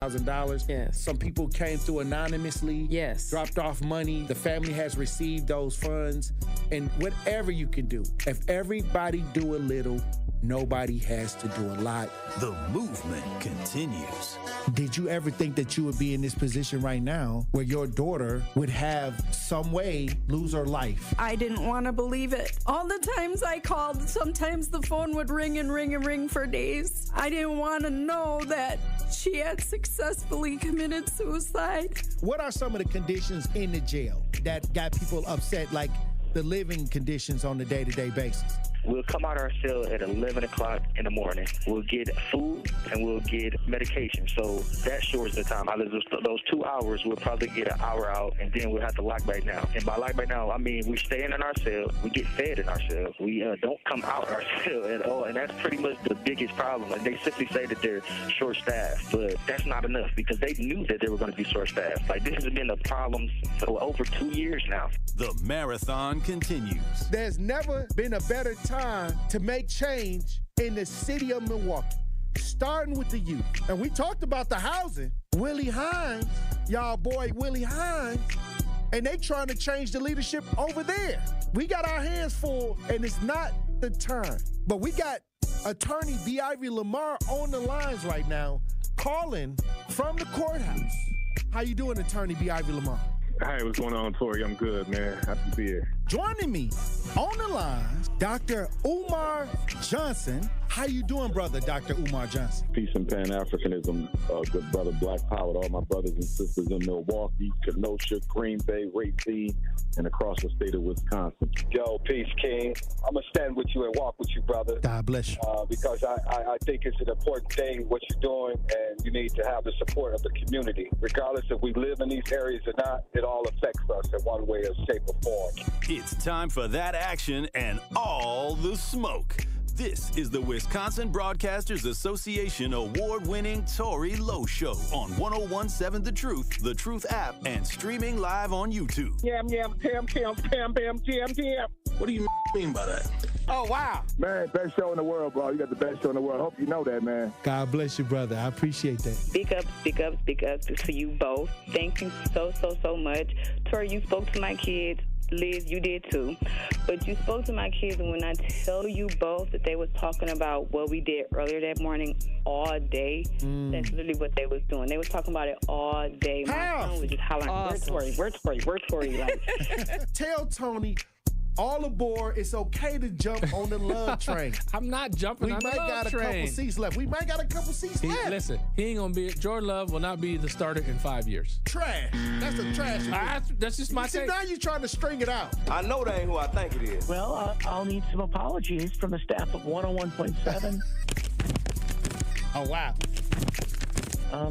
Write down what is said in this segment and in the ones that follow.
$1,000. Yes. Some people came through anonymously. Yes. Dropped off money. The family has received those funds. And whatever you can do, if everybody do a little, nobody has to do a lot. The movement continues. Did you ever think that you would be in this position right now where your daughter would have some way lose her life? I didn't want to believe it. All the times I called, sometimes the phone would ring and ring and ring for days. I didn't want to know that she had successfully committed suicide. What are some of the conditions in the jail that got people upset, like the living conditions on a day-to-day basis? We'll come out of our cell at 11 o'clock in the morning. We'll get food and we'll get medication. So that shortens the time. Out of those 2 hours, we'll probably get an hour out, and then we'll have to lock back down. And by lock back down, I mean we stay in our cell. We get fed in our cell. We don't come out of our cell at all. And that's pretty much the biggest problem. Like, they simply say that they're short-staffed, but that's not enough because they knew that they were going to be short-staffed. Like, this has been a problem for over 2 years now. The marathon continues. There's never been a better time to make change in the city of Milwaukee, starting with the youth. And we talked about the housing. Willie Hines, y'all boy Willie Hines, and they trying to change the leadership over there. We got our hands full, and it's not the time. But we got attorney B. Ivy Lamar on the lines right now, calling from the courthouse. How you doing, attorney B. Ivy Lamar? Hey, what's going on, Tory? I'm good, man. Happy to be here. Joining me on the line, Dr. Umar Johnson. How you doing, brother, Dr. Umar Johnson? Peace and Pan-Africanism, good brother Black Power to all my brothers and sisters in Milwaukee, Kenosha, Green Bay, Racine, and across the state of Wisconsin. Yo, peace, King. I'm going to stand with you and walk with you, brother. God bless you. Because I think it's an important thing, what you're doing, and you need to have the support of the community. Regardless if we live in these areas or not, it all affects us in one way or shape or form. It's time for that action and all the smoke. This is the Wisconsin Broadcasters Association award-winning Tory Lowe Show on 101.7 The Truth app, and streaming live on YouTube. Yam, yam, pam, pam, pam, pam, jam, jam. What do you mean by that? Oh, wow. Man, best show in the world, bro. You got the best show in the world. I hope you know that, man. God bless you, brother. I appreciate that. Speak up, speak up, speak up to you both. Thank you so much. Tory, you spoke to my kids. Liz, you did too. But you spoke to my kids, and when I tell you both that they was talking about what we did earlier that morning all day, that's literally what they was doing. They was talking about it all day. My son was just hollering, awesome. Where's Tory? Like, tell Tony, all aboard. It's okay to jump on the love train. I'm not jumping on the love train. We might got a couple seats left. left. Listen, he ain't going to be, Jordan Love will not be the starter in 5 years. Trash. That's a trash. That's just my take. Now you're trying to string it out. I know that ain't who I think it is. Well, I'll need some apologies from the staff of 101.7. Oh, wow.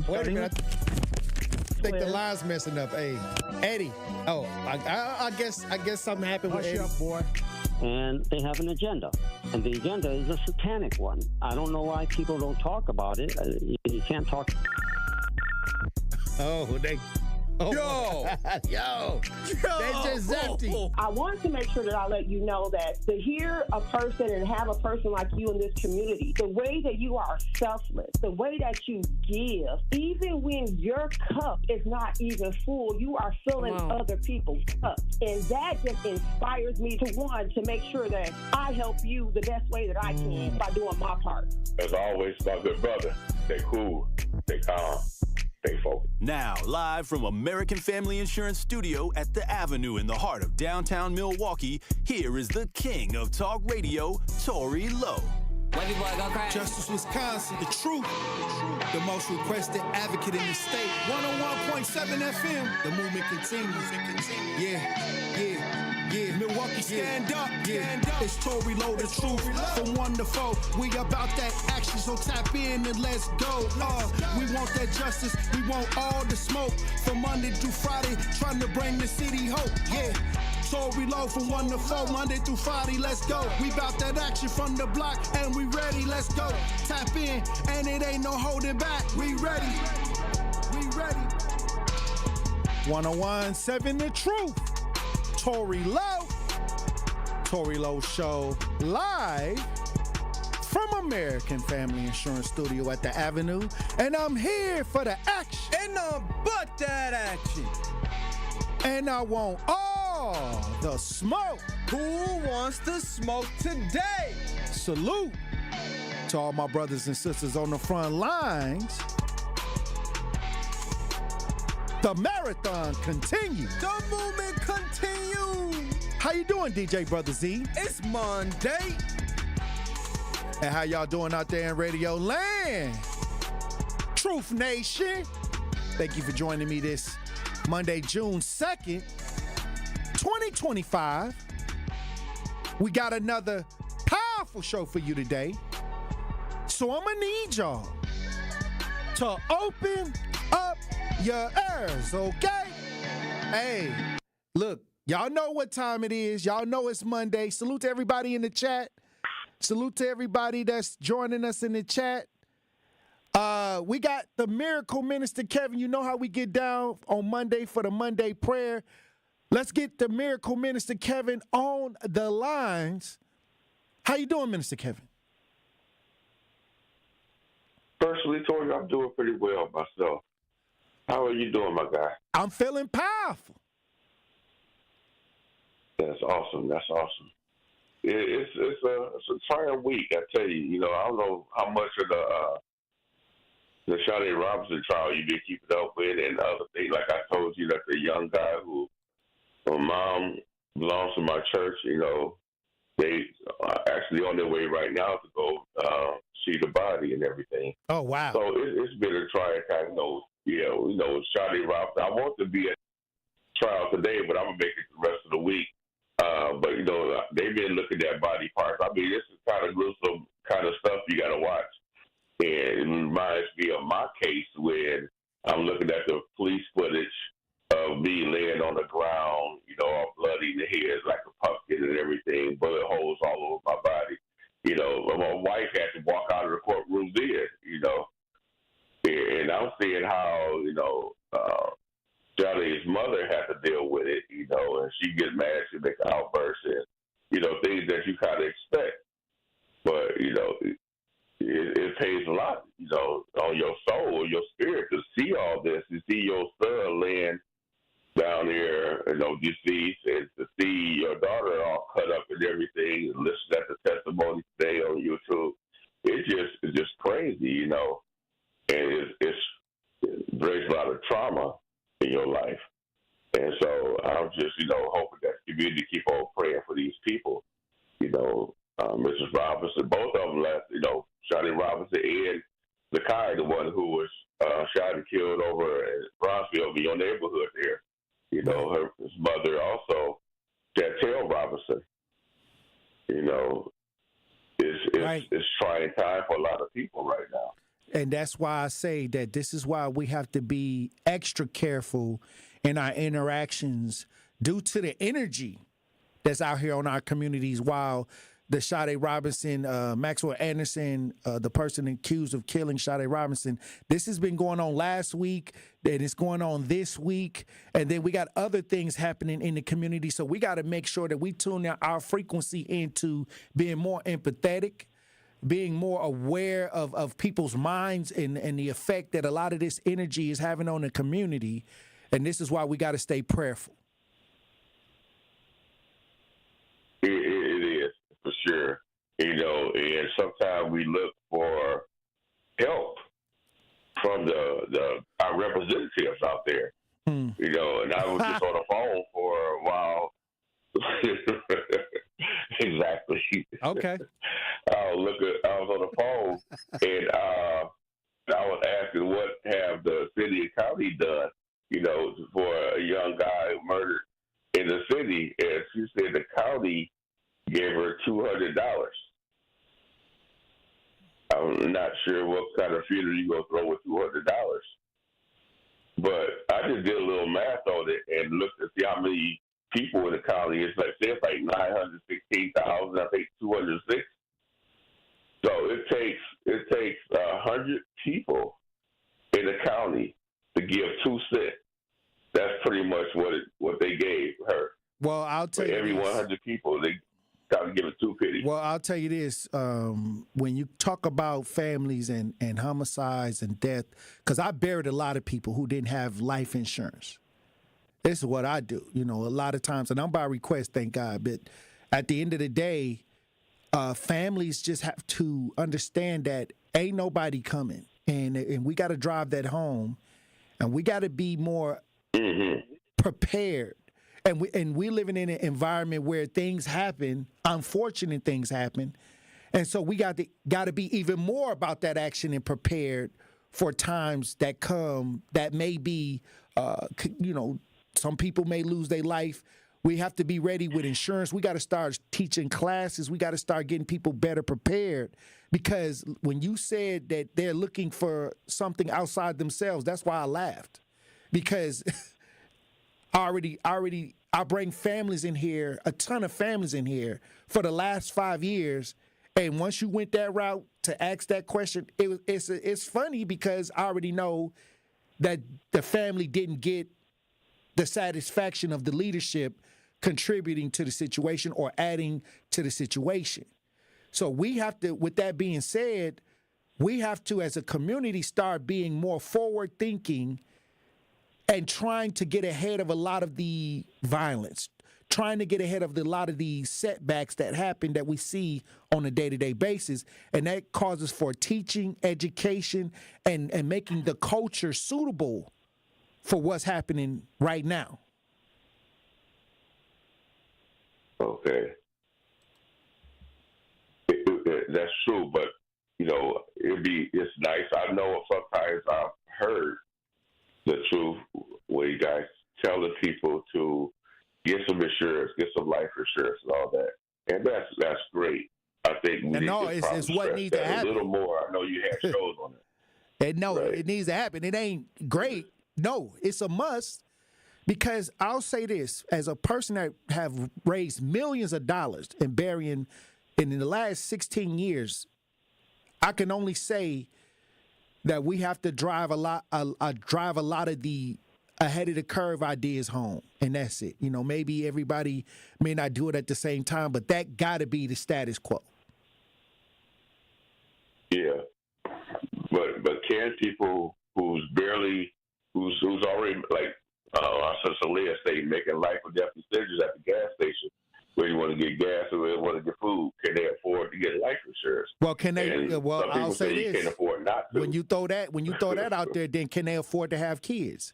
Wait a minute. I think the line's messing up. Hey, Eddie. Oh, I guess something happened with Eddie. Hush up, boy. And they have an agenda. And the agenda is a satanic one. I don't know why people don't talk about it. You can't talk. Yo, they just empty. I wanted to make sure that I let you know that to hear a person and have a person like you in this community, the way that you are selfless, the way that you give, even when your cup is not even full, you are filling other people's cups. And that just inspires me to make sure that I help you the best way that I can by doing my part. As always, my good brother, stay cool, stay calm. Stay focused. Now, live from American Family Insurance Studio at The Avenue in the heart of downtown Milwaukee, here is the king of talk radio, Tory Lowe. Justice Wisconsin, the truth, the most requested advocate in the state. 101.7 FM, the movement continues. Yeah. Milwaukee, stand up. It's Tory Lowe, the truth. From 1 to 4, we about that action, so tap in and let's go. We want that justice, we want all the smoke. From Monday through Friday, trying to bring the city hope. Yeah. Tory Lowe from 1 to 4, Monday through Friday, let's go. We bout that action from the block, and we ready, let's go. Tap in, and it ain't no holding back. We ready. 101.7 The Truth. Tory Lowe. Tory Lowe Show live from American Family Insurance Studio at the Avenue, and I'm here for the action. And but that action. And I want all the smoke. Who wants to smoke today? Salute to all my brothers and sisters on the front lines. The marathon continues. The movement continues. How you doing, DJ Brother Z? It's Monday. And how y'all doing out there in Radio Land? Truth Nation. Thank you for joining me this Monday, June 2nd, 2025. We got another powerful show for you today. So I'm gonna need y'all to open up your ears, okay? Hey, look, y'all know what time it is. Y'all know it's Monday. Salute to everybody in the chat. Salute to everybody that's joining us in the chat. We got the Miracle Minister Kevin. You know how we get down on Monday for the Monday prayer. Let's get the Miracle Minister Kevin on the lines. How you doing, Minister Kevin? Personally, Tory, I'm doing pretty well myself. How are you doing, my guy? I'm feeling powerful. That's awesome. That's awesome. It's a trying week, I tell you. You know, I don't know how much of the Shawty Robinson trial you've been keeping up with and other things. Like I told you, that the young guy who my mom belongs to my church, you know, they are actually on their way right now to go see the body and everything. Oh, wow. So it's been a trying time, Shawty Robinson. I want to be at trial today, but I'm going to make it the rest of the week. But, you know, they've been looking at body parts. I mean, this is kind of gruesome kind of stuff you got to watch. And it reminds me of my case when I'm looking at the police footage of me laying on the ground, you know, all bloody in the head like a pumpkin and everything, bullet holes all over my body. You know, my wife had to walk out of the courtroom then, you know. And I'm seeing how, you know, Johnny's mother had to deal with it, you know, and she gets mad, she makes an outburst and, you know, things that you kind of expect. But, you know, it pays a lot, you know, on your soul, your spirit to see all this, to see your son laying down here, you know, deceased, and to see your daughter all cut up and everything, and listen at the testimony today on YouTube. It's just crazy, you know, and it brings a lot of trauma in your life. And so I'm just, you know, hoping that the community keep on praying for these people, you know. Mrs. Robinson, both of them left, you know, Shawty Robinson and Zakai, the one who was shot and killed over in Bronzeville, in your neighborhood there. You know, his mother also, Chantel Robinson. You know, it's trying time for a lot of people right now. And that's why I say that this is why we have to be extra careful in our interactions due to the energy that's out here on our communities while the Shawty Robinson, Maxwell Anderson, the person accused of killing Shawty Robinson. This has been going on last week, and it's going on this week, and then we got other things happening in the community. So we got to make sure that we tune our frequency into being more empathetic, being more aware of people's minds and the effect that a lot of this energy is having on the community. And this is why we got to stay prayerful. It is. For sure, you know, and sometimes we look for help from our representatives out there, you know. And I was just on the phone for a while. Exactly. Okay. I was on the phone, and I was asking what have the city and county done, you know, for a young guy murdered in the city, and she said the county gave her $200. I'm not sure what kind of funeral you're going to throw with $200. But I just did a little math on it and looked to see how many people in the county. It's like 916,000, I think 206. So it takes 100 people in the county to give 2 cents. That's pretty much what they gave her. Well, I'll tell you every this. 100 people, kind of give it 2 pity. Well, I'll tell you this: when you talk about families and homicides and death, because I buried a lot of people who didn't have life insurance. This is what I do, a lot of times, and I'm by request, thank God. But at the end of the day, families just have to understand that ain't nobody coming, and we got to drive that home, and we got to be more prepared. And we living in an environment where things happen, unfortunate things happen, and so we got to be even more about that action and prepared for times that come that may be, some people may lose their life. We have to be ready with insurance. We got to start teaching classes. We got to start getting people better prepared, because when you said that they're looking for something outside themselves, that's why I laughed, because I bring families in here, a ton of families in here for the last 5 years. And once you went that route to ask that question, it's funny because I already know that the family didn't get the satisfaction of the leadership contributing to the situation or adding to the situation. So we have to, with that being said, we have to, as a community, start being more forward thinking and trying to get ahead of a lot of the violence, trying to get ahead of a lot of the setbacks that happen that we see on a day-to-day basis. And that causes for teaching, education, and making the culture suitable for what's happening right now. Okay. That's true, but, it's nice. I know sometimes I've heard the truth where you guys tell the people to get some insurance, get some life insurance and all that. And that's great. I think we it's what needs to happen. A little more. I know you had shows on it. And it needs to happen. It ain't great. No, it's a must, because I'll say this, as a person that have raised millions of dollars in burying, and in the last 16 years, I can only say that we have to drive a lot of the ahead of the curve ideas home, and that's it. Maybe everybody may not do it at the same time, but that got to be the status quo. Yeah, but can people who's already, like our sister Leah say, making life or death decisions at the gas station, where you want to get gas or where you want to get food, can they afford to get life insurance? Well, can they? And I'll say this: you can't afford not to. When you throw that out there, then can they afford to have kids?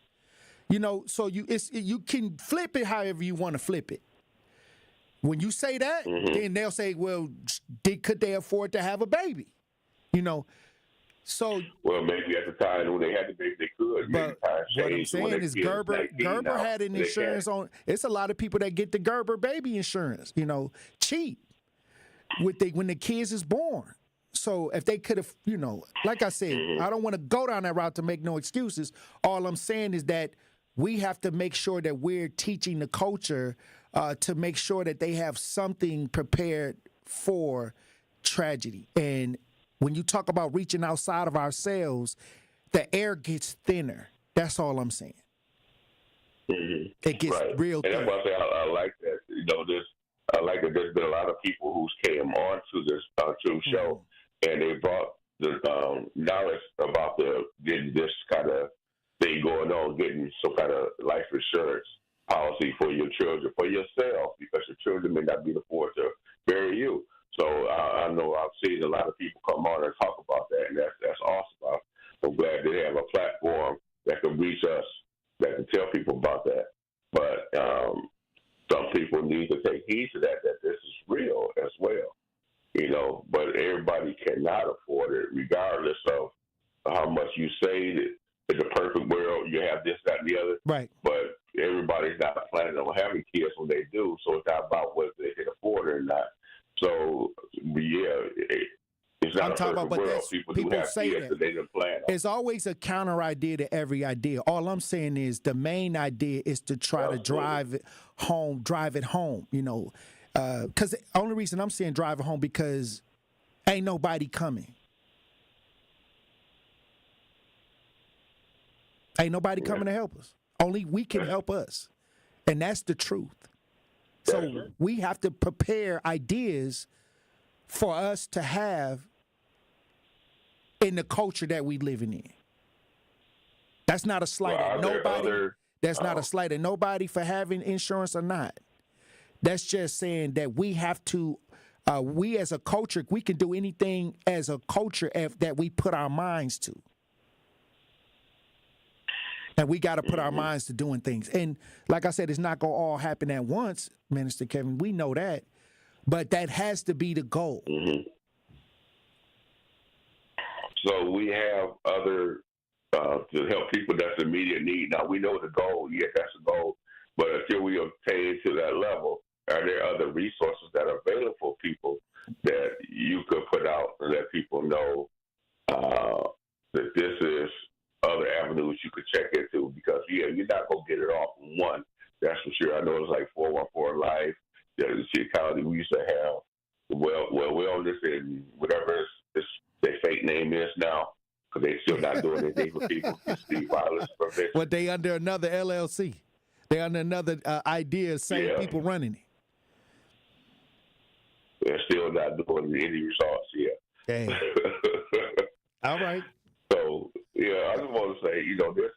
So you can flip it however you want to flip it. When you say that, then they'll say, well, could they afford to have a baby? So well, maybe at the time when they had the baby, they could. But what I'm saying is Gerber had an insurance on. It's a lot of people that get the Gerber baby insurance, cheap when the kids is born. So if they could have, like I said, I don't want to go down that route to make no excuses. All I'm saying is that we have to make sure that we're teaching the culture to make sure that they have something prepared for tragedy. And when you talk about reaching outside of ourselves, the air gets thinner. That's all I'm saying. It gets real thin. And that's why I like that. I like that there's been a lot of people who came on to this show, and they brought the knowledge about getting this kind of thing going on, getting some kind of life insurance policy for your children, for yourself, because your children may not be able to afford to bury you. So I know I've seen a lot of people come on and talk about that, and that's awesome. I'm glad they have a platform that can reach us, that can tell people about that. But some people need to take heed to that this is real as well. But everybody cannot afford it, regardless of how much you say that in the perfect world you have this, that, and the other. Right. But everybody's not planning on having kids when they do, so it's not about whether they can afford it or not. So, it's not a perfect world. People say that. They didn't plan on. There's always a counter idea to every idea. All I'm saying is the main idea is to try to drive it home. Because the only reason I'm saying drive it home because ain't nobody coming. Ain't nobody coming to help us. Only we can help us. And that's the truth. So we have to prepare ideas for us to have in the culture that we living in. That's not a slight at nobody. That's not a slight at nobody for having insurance or not. That's just saying that we have to, we as a culture, we can do anything as a culture that we put our minds to. And we got to put our minds to doing things. And like I said, it's not going to all happen at once, Minister Kevin. We know that. But that has to be the goal. So we have other, to help people that's immediate need. Now, we know the goal. Yeah, that's the goal. But until we obtain to that level, are there other resources that are available for people that you could put out and let people know that this is other avenues you could check into? Because, yeah, you're not going to get it all from one. That's for sure. I know it's like 414 Life, the Chicago, we used to have wellness and whatever their fake name is now, because they still not doing anything for people. It's violence prevention. But they under another LLC. They under another idea, same people running it. They're still not doing any results yet. Dang. All right. So, yeah, I just want to say,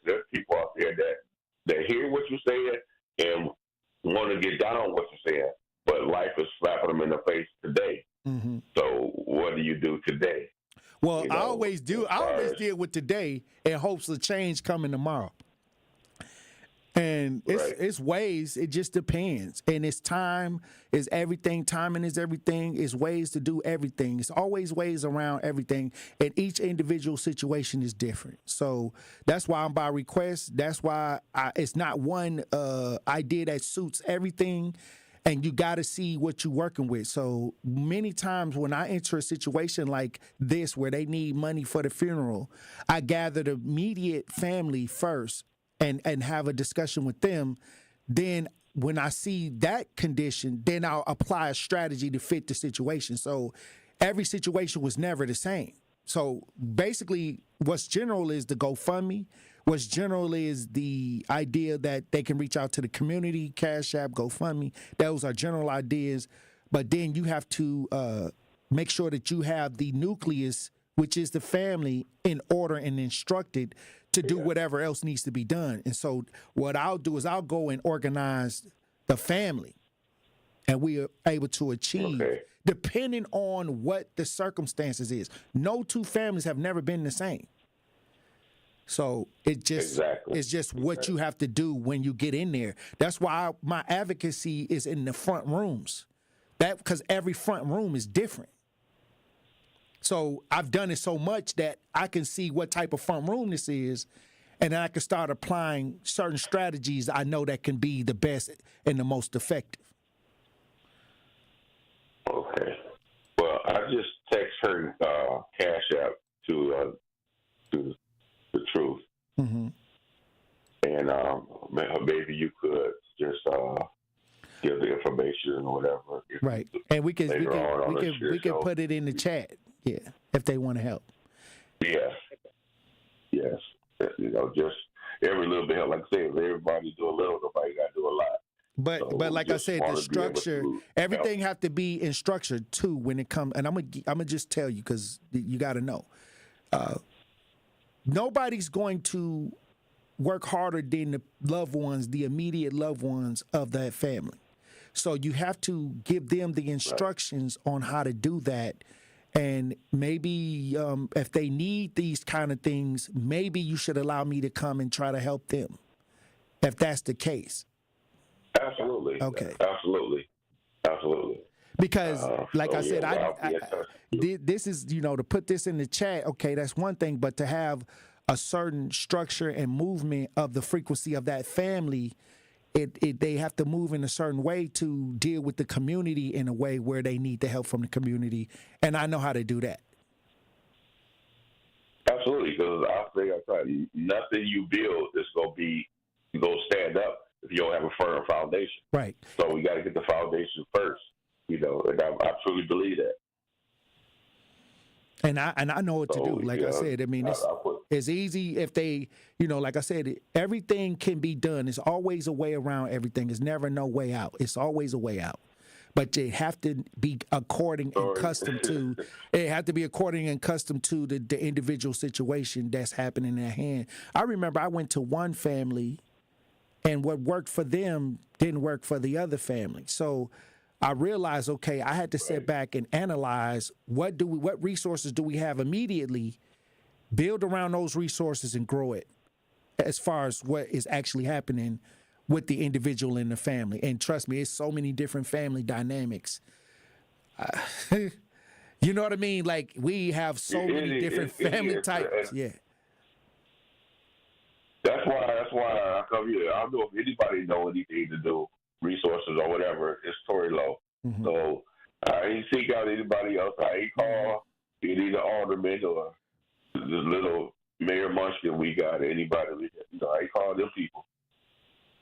there's people out there that hear what you're saying and want to get down on what you're saying, but life is slapping them in the face today. So what do you do today? Well, I always do. I always deal with today in hopes of change coming tomorrow. And it's ways. It just depends. And it's time is everything. Timing is everything. It's ways to do everything. It's always ways around everything. And each individual situation is different. So that's why I'm by request. That's why it's not one idea that suits everything. And you got to see what you're working with. So many times when I enter a situation like this where they need money for the funeral, I gather the immediate family first and have a discussion with them. Then when I see that condition, then I'll apply a strategy to fit the situation. So every situation was never the same. So basically what's general is the GoFundMe. What's general is the idea that they can reach out to the community, Cash App, GoFundMe. Those are general ideas. But then you have to make sure that you have the nucleus, which is the family, in order and instructed to do whatever else needs to be done. And so what I'll do is I'll go and organize the family, and we are able to achieve, depending on what the circumstances is. No two families have never been the same. So it's just what you have to do when you get in there. That's why my advocacy is in the front rooms. Because every front room is different. So I've done it so much that I can see what type of front room this is, and then I can start applying certain strategies I know that can be the best and the most effective. Okay. Well, I just text her Cash App to the truth. And maybe you could just give the information or whatever. Right. And we can put it in the chat. Yeah, if they want to help. Yes. Just every little bit help. Like I said, if everybody do a little, nobody got to do a lot. But like I said, the structure, everything have to be in structure too when it comes. And I'm gonna just tell you, because you got to know, nobody's going to work harder than the loved ones, the immediate loved ones of that family. So you have to give them the instructions on how to do that. And maybe if they need these kind of things, maybe you should allow me to come and try to help them, if that's the case. Absolutely. Okay. Absolutely. Because, like I said, this is, to put this in the chat, okay, that's one thing. But to have a certain structure and movement of the frequency of that family, they have to move in a certain way to deal with the community in a way where they need the help from the community. And I know how to do that. Absolutely, because I tell you, nothing you build is going to stand up if you don't have a firm foundation. Right. So we got to get the foundation first, and I truly believe that. And I know what to do. Like I said, I mean, It's easy if they, like I said, everything can be done. There's always a way around everything. There's never no way out. It's always a way out. But they have to be according and custom to. It have to be according and custom to the individual situation that's happening at hand. I remember I went to one family, and what worked for them didn't work for the other family. So I realized, okay, I had to sit back and analyze what resources do we have immediately, build around those resources and grow it as far as what is actually happening with the individual in the family. And trust me, it's so many different family dynamics. You know what I mean? Like, we have so many different family types. Yeah. That's why I come here. I don't know if anybody know anything to do, resources or whatever. It's Tory Lowe. Mm-hmm. So I ain't seek out anybody else. I ain't call any of the aldermen or the little Mayor Munchkin we got, anybody. I ain't call them people.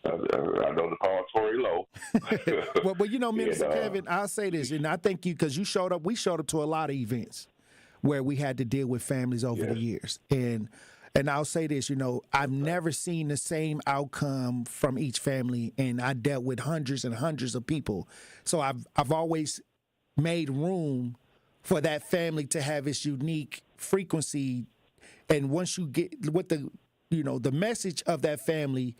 I know to call Tory Lowe. Well, Minister Kevin, I'll say this, and I thank you because we showed up to a lot of events where we had to deal with families over the years. And I'll say this, I've never seen the same outcome from each family, and I dealt with hundreds and hundreds of people. So I've always made room for that family to have its unique frequency. And once you get with the message of that family,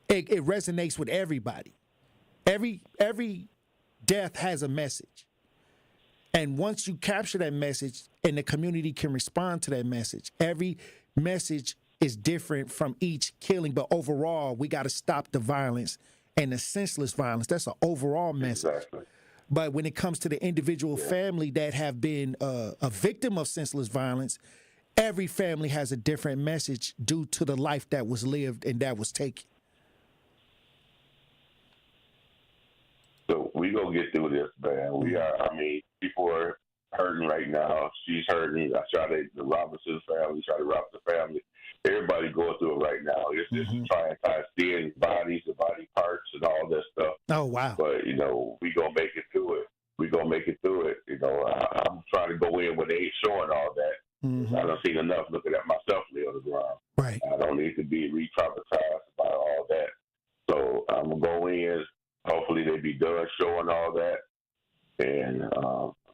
it resonates with everybody. Every death has a message. And once you capture that message and the community can respond to that message, every message is different from each killing. But overall, we got to stop the violence and the senseless violence. That's an overall message. Exactly. But when it comes to the individual family that have been a victim of senseless violence, every family has a different message due to the life that was lived and that was taken. So we gonna get through this, man. People are hurting right now. She's hurting. I shot at the Robinson family, shot at Robinson family. Everybody going through it right now. It's just trying to seeing bodies and body parts and all that stuff. Oh, wow. But, we gonna make it through it. We gonna make it through it. I'm trying to go in when they ain't showing all that. Mm-hmm. I done seen enough looking at myself lay on the ground. Right. I don't need to be re-traumatized about all that. So I'm gonna go in. Hopefully they be done showing all that, and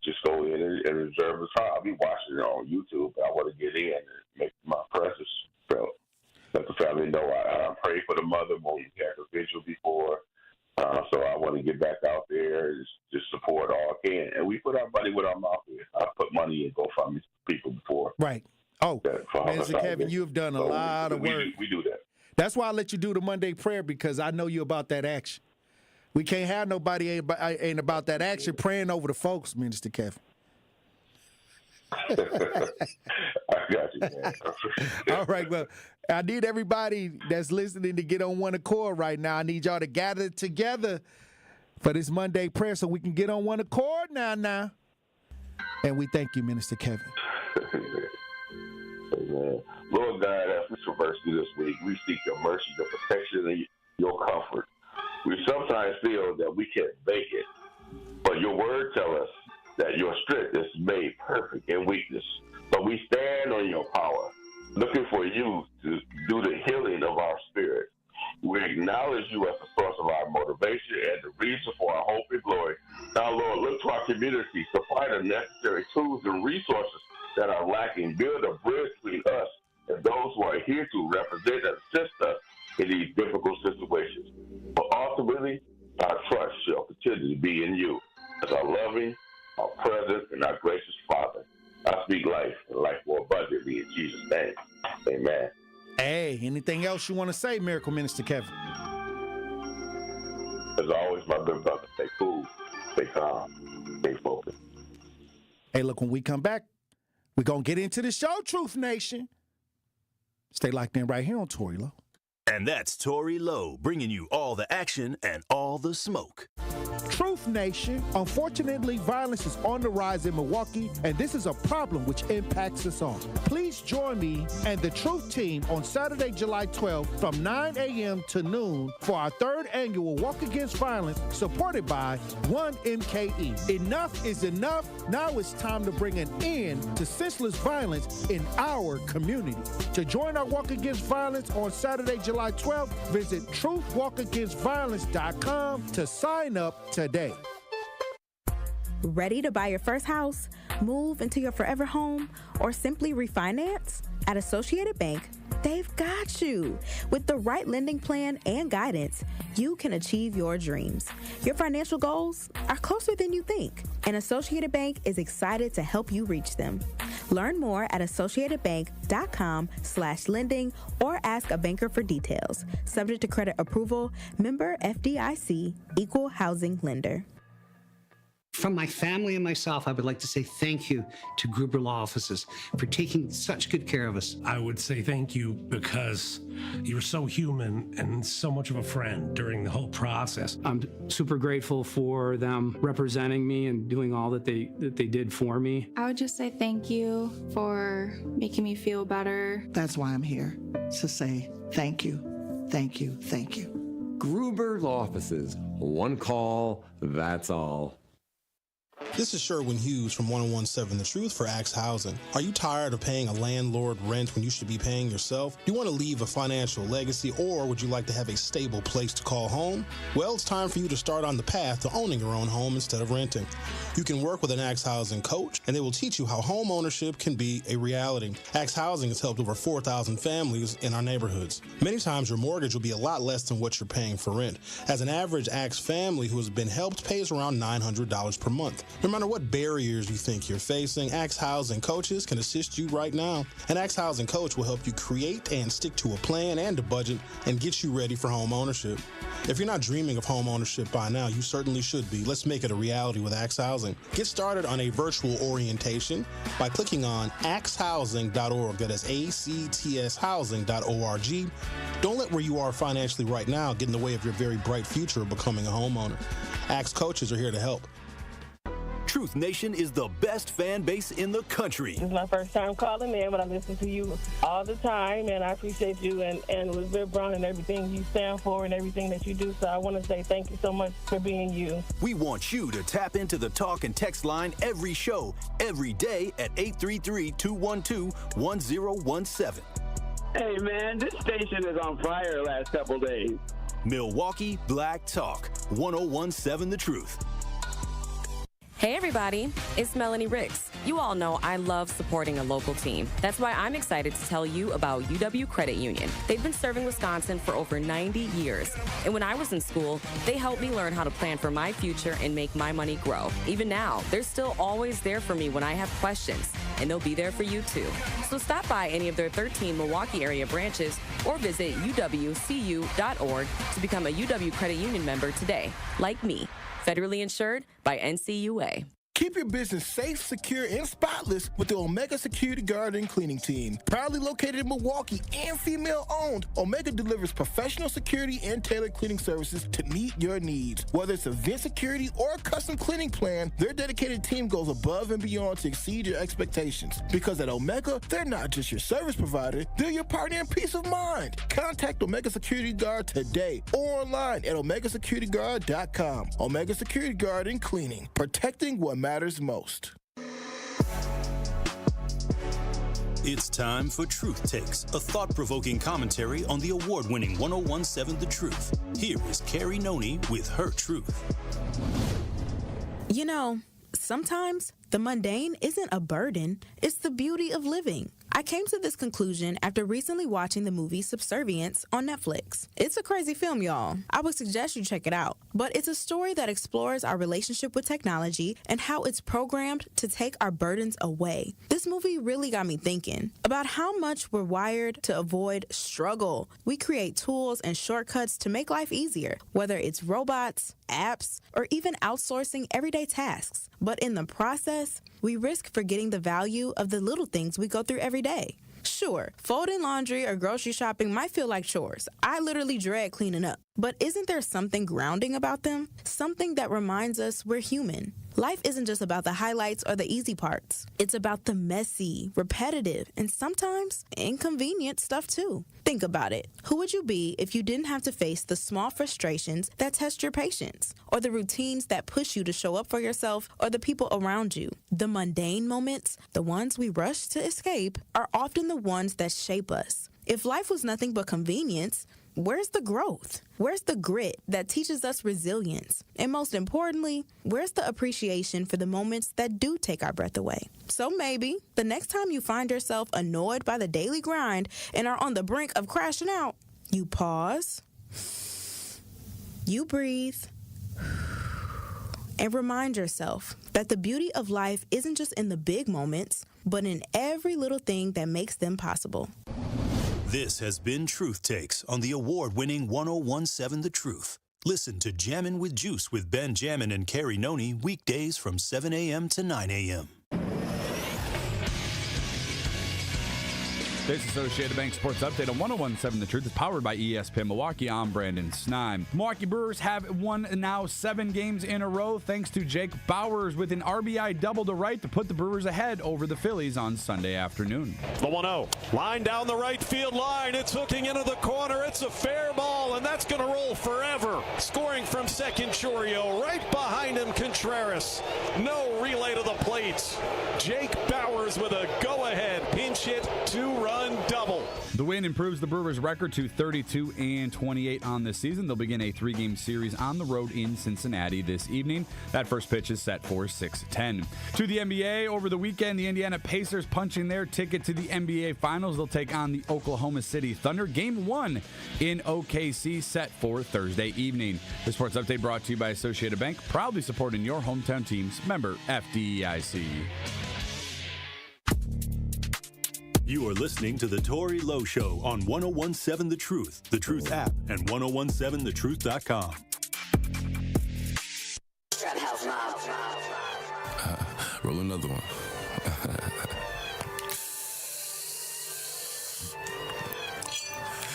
just go in and observe the trial. I'll be watching it on YouTube, but I want to get in and make my presence felt. Let the family know I prayed for the mother when we had the vigil before, so I want to get back out there and just support all I can. And we put our money where our mouth is. I put money in GoFundMe people before. Right. Oh, Mr. Kevin, you have done a lot of work. We do that. That's why I let you do the Monday prayer, because I know you about that action. We can't have nobody ain't about that action praying over the folks, Minister Kevin. I got you, man. All right, well, I need everybody that's listening to get on one accord right now. I need y'all to gather together for this Monday prayer so we can get on one accord now. And we thank you, Minister Kevin. Amen. Lord God, as we traverse through this week, we seek your mercy, your protection, and your comfort. We sometimes feel that we can't make it, but your word tells us that your strength is made perfect in weakness. But we stand on your power, looking for you to do the healing of our spirit. We acknowledge you as the source of our motivation and the reason for our hope and glory. Now, Lord, look to our community, supply the necessary tools and resources that are lacking. Build a bridge between us and those who are here to represent and assist us in these difficult situations. But ultimately, our trust shall continue to be in you as our loving, our present, and our gracious Father. I speak life and life more abundantly in Jesus' name. Amen. Hey, anything else you want to say, Miracle Minister Kevin? As always, my good brother, stay cool, stay calm, stay focused. Hey, look, when we come back, we're going to get into the show, Truth Nation. Stay locked in right here on Tory Lowe. And that's Tory Lowe, bringing you all the action and all the smoke. Truth Nation, unfortunately, violence is on the rise in Milwaukee, and this is a problem which impacts us all. Please join me and the Truth Team on Saturday, July 12th from 9 a.m. to noon for our third annual Walk Against Violence, supported by 1MKE. Enough is enough. Now it's time to bring an end to senseless violence in our community. To join our Walk Against Violence on Saturday, July 12th, visit truthwalkagainstviolence.com to sign up today. Ready to buy your first house, move into your forever home, or simply refinance? At Associated Bank, they've got you. With the right lending plan and guidance, you can achieve your dreams. Your financial goals are closer than you think, and Associated Bank is excited to help you reach them. Learn more at associatedbank.com/lending or ask a banker for details. Subject to credit approval, member FDIC, equal housing lender. From my family and myself, I would like to say thank you to Gruber Law Offices for taking such good care of us. I would say thank you because you were so human and so much of a friend during the whole process. I'm super grateful for them representing me and doing all that they did for me. I would just say thank you for making me feel better. That's why I'm here, to say thank you, thank you, thank you. Gruber Law Offices. One call, that's all. This is Sherwin Hughes from 1017 The Truth for Axe Housing. Are you tired of paying a landlord rent when you should be paying yourself? Do you want to leave a financial legacy, or would you like to have a stable place to call home? Well, it's time for you to start on the path to owning your own home instead of renting. You can work with an Axe Housing coach, and they will teach you how home ownership can be a reality. Axe Housing has helped over 4,000 families in our neighborhoods. Many times your mortgage will be a lot less than what you're paying for rent. As an average Axe family who has been helped pays around $900 per month. No matter what barriers you think you're facing, Axe Housing coaches can assist you right now. An Axe Housing coach will help you create and stick to a plan and a budget and get you ready for home ownership. If you're not dreaming of home ownership by now, you certainly should be. Let's make it a reality with Axe Housing. Get started on a virtual orientation by clicking on axehousing.org. That is ACTS housing.org. Don't let where you are financially right now get in the way of your very bright future of becoming a homeowner. Axe coaches are here to help. Truth Nation is the best fan base in the country. This is my first time calling in, but I listen to you all the time, and I appreciate you and with Viv Brown and everything you stand for and everything that you do. So I want to say thank you so much for being you. We want you to tap into the talk and text line every show, every day at 833-212-1017. Hey, man, this station is on fire the last couple days. Milwaukee Black Talk, 1017 The Truth. Hey everybody, it's Melanie Ricks. You all know I love supporting a local team. That's why I'm excited to tell you about UW Credit Union. They've been serving Wisconsin for over 90 years. And when I was in school, they helped me learn how to plan for my future and make my money grow. Even now, they're still always there for me when I have questions, and they'll be there for you too. So stop by any of their 13 Milwaukee area branches or visit uwcu.org to become a UW Credit Union member today, like me. Federally insured by NCUA. Keep your business safe, secure, and spotless with the Omega Security Guard and Cleaning Team. Proudly located in Milwaukee and female-owned, Omega delivers professional security and tailored cleaning services to meet your needs. Whether it's event security or a custom cleaning plan, their dedicated team goes above and beyond to exceed your expectations. Because at Omega, they're not just your service provider, they're your partner in peace of mind. Contact Omega Security Guard today or online at omegasecurityguard.com. Omega Security Guard and Cleaning, protecting what matters most. It's time for Truth Takes, a thought-provoking commentary on the award-winning 1017 The Truth. Here is Carrie Noni with her truth. You know, sometimes the mundane isn't a burden, it's the beauty of living. I came to this conclusion after recently watching the movie Subservience on Netflix. It's a crazy film, y'all. I would suggest you check it out. But it's a story that explores our relationship with technology and how it's programmed to take our burdens away. This movie really got me thinking about how much we're wired to avoid struggle. We create tools and shortcuts to make life easier, whether it's robots, apps, or even outsourcing everyday tasks. But in the process, we risk forgetting the value of the little things we go through every day. Sure, folding laundry or grocery shopping might feel like chores. I literally dread cleaning up. But isn't there something grounding about them? Something that reminds us we're human. Life isn't just about the highlights or the easy parts. It's about the messy, repetitive, and sometimes inconvenient stuff too. Think about it. Who would you be if you didn't have to face the small frustrations that test your patience, or the routines that push you to show up for yourself or the people around you? The mundane moments, the ones we rush to escape, are often the ones that shape us. If life was nothing but convenience, where's the growth? Where's the grit that teaches us resilience? And most importantly, where's the appreciation for the moments that do take our breath away? So maybe the next time you find yourself annoyed by the daily grind and are on the brink of crashing out, you pause, you breathe, and remind yourself that the beauty of life isn't just in the big moments, but in every little thing that makes them possible. This has been Truth Takes on the award-winning 1017 The Truth. Listen to Jammin' with Juice with Ben Jammin and Carrie Noni weekdays from 7 a.m. to 9 a.m. This Associated Bank Sports Update on 1017 The Truth is powered by ESPN Milwaukee. I'm Brandon Sneim. Milwaukee Brewers have won now 7 games in a row thanks to Jake Bauers with an RBI double to right to put the Brewers ahead over the Phillies on Sunday afternoon. The 1-0. Line down the right field line. It's hooking into the corner. It's a fair ball, and that's going to roll forever. Scoring from second, Chourio. Right behind him, Contreras. No relay to the plate. Jake Bauers with a go-ahead pinch hit 2-run double. The win improves the Brewers' record to 32-28 on this season. They'll begin a 3-game series on the road in Cincinnati this evening. That first pitch is set for 6:10. To the NBA, over the weekend, the Indiana Pacers punching their ticket to the NBA Finals. They'll take on the Oklahoma City Thunder. Game 1 in OKC set for Thursday evening. The Sports Update brought to you by Associated Bank, proudly supporting your hometown teams. Member FDIC. You are listening to the Tory Lowe Show on 1017 The Truth app, and 1017thetruth.com. Roll another one.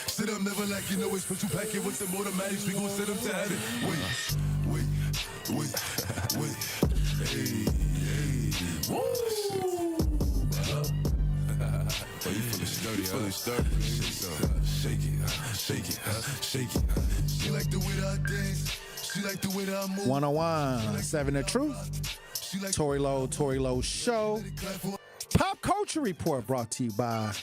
Sit up, never like you know it's put you back in with the automatics. We gon' set them to have it. Wait. Hey. Woo! Oh, you feeling sturdy, Shake it. She like the way that I dance. She like the way that I move. 1017 The Truth. Tory Lowe Show. Pop Culture Report brought to you by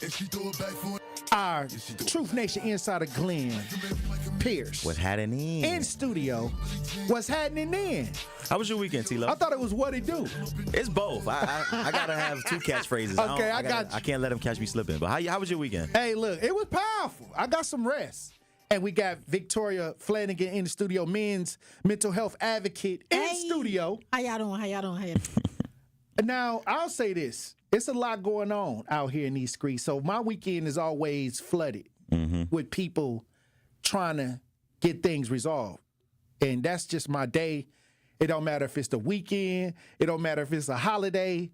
our Truth Nation insider Glenn Pearce. What's happening in studio? What's happening in? How was your weekend, T-Lo? I thought it was what it do. It's both. I gotta have 2 catchphrases. Okay, I can't let them catch me slipping. But how was your weekend? Hey, look, it was powerful. I got some rest. And we got Victoria Flanigan in the studio, men's mental health advocate in studio. How y'all doing? Now, I'll say this. It's a lot going on out here in these streets. So my weekend is always flooded with people trying to get things resolved. And that's just my day. It don't matter if it's the weekend. It don't matter if it's a holiday.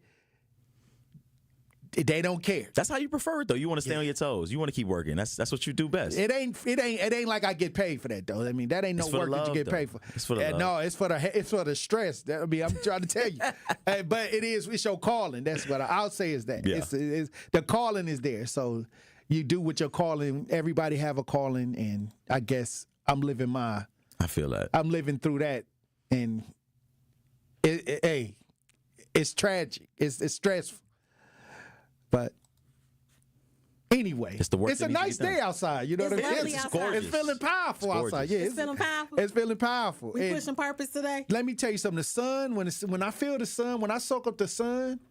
They don't care. That's how you prefer it, though. You want to stay on your toes. You want to keep working. That's what you do best. It ain't like I get paid for that, though. I mean, that ain't no work that you get paid for. It's for the love. No, it's for the stress. I'm trying to tell you. But it's your calling. That's what I'll say is that. Yeah. It's the calling is there. So you do what your calling. Everybody have a calling, and I guess I'm living my. I feel that. I'm living through that, and it's tragic. It's stressful. But anyway, it's a nice day outside. You know what I mean? It's gorgeous. It's feeling powerful outside. Yeah, it's feeling powerful. It's feeling powerful. We pushing purpose today. Let me tell you something. The sun, when I feel the sun, when I soak up the sun,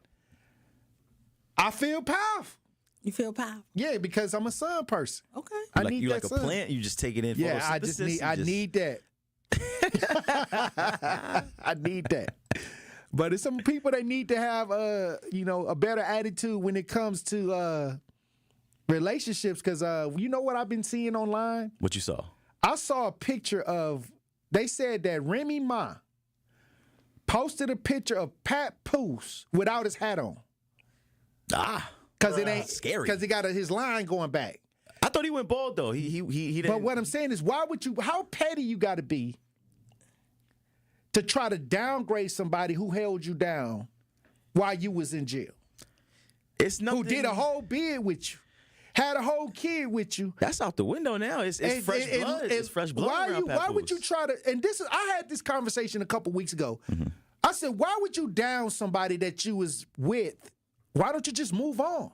I feel powerful. You feel powerful? Yeah, because I'm a sun person. Okay. I need you that like sun. a plant. You just take it in. Yeah, I need that. I need that. But it's some people that need to have a better attitude when it comes to relationships. Because you know what I've been seeing online? What you saw? I saw a picture of. They said that Remy Ma posted a picture of Pat Pearce without his hat on. Because it ain't scary. Because he got his line going back. I thought he went bald though. He didn't. But what I'm saying is, how petty you got to be to try to downgrade somebody who held you down while you was in jail? It's nothing. Who did a whole bid with you, had a whole kid with you. That's out the window now. It's fresh blood. It's fresh blood. Why would you try to? And I had this conversation a couple weeks ago. Mm-hmm. I said, why would you down somebody that you was with? Why don't you just move on?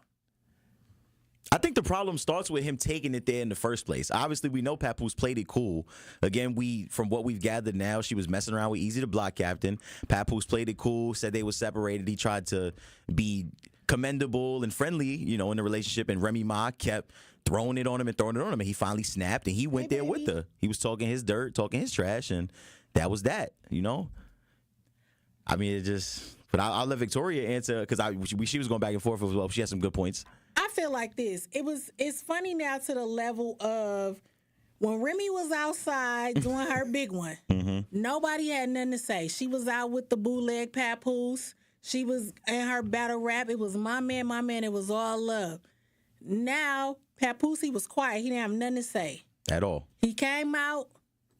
I think the problem starts with him taking it there in the first place. Obviously, we know Papoose played it cool. Again, from what we've gathered now, she was messing around with Easy the Block Captain. Papoose played it cool, said they were separated. He tried to be commendable and friendly, in the relationship, and Remy Ma kept throwing it on him, and he finally snapped, and he went there with her. He was talking his dirt, talking his trash, and that was that, I mean, it just... But I'll let Victoria answer, because she was going back and forth as well. She had some good points. I feel like this. It's funny now to the level of when Remy was outside doing her big one, nobody had nothing to say. She was out with the bootleg Papoose. She was in her battle rap. It was my man. It was all love. Now, Papoose, he was quiet. He didn't have nothing to say. At all. He came out.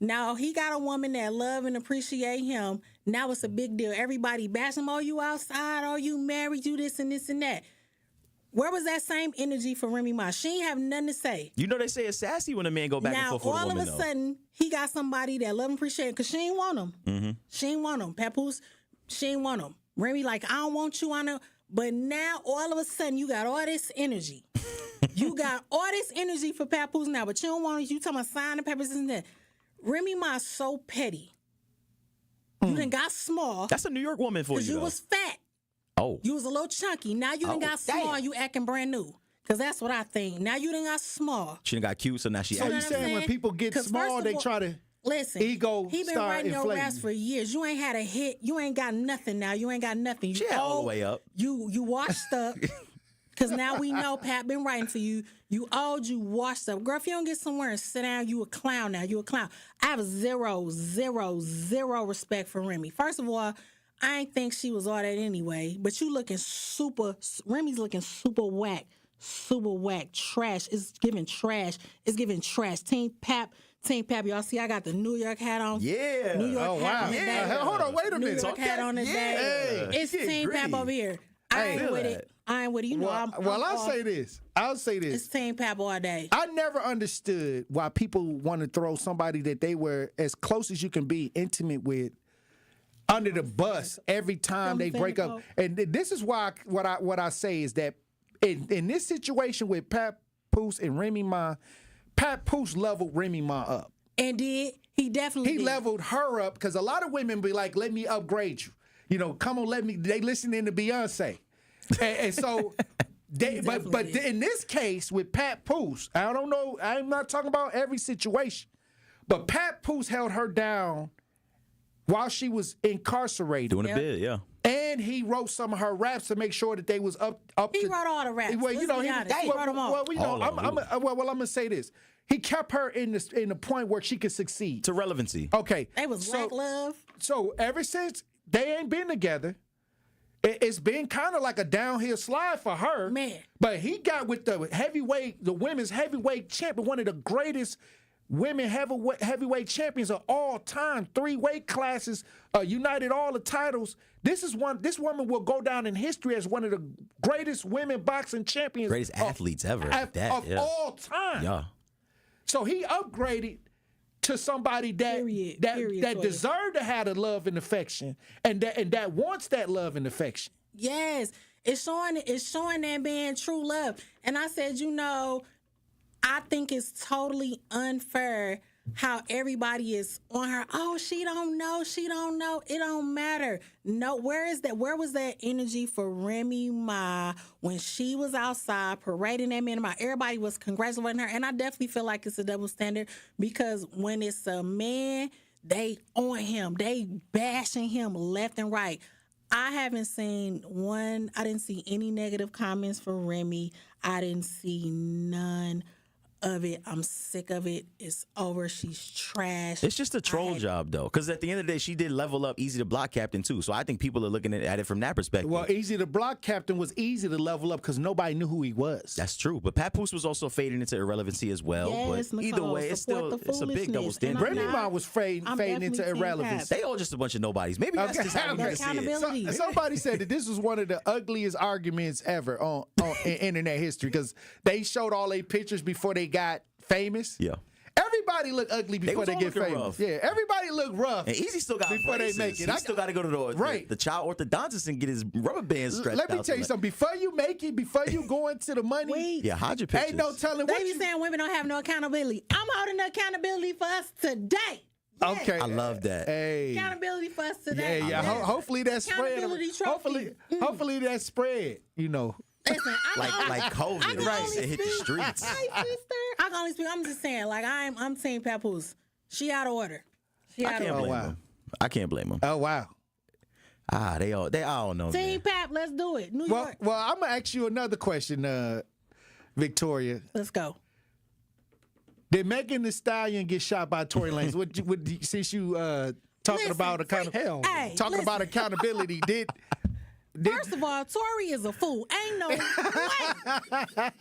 Now, he got a woman that love and appreciate him. Now it's a big deal. Everybody bashing him. Oh, you outside? Oh, you married? You this and this and that. Where was that same energy for Remy Ma? She ain't have nothing to say. They say it's sassy when a man go back and forth with a woman, all of a sudden, he got somebody that love and appreciate him because she ain't want him. Mm-hmm. She ain't want him. Papoose, she ain't want him. Remy like, I don't want you on her. But now, all of a sudden, you got all this energy. You got all this energy for Papoose now, but you don't want it. You talking about signing papers and that. Remy Ma so petty. You done got small. That's a New York woman for you, because you was fat. Oh. You was a little chunky. Now you done got small. You acting brand new. Because that's what I think. Now you done got small. She done got cute, so now she acting. So you saying when people get small, they try to ego he been writing your raps for years. You ain't had a hit. You ain't got nothing now. You ain't got nothing. She had all the way up. You washed up. Because now we know Pat been writing for you. You old, you washed up. Girl, if you don't get somewhere and sit down, you a clown now. You a clown. I have zero respect for Remy. First of all, I ain't think she was all that anyway. But you looking Remy's looking super whack. Trash. It's giving trash. Team Pap, y'all see I got the New York hat on. Yeah. New York hat on today. Hold on, wait a minute. New York hat on today. Hey, it's Team Pap over here. I ain't with it. I'll say this. It's Team Pap all day. I never understood why people want to throw somebody that they were as close as you can be intimate with under the bus every time they break up. And this is why what I say is that in this situation with Papoose and Remy Ma, Papoose leveled Remy Ma up. And he definitely did. Leveled her up because a lot of women be like, let me upgrade you. Come on, they listening to Beyonce. and so, but in this case with Papoose, I don't know, I'm not talking about every situation, but Papoose held her down while she was incarcerated. Doing a bid, yeah. And he wrote some of her raps to make sure that they was up he to... wrote all the raps. Well, he wrote them all. I'm going to say this. He kept her in the point where she could succeed. To relevancy. Okay. They was black love. So ever since they ain't been together, it's been kind of like a downhill slide for her. Man. But he got with the women's heavyweight champion, one of the greatest women heavyweight champions of all time, 3 weight classes, united all the titles. This woman will go down in history as one of the greatest women boxing champions. Greatest athletes ever. Of all time. Yeah. So he upgraded to somebody that deserved to have the love and affection and that wants that love and affection. Yes. It's showing that being true love. And I said, I think it's totally unfair how everybody is on her. Oh, she don't know. It don't matter. No, where was that energy for Remy Ma when she was outside parading that man? Everybody was congratulating her. And I definitely feel like it's a double standard because when it's a man, they on him. They bashing him left and right. I didn't see any negative comments for Remy. I didn't see none of it. I'm sick of it. It's over. She's trash. It's just a troll job, though, because at the end of the day, she did level up Easy to Block Captain, too. So I think people are looking at it from that perspective. Well, Easy to Block Captain was easy to level up because nobody knew who he was. That's true. But Papoose was also fading into irrelevancy as well. Yes, but either Nicole, way, it's support still the a big double foolishness. standard. Remy Ma was fading into irrelevance. They all just a bunch of nobodies. Maybe that's just how we see it. Somebody said that this was one of the ugliest arguments ever on in internet history because they showed all their pictures before they got famous. Yeah. Everybody look ugly before they get famous. Rough. Yeah, everybody look rough. And Easy still got before braces. they make it. He still got to go to the child orthodontist and get his rubber bands stretched out. Let me tell you something. Before you make it, before you go into the money, hide your pictures. Ain't no telling They what be saying women don't have no accountability. I'm holding the accountability for us today. Okay, I love that. Hey, accountability for us today. Yeah. Hopefully that spread. Accountability trophy. Hopefully that spread. You know. Listen, like COVID, right? It hit the streets. I can only speak. I'm just saying, like I'm saying, Papoose. She out of order. She out of order. Blame him. I can't blame him. Oh wow. They all know. Team Pap, let's do it. New York. Well, I'm gonna ask you another question, Victoria. Let's go. Did Megan Thee Stallion get shot by Tory Lanez? Since you talking about accountability, First of all, Tory is a fool. Ain't no way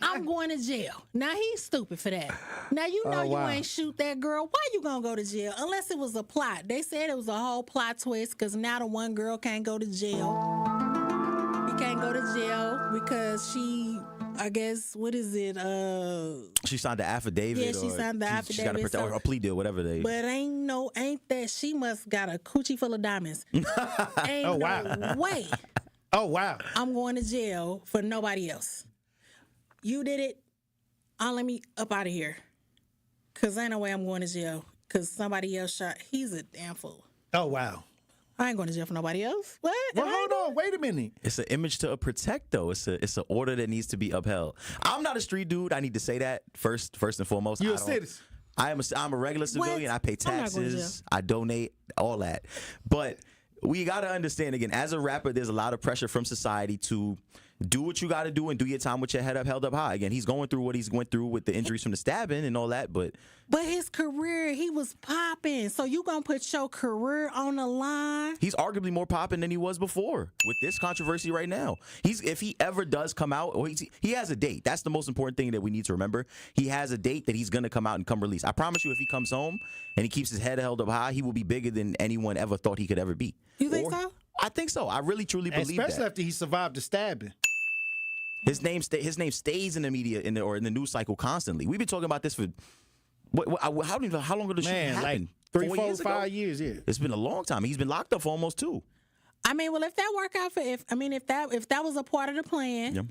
I'm going to jail. Now, he's stupid for that. Now, you know you ain't shoot that girl. Why you going to go to jail? Unless it was a plot. They said it was a whole plot twist because now the one girl can't go to jail. He can't go to jail because she, I guess, what is it? She signed the affidavit. Yeah, she signed the affidavit. She got to protect or a plea deal, whatever they. But ain't that she must got a coochie full of diamonds. Ain't no way. Oh, wow. I'm going to jail for nobody else. You did it. Let me up out of here. Because ain't no way I'm going to jail. Because somebody else shot. He's a damn fool. Oh, wow. I ain't going to jail for nobody else. What? Well, hold on. Wait a minute. It's an image to protect, though. It's an order that needs to be upheld. I'm not a street dude. I need to say that first and foremost. You're a citizen. I'm a regular civilian. I pay taxes. I donate, all that. But we got to understand, again, as a rapper, there's a lot of pressure from society to do what you got to do and do your time with your head up, held up high. Again, he's going through what he's went through with the injuries from the stabbing and all that, but his career, he was popping. So you going to put your career on the line? He's arguably more popping than he was before with this controversy right now. If he ever does come out, or he has a date. That's the most important thing that we need to remember. He has a date that he's going to come out and come release. I promise you, if he comes home and he keeps his head held up high, he will be bigger than anyone ever thought he could ever be. You think so? I think so. I really, truly believe that. Especially after he survived the stabbing. His name stays in the media or in the news cycle constantly. We've been talking about this for how long ago did the shooting happen? Like 3, 4, 5 years. Yeah, it's been a long time. He's been locked up for almost 2. I mean, well, if that work out if that was a part of the plan,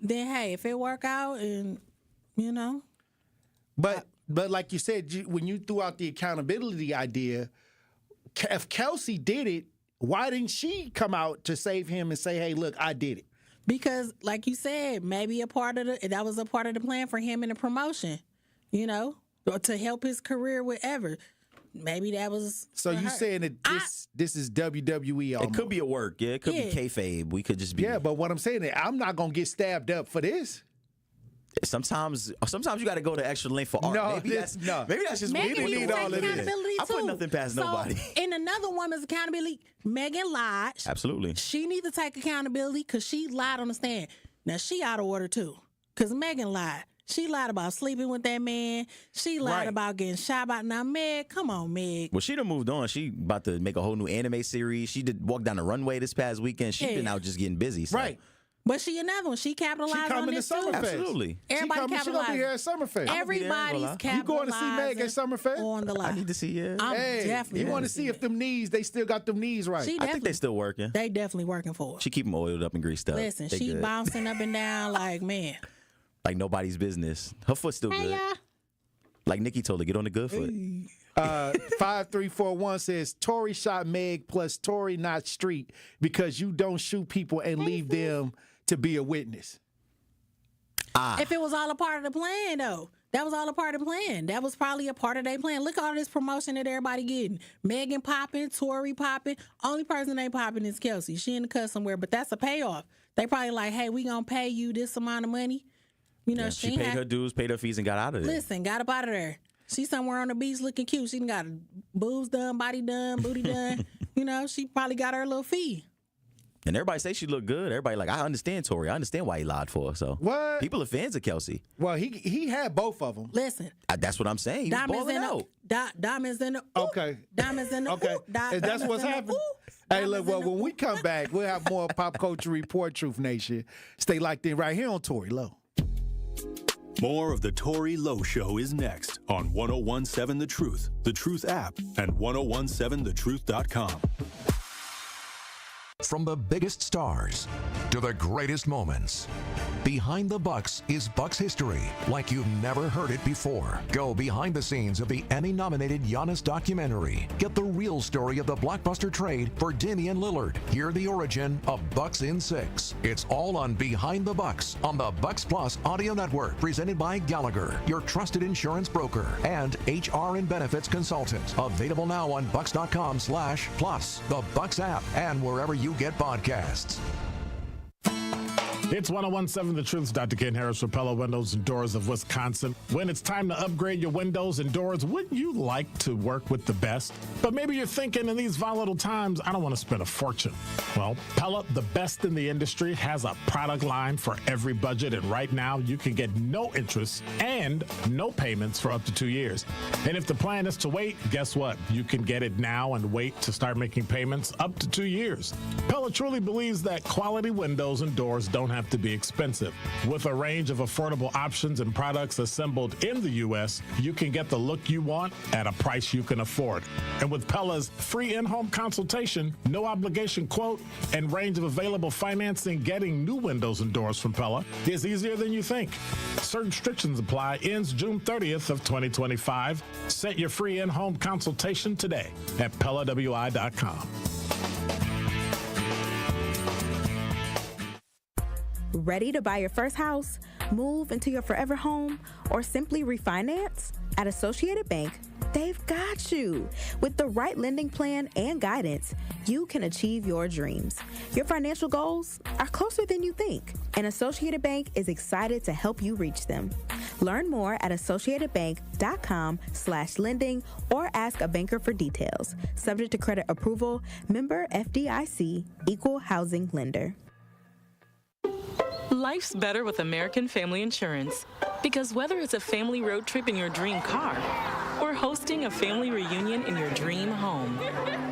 then hey, if it work out and But like you said, when you threw out the accountability idea, if Kelsey did it, why didn't she come out to save him and say, "Hey, look, I did it"? Because, like you said, maybe that was a part of the plan for him in the promotion, or to help his career, whatever. Maybe that was. So you saying that this is WWE? Almost. It could be a work, yeah. It could be kayfabe. We could just be. Yeah, but what I'm saying is, I'm not gonna get stabbed up for this. Sometimes you got to go the extra length for art. Maybe that's just what people need. All it is. I put nothing past nobody. In another woman's accountability, Megan lied. Absolutely. She needs to take accountability because she lied on the stand. Now she out of order too, because Megan lied. She lied about sleeping with that man. She lied about getting shot by. Now, Meg, come on, Meg. Well, she done moved on. She about to make a whole new anime series. She did walk down the runway this past weekend. She been out just getting busy. So. Right. But she another one. She capitalized on this too. Absolutely. Everybody capitalized. She gonna be here at Summerfest. Everybody's capitalizing. You going to see Meg at Summerfest? On the line. I need to see you. I'm definitely. You want to see if them knees, they still got them knees right. I think they still working. They definitely working for her. She keep them oiled up and greased up. Listen, she bouncing up and down like, man. Like nobody's business. Her foot's still good. Like Nikki told her, get on the good foot. 5341 says Tory shot Meg plus Tory not street because you don't shoot people and leave them to be a witness. If it was all a part of the plan, though. That was all a part of the plan. That was probably a part of their plan. Look at all this promotion that everybody getting. Megan popping, Tory popping. Only person they popping is Kelsey. She in the cut somewhere, but that's a payoff. They probably like, hey, we gonna pay you this amount of money. You know, Yeah, she paid her dues, paid her fees, and got out of there. Listen, got up out of there. She's somewhere on the beach looking cute. She done got boobs done, body done, booty done. You know, she probably got her little fee. And everybody say she looked good. Everybody like, I understand Tory. I understand why he lied for her. So What? people are fans of Kelsey. Well, he had both of them. Listen, That's what I'm saying. He was diamonds balling in out. diamonds in the Okay. diamonds in the Okay. ooh, And that's what's happening. Hey, look, well, when we come back, we'll have more Pop Culture Report, Truth Nation. Stay locked in right here on Tory Lowe. More of the Tory Lowe Show is next on 1017 The Truth app, and 1017thetruth.com. From the biggest stars to the greatest moments, Behind the Bucks is Bucks history like you've never heard it before. Go behind the scenes of the Emmy-nominated Giannis documentary. Get the real story of the blockbuster trade for Damian Lillard. Hear the origin of Bucks in 6. It's all on Behind the Bucks on the Bucks Plus audio network, presented by Gallagher, your trusted insurance broker and HR and benefits consultant. Available now on bucks.com/plus, the Bucks app, and wherever you get podcasts. It's 1017 The Truth's Dr. Ken Harris for Pella Windows and Doors of Wisconsin. When it's time to upgrade your windows and doors, wouldn't you like to work with the best? But maybe you're thinking in these volatile times, I don't want to spend a fortune. Well, Pella, the best in the industry, has a product line for every budget, and right now you can get no interest and no payments for up to 2 years. And if the plan is to wait, guess what? You can get it now and wait to start making payments up to 2 years. Pella truly believes that quality windows and doors don't have to be expensive. With a range of affordable options and products assembled in the U.S., you can get the look you want at a price you can afford. And with Pella's free in-home consultation, no obligation quote, and range of available financing, getting new windows and doors from Pella is easier than you think. Certain restrictions apply. Ends June 30th of 2025. Set your free in-home consultation today at PellaWI.com. Ready to buy your first house, move into your forever home, or simply refinance? At Associated Bank, they've got you. With the right lending plan and guidance, you can achieve your dreams. Your financial goals are closer than you think, and Associated Bank is excited to help you reach them. Learn more at associatedbank.com/lending or ask a banker for details. Subject to credit approval, member FDIC, equal housing lender. Life's better with American Family Insurance, because whether it's a family road trip in your dream car or hosting a family reunion in your dream home,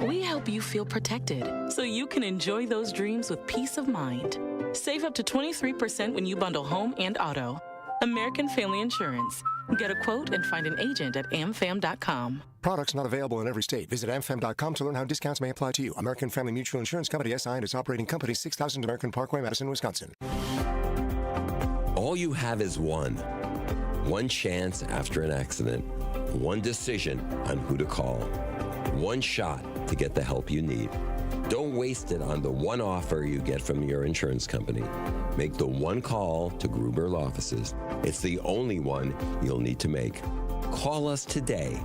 we help you feel protected so you can enjoy those dreams with peace of mind. Save up to 23% when you bundle home and auto. American Family Insurance. Get a quote and find an agent at amfam.com. Products not available in every state. Visit amfam.com to learn how discounts may apply to you. American Family Mutual Insurance Company, SI, and its operating company, 6000 American Parkway, Madison, Wisconsin. All you have is one chance after an accident, one decision on who to call, one shot to get the help you need. Don't waste it on the one offer you get from your insurance company. Make the one call to Gruber Law Offices. It's the only one you'll need to make. Call us today.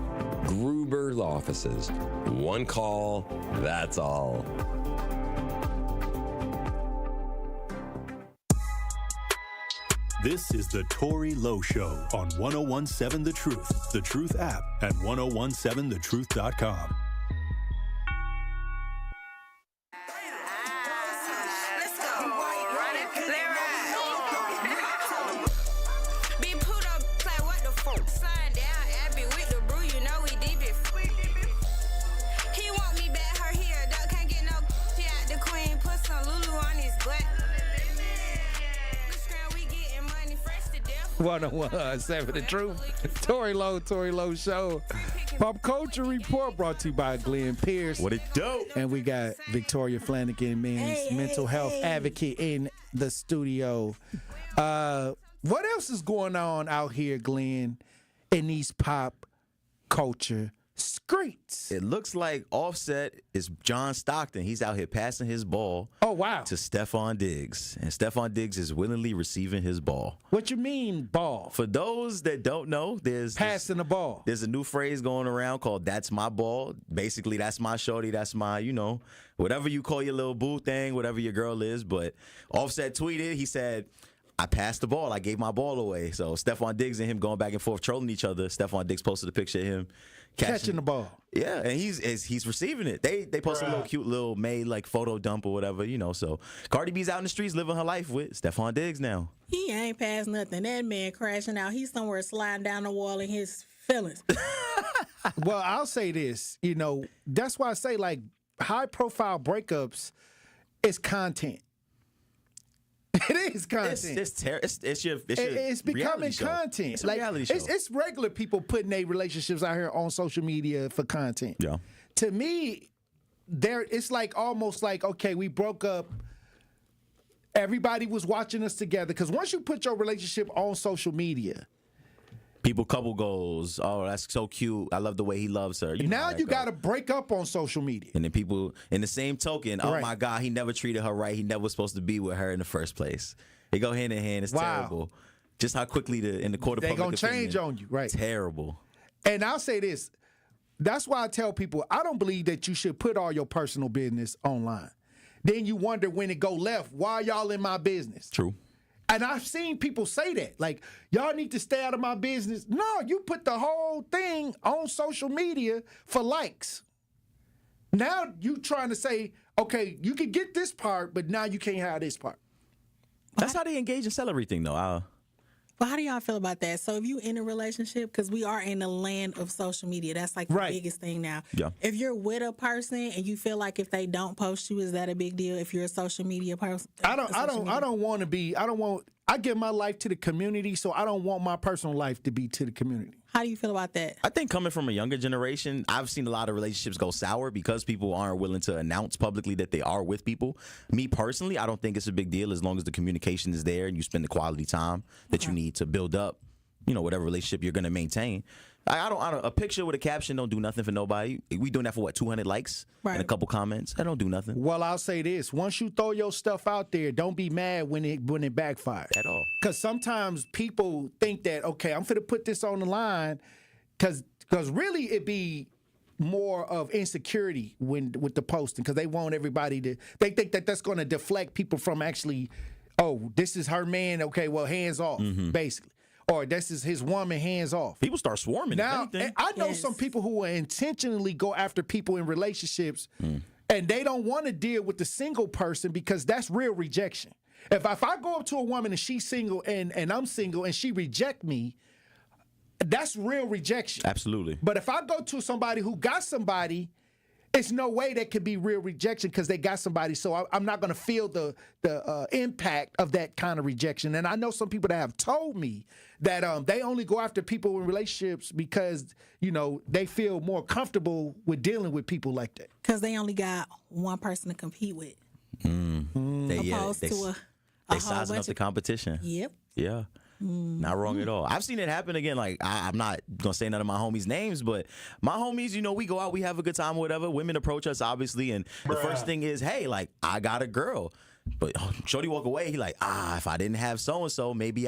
Gruber Law Offices. One call, that's all. This is the Tory Lowe Show on 1017 The Truth app, and 1017thetruth.com. Seven The Truth. Tory Lowe Show. Pop Culture Report brought to you by Glenn Pearce. What it do? And we got Victoria Flanigan, mental health advocate in the studio. What else is going on out here, Glenn, in these pop culture streets? It looks like Offset is John Stockton. He's out here passing his ball. Oh, wow. To Stephon Diggs. And Stephon Diggs is willingly receiving his ball. What you mean, ball? For those that don't know, there's passing the ball. There's a new phrase going around called "That's my ball." Basically, that's my shorty. That's my, whatever you call your little boo thing, whatever your girl is. But Offset tweeted, he said, I passed the ball. I gave my ball away. So Stephon Diggs and him going back and forth, trolling each other. Stephon Diggs posted a picture of him catching the ball. Yeah, and he's receiving it. They posted a little cute little made like photo dump or whatever, So Cardi B's out in the streets living her life with Stephon Diggs now. He ain't passed nothing. That man crashing out. He's somewhere sliding down the wall in his feelings. Well, I'll say this. That's why I say like high profile breakups is content. It is content. It's becoming content. It's a reality show. It's regular people putting their relationships out here on social media for content. Yeah. To me, it's like almost like, okay, we broke up. Everybody was watching us together. Because once you put your relationship on social media, people couple goals. Oh, that's so cute. I love the way he loves her. Now you got to break up on social media. And then people, in the same token, oh my God, he never treated her right. He never was supposed to be with her in the first place. They go hand in hand. It's terrible. Just how quickly in the court of public opinion. They going to change on you, right? Terrible. And I'll say this. That's why I tell people, I don't believe that you should put all your personal business online. Then you wonder when it go left, why y'all in my business? True. And I've seen people say that, like, y'all need to stay out of my business. No, you put the whole thing on social media for likes. Now you trying to say, okay, you can get this part, but now you can't have this part. That's how they engage and sell everything, though. Well, how do y'all feel about that? So if you in a relationship, because we are in the land of social media, that's like the biggest thing now. Yeah. If you're with a person and you feel like if they don't post you, is that a big deal? If you're a social media person, I give my life to the community, so I don't want my personal life to be to the community. How do you feel about that? I think coming from a younger generation, I've seen a lot of relationships go sour because people aren't willing to announce publicly that they are with people. Me personally, I don't think it's a big deal as long as the communication is there and you spend the quality time that you need to build up, whatever relationship you're going to maintain. I don't. A picture with a caption don't do nothing for nobody. We doing that for 200 likes and a couple comments. That don't do nothing. Well, I'll say this: once you throw your stuff out there, don't be mad when it backfires at all. Because sometimes people think that, okay, I'm finna put this on the line, because really it be more of insecurity with the posting, because they want everybody to. They think that that's going to deflect people from actually, oh, this is her man. Okay, well, hands off, basically. Or this is his woman, hands off. People start swarming. Now, I know some people who will intentionally go after people in relationships, and they don't want to deal with the single person because that's real rejection. If I go up to a woman and she's single and I'm single and she reject me, that's real rejection. Absolutely. But if I go to somebody who got somebody, it's no way that could be real rejection because they got somebody. So I'm not going to feel the impact of that kind of rejection. And I know some people that have told me that they only go after people in relationships because, they feel more comfortable with dealing with people like that. Because they only got one person to compete with. Opposed to they sizing up the competition. Yep. Yeah. Not wrong at all. I've seen it happen again. Like, I'm not going to say none of my homies' names, but my homies, we go out, we have a good time or whatever. Women approach us, obviously, and the first thing is, hey, like, I got a girl. But shorty walk away, he like, if I didn't have so-and-so, maybe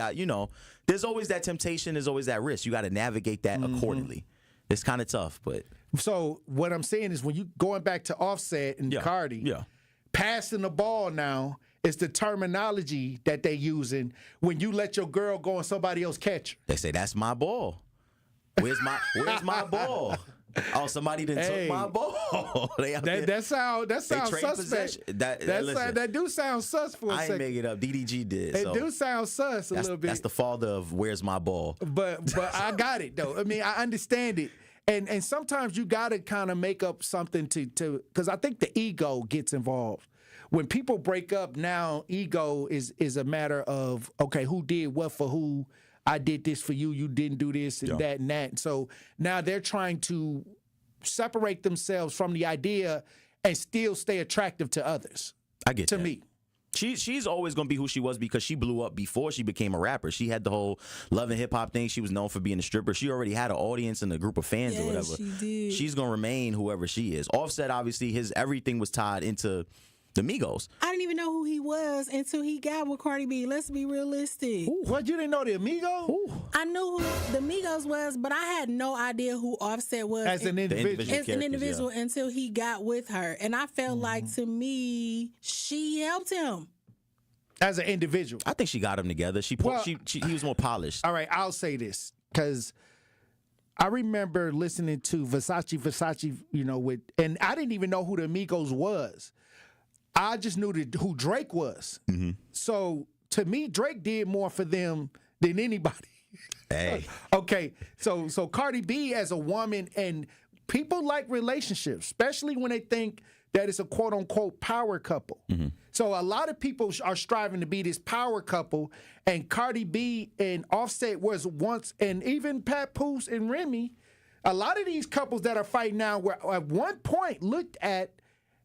there's always that temptation, there's always that risk. You got to navigate that accordingly. It's kind of tough, but. So what I'm saying is when you going back to Offset and Cardi, passing the ball now, it's the terminology that they using when you let your girl go and somebody else catch her. They say, that's my ball. Where's my ball? Oh, somebody done took my ball. That sounds suspect. That do sound sus for a second. I ain't make it up. DDG did. It do sound sus a little bit. That's the father of where's my ball. But I got it though. I mean, I understand it. And sometimes you got to kind of make up something to because I think the ego gets involved. When people break up now, ego is a matter of, okay, who did what for who? I did this for you, you didn't do this and that and that. And so now they're trying to separate themselves from the idea and still stay attractive to others. I get to me. She's always going to be who she was because she blew up before she became a rapper. She had the whole love and hip-hop thing. She was known for being a stripper. She already had an audience and a group of fans or whatever. She did. She's going to remain whoever she is. Offset, obviously, his everything was tied into the Migos. I didn't even know who he was until he got with Cardi B. Let's be realistic. What, you didn't know the Migos? I knew who the Migos was, but I had no idea who Offset was as an individual. Until he got with her. And I felt like, to me, she helped him. as an individual. I think she got him together. He was more polished. All right, I'll say this because I remember listening to Versace, and I didn't even know who the Amigos was. I just knew who Drake was. Mm-hmm. So to me, Drake did more for them than anybody. Hey. Okay, so Cardi B as a woman, and people like relationships, especially when they think that it's a quote-unquote power couple. Mm-hmm. So a lot of people are striving to be this power couple, and Cardi B and Offset was once, and even Papoose and Remy, a lot of these couples that are fighting now were at one point looked at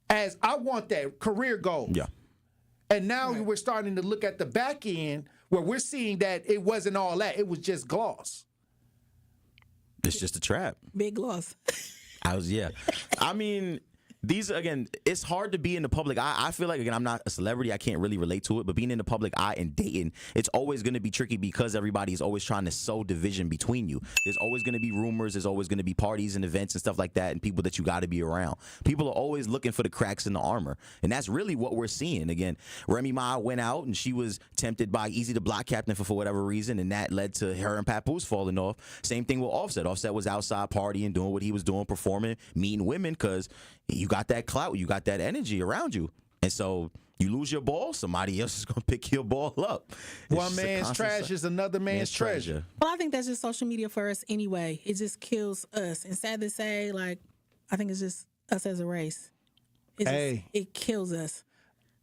as, I want that career goal. Yeah. And now we're starting to look at the back end where we're seeing that it wasn't all that. It was just gloss. It's just a trap. Big gloss. I mean, these, again, it's hard to be in the public eye. I feel like, again, I'm not a celebrity. I can't really relate to it. But being in the public eye and dating, it's always going to be tricky because everybody is always trying to sow division between you. There's always going to be rumors. There's always going to be parties and events and stuff like that, and people that you got to be around. People are always looking for the cracks in the armor. And that's really what we're seeing. Again, Remy Ma went out, and she was tempted by Easy the Block Captain for whatever reason, and that led to her and Papoose falling off. Same thing with Offset. Offset was outside partying, doing what he was doing, performing, meeting women, because you got that clout, you got that energy around you. And so you lose your ball, somebody else is going to pick your ball up. One man's trash is another man's treasure. Well, I think that's just social media for us anyway. It just kills us. And sad to say, I think it's just us as a race. It kills us.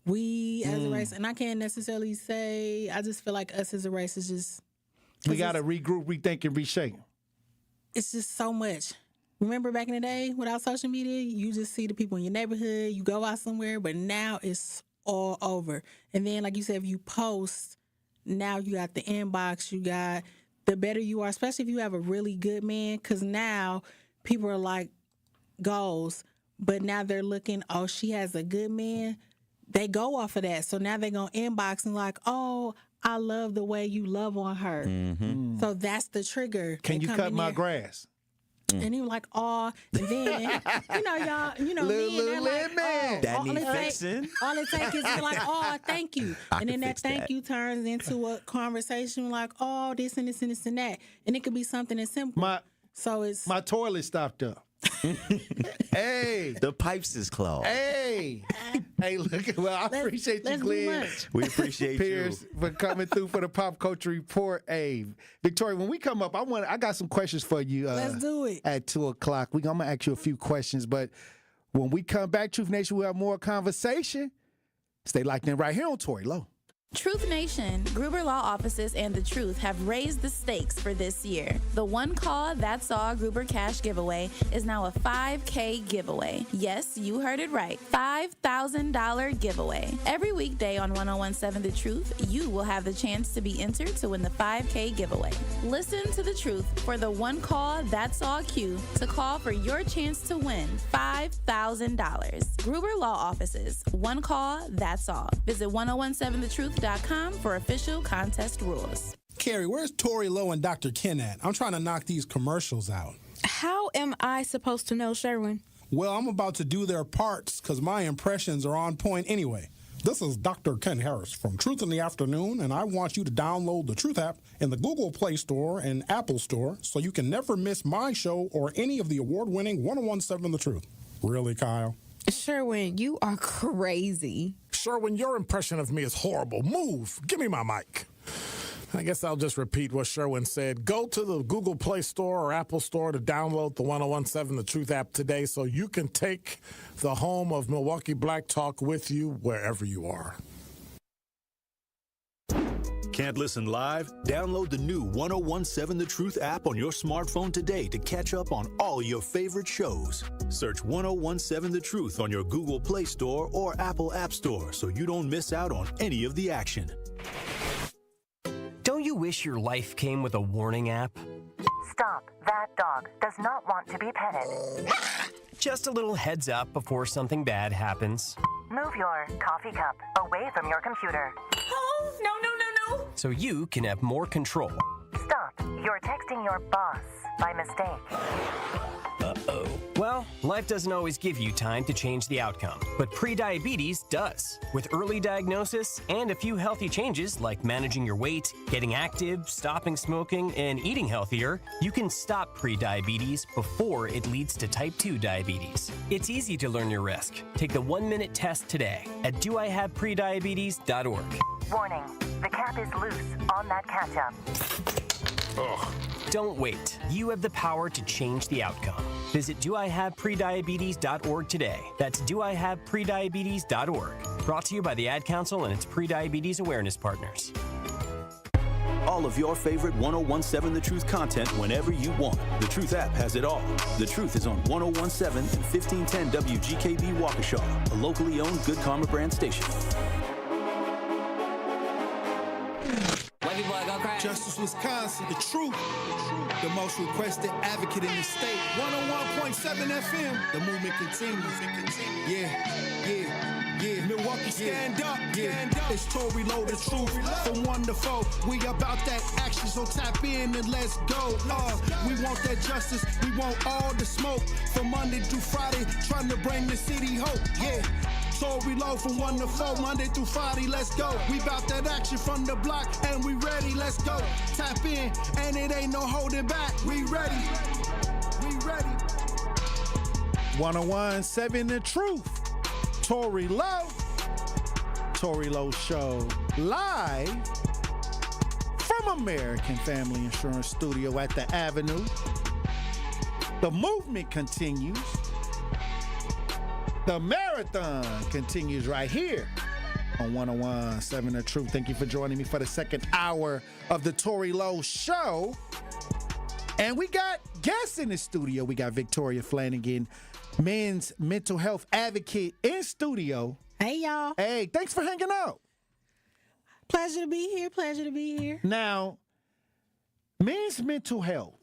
We as a race, and I can't necessarily say, I just feel like us as a race is just... We got to regroup, rethink, and reshape. It's just so much. Remember back in the day, without social media, you just see the people in your neighborhood, you go out somewhere, but now it's all over. And then, like you said, if you post, now you got the inbox, you got the better you are, especially if you have a really good man, because now people are like goals, but now they're looking, oh, she has a good man. They go off of that. So now they're going to inbox and like, oh, I love the way you love on her. Mm-hmm. So that's the trigger. Can you cut my grass? And he was like, oh, and then, y'all, men, they're like, oh, that need fixing. All it takes is like, oh, thank you. And then that thank you turns into a conversation like, oh, this and this and this and that. And it could be something as simple. My toilet stopped up. Hey. The pipes is clogged. Hey, look, I appreciate you, Glenn. We appreciate Pearce for coming through for the Pop Culture Report. Hey, Victoria, when we come up, I got some questions for you. Let's do it. At 2:00. I'm going to ask you a few questions, but when we come back, Truth Nation, we'll have more conversation. Stay locked in right here on Tory Lowe. Truth Nation, Gruber Law Offices and The Truth have raised the stakes for this year. The One Call, That's All Gruber Cash giveaway is now a $5K giveaway. Yes, you heard it right. $5,000 giveaway. Every weekday on 1017 The Truth, you will have the chance to be entered to win the $5K giveaway. Listen to The Truth for the One Call, That's All cue to call for your chance to win $5,000. Gruber Law Offices, One Call, That's All. Visit 1017thetruth.com for official contest rules. Carrie, where's Tory Lowe and Dr. Ken at? I'm trying to knock these commercials out. How am I supposed to know, Sherwin? Well, I'm about to do their parts because my impressions are on point anyway. This is Dr. Ken Harris from Truth in the Afternoon, and I want you to download the Truth app in the Google Play Store and Apple Store so you can never miss my show or any of the award-winning 1017 The Truth. Really, Kyle? Sherwin, you are crazy. Sherwin, your impression of me is horrible. Move. Give me my mic. I guess I'll just repeat what Sherwin said. Go to the Google Play Store or Apple Store to download the 1017 The Truth app today so you can take the home of Milwaukee Black Talk with you wherever you are. Can't listen live? Download the new 1017 The Truth app on your smartphone today to catch up on all your favorite shows. Search 1017 The Truth on your Google Play Store or Apple App Store so you don't miss out on any of the action. Don't you wish your life came with a warning app? Stop. That dog does not want to be petted. Just a little heads up before something bad happens. Move your coffee cup away from your computer. Oh, no. So you can have more control. Stop. You're texting your boss by mistake. Uh-oh. Well, life doesn't always give you time to change the outcome, but prediabetes does. With early diagnosis and a few healthy changes like managing your weight, getting active, stopping smoking, and eating healthier, you can stop prediabetes before it leads to type 2 diabetes. It's easy to learn your risk. Take the 1-minute test today at doihaveprediabetes.org. Warning, the cap is loose on that ketchup. Ugh. Don't wait. You have the power to change the outcome. Visit doihaveprediabetes.org today. That's doihaveprediabetes.org. Brought to you by the Ad Council and its prediabetes awareness partners. All of your favorite 1017 The Truth content whenever you want. The Truth app has it all. The Truth is on 1017 and 1510 WGKB Waukesha, a locally owned Good Karma brand station. Justice, Wisconsin, the truth, the most requested advocate in the state. 101.7 FM, the movement continues. Yeah. Milwaukee, stand up. It's Tory, Lowe, the truth. From 1 to 4, we about that action, so tap in and let's go. We want that justice, we want all the smoke. From Monday through Friday, trying to bring the city hope. Yeah. Tory, Lowe from 1 to 4, Monday through Friday, let's go. We bout that action from the block, and we ready, let's go. Tap in, and it ain't no holding back. We ready. 1017 The Truth. Tory Lowe. Tory Lowe Show live from American Family Insurance Studio at the Avenue. The movement continues. The marathon continues right here on 1017 The Truth. Thank you for joining me for the second hour of the Tory Lowe Show. And we got guests in the studio. We got Victoria Flanigan, men's mental health advocate in studio. Hey, y'all. Hey, thanks for hanging out. Pleasure to be here. Now, men's mental health.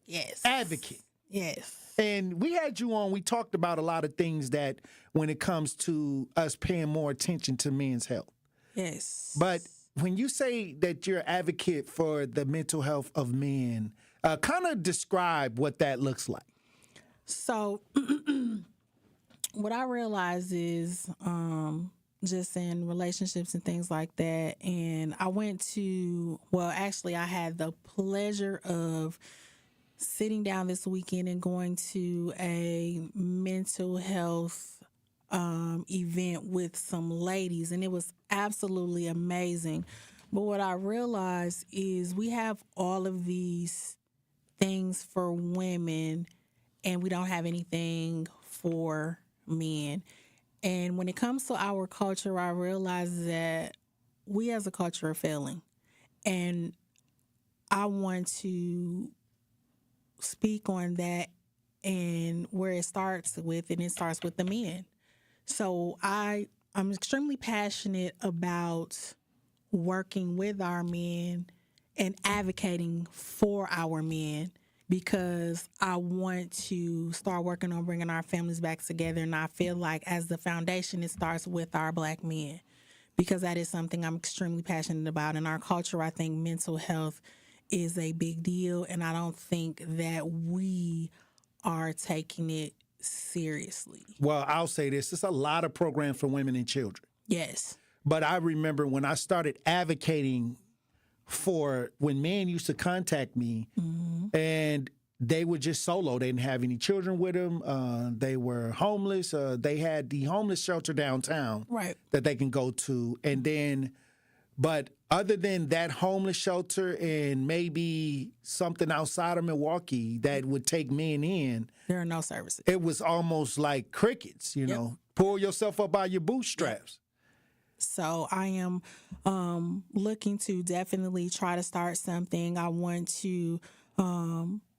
Yes. Advocate. Yes. And we had you on. We talked about a lot of things that when it comes to us paying more attention to men's health. Yes. But when you say that you're an advocate for the mental health of men, kind of describe what that looks like. So what I realized is just in relationships and things like that. And I I had the pleasure of sitting down this weekend and going to a mental health event with some ladies, and it was absolutely amazing. But what I realized is we have all of these things for women, and we don't have anything for men. And when it comes to our culture, I realize that we as a culture are failing. And I want to speak on that and where it starts with, and it starts with the men. So I'm extremely passionate about working with our men and advocating for our men, because I want to start working on bringing our families back together. And I feel like as the foundation, it starts with our Black men, because that is something I'm extremely passionate about. In our culture, I think mental health is a big deal, and I don't think that we are taking it seriously. Well, I'll say this. There's a lot of programs for women and children. Yes. But I remember when I started advocating for when men used to contact me, and they were just solo. They didn't have any children with them. They were homeless. They had the homeless shelter downtown that they can go to. And then, but other than that homeless shelter and maybe something outside of Milwaukee that would take men in, there are no services. It was almost like crickets, you know. Pull yourself up by your bootstraps. So I am looking to definitely try to start something. I want to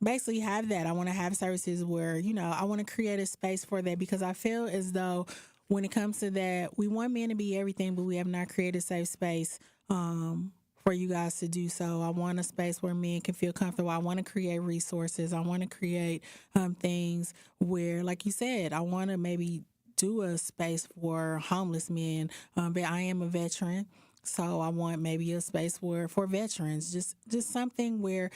basically have that. I want to have services where, I want to create a space for that, because I feel as though when it comes to that, we want men to be everything, but we have not created a safe space for you guys to do so. I want a space where men can feel comfortable. I want to create resources. I want to create things where, like you said, I want to maybe do a space for homeless men. But I am a veteran, so I want maybe a space for veterans. Just something where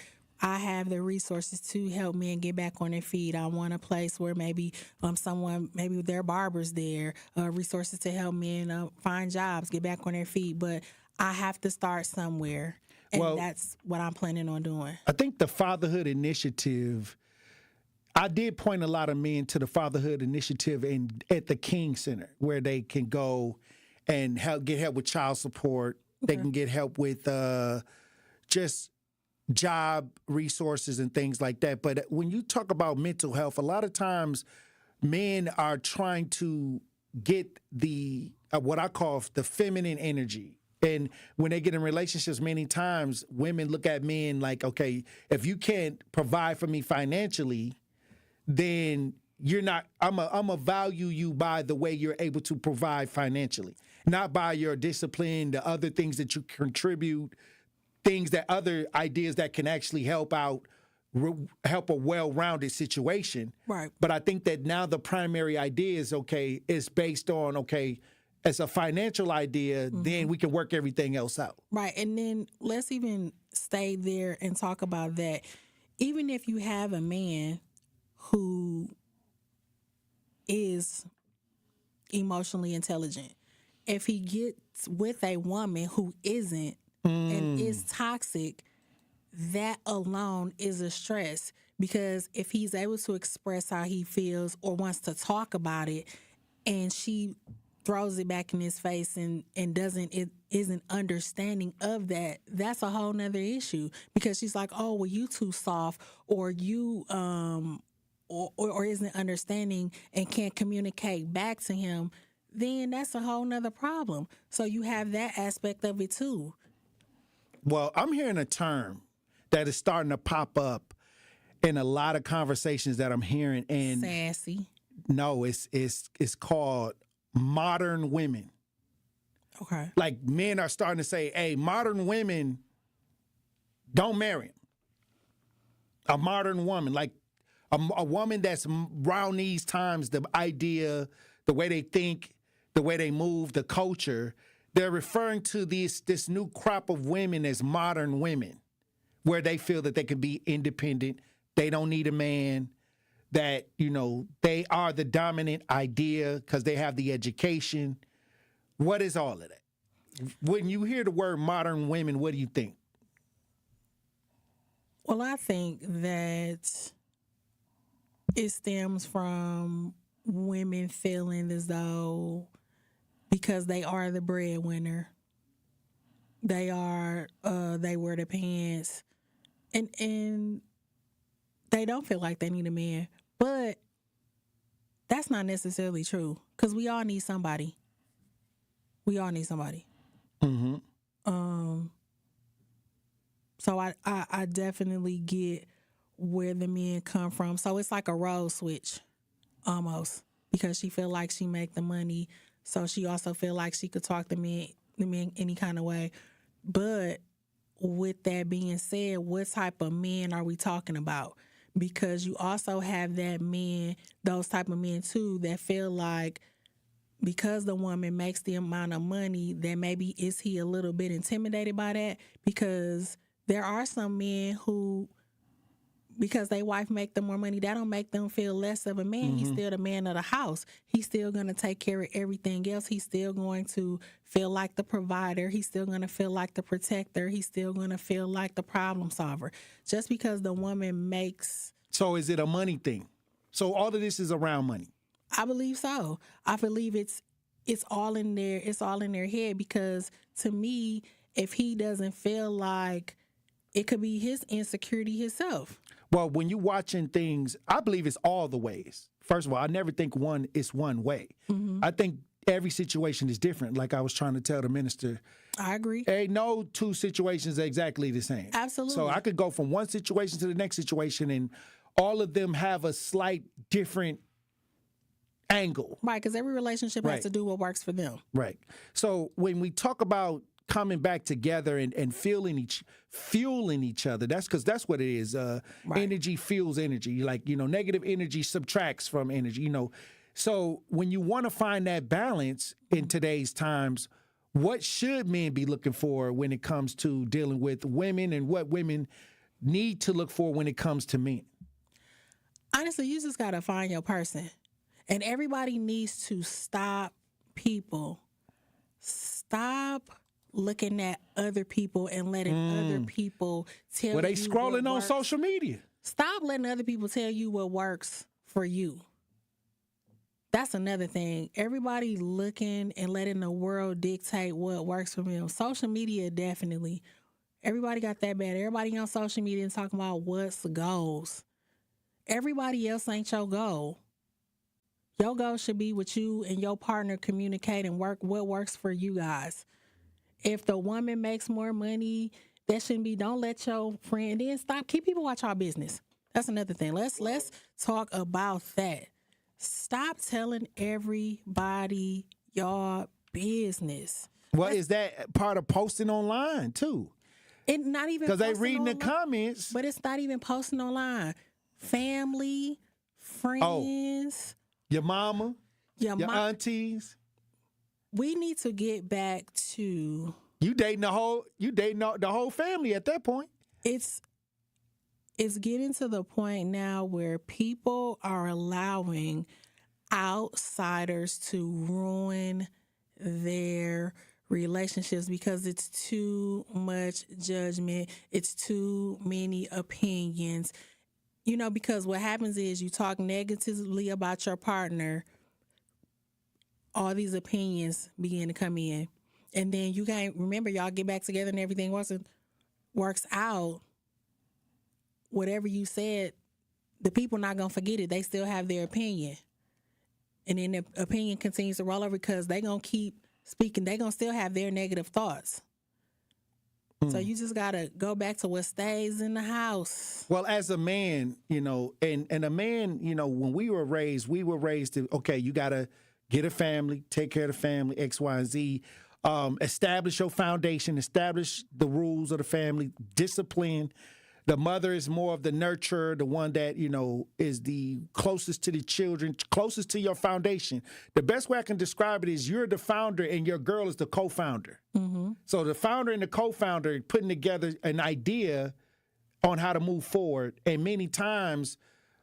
I have the resources to help men get back on their feet. I want a place where maybe maybe their barber's there, resources to help men find jobs, get back on their feet. But I have to start somewhere, and that's what I'm planning on doing. I think the Fatherhood Initiative, I did point a lot of men to the Fatherhood Initiative at the King Center, where they can go and get help with child support. They can get help with just job resources and things like that. But when you talk about mental health, a lot of times men are trying to get the what I call the feminine energy. And when they get in relationships, many times women look at men like, okay, if you can't provide for me financially, then you're not, I'm a value you by the way you're able to provide financially, not by your discipline, the other things that you contribute, things that other ideas that can actually help a well-rounded situation. Right. But I think that now the primary idea is based on, as a financial idea, then we can work everything else out. Right. And then let's even stay there and talk about that. Even if you have a man who is emotionally intelligent, if he gets with a woman who isn't and is toxic, that alone is a stress. Because if he's able to express how he feels or wants to talk about it, and she throws it back in his face and isn't understanding of that, that's a whole nother issue. Because she's like, oh, well, you too soft, or you or isn't understanding and can't communicate back to him, then that's a whole nother problem. So you have that aspect of it too. Well, I'm hearing a term that is starting to pop up in a lot of conversations that I'm hearing. And sassy. No, it's called modern women. Okay. Like men are starting to say, hey, modern women, don't marry him. A modern woman, like a woman that's around these times, the idea, the way they think, the way they move, the culture, they're referring to this new crop of women as modern women, where they feel that they can be independent, they don't need a man, that, they are the dominant idea because they have the education. What is all of that? When you hear the word modern women, what do you think? Well, I think that it stems from women feeling as though because they are the breadwinner, they wear the pants, and they don't feel like they need a man. But that's not necessarily true, because we all need somebody. We all need somebody. Mm-hmm. So I definitely get where the men come from. So it's like a role switch, almost, because she feel like she make the money, so she also feel like she could talk to men any kind of way. But with that being said, what type of men are we talking about? Because you also have those type of men too, that feel like because the woman makes the amount of money, that maybe is he a little bit intimidated by that? Because there are some men who, because their wife make them more money, that don't make them feel less of a man. Mm-hmm. He's still the man of the house. He's still going to take care of everything else. He's still going to feel like the provider. He's still going to feel like the protector. He's still going to feel like the problem solver. Just because the woman makes... So is it a money thing? So all of this is around money? I believe so. I believe it's all in there. It's all in their head, because to me, if he doesn't feel like, it could be his insecurity himself. Well, when you're watching things, I believe it's all the ways. First of all, I never think it's one way. Mm-hmm. I think every situation is different. Like I was trying to tell the minister. I agree. Ain't no two situations are exactly the same. Absolutely. So I could go from one situation to the next situation, and all of them have a slight different angle. Right, because every relationship has to do what works for them. Right. So when we talk about coming back together and fueling each other, that's because that's what it is. Energy fuels energy. Like, negative energy subtracts from energy, So when you want to find that balance in today's times, what should men be looking for when it comes to dealing with women, and what women need to look for when it comes to men? Honestly, you just got to find your person. And everybody needs to stop looking at other people and letting other people tell you. Well, they scrolling on works. social media. Stop letting other people tell you what works for you. That's another thing. Everybody looking and letting the world dictate what works for them. Social media, definitely. Everybody got that bad. Everybody on social media and talking about what's the goals. Everybody else ain't your goal. Your goal should be with you and your partner communicate and work what works for you guys. If the woman makes more money, that shouldn't be. Don't let your friend. Then stop. Keep people out your business. That's another thing. Let's talk about that. Stop telling everybody your business. Well, is that part of posting online too? It not even because they reading online, the comments. But it's not even posting online. Family, friends, your mama, your aunties. We need to get back to you dating the whole family at that point. It's getting to the point now where people are allowing outsiders to ruin their relationships because it's too much judgment. It's too many opinions. You know, because what happens is you talk negatively about your partner, all these opinions begin to come in. And then you can't remember, y'all get back together and everything works out. Whatever you said, the people not going to forget it. They still have their opinion. And then the opinion continues to roll over because they going to keep speaking. They going to still have their negative thoughts. So you just got to go back to what stays in the house. Well, as a man, you know, and a man, you know, when we were raised to, okay, you got to get a family, take care of the family, X, Y, and Z. Establish your foundation, establish the rules of the family, discipline. The mother is more of the nurturer, the one that, you know, is the closest to the children, closest to your foundation. The best way I can describe it is you're the founder and your girl is the co-founder. Mm-hmm. So the founder and the co-founder putting together an idea on how to move forward. And many times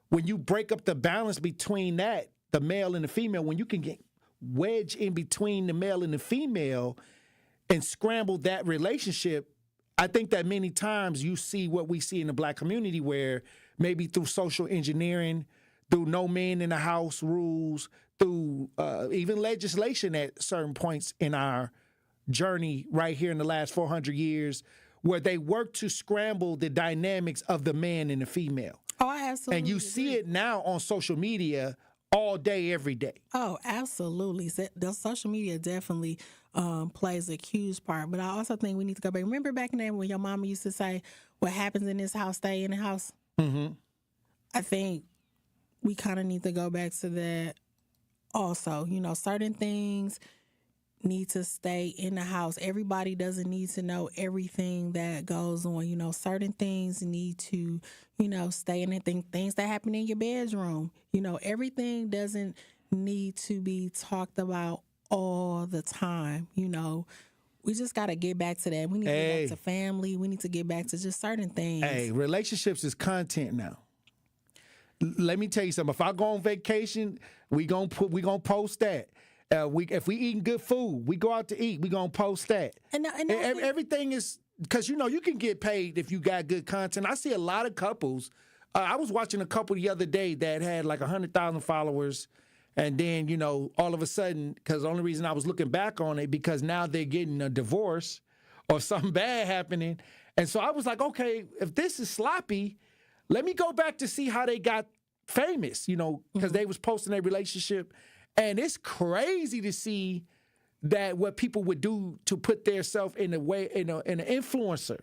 when you break up the balance between that, the male and the female, when you can get wedged in between the male and the female and scramble that relationship, I think that many times you see what we see in the black community where maybe through social engineering, through no men in the house rules, through even legislation at certain points in our journey right here in the last 400 years, where they work to scramble the dynamics of the man and the female. Oh, I absolutely And you see it now on social media all day, every day. Oh, absolutely. The social media definitely plays a huge part. But I also think we need to go back. Remember back in the day when your mama used to say, what happens in this house, stay in the house? Mm-hmm. I think we kind of need to go back to that also. You know, certain things need to stay in the house. Everybody doesn't need to know everything that goes on. You know, certain things need to, you know, stay in the things that happen in your bedroom. You know, everything doesn't need to be talked about all the time. You know, we just got to get back to that. We need to get back to family. We need to get back to just certain things. Hey, relationships is content now. Let me tell you something. If I go on vacation, we gonna post that. If we eating good food, we go out to eat, we gonna post that. And everything is because you know you can get paid if you got good content. I see a lot of couples. I was watching a couple the other day that had like 100,000 followers, and then you know all of a sudden, because the only reason I was looking back on it because now they're getting a divorce or something bad happening, and so I was like, okay, if this is sloppy, let me go back to see how they got famous. You know, because they was posting their relationship. And it's crazy to see that what people would do to put theirself in a way in an influencer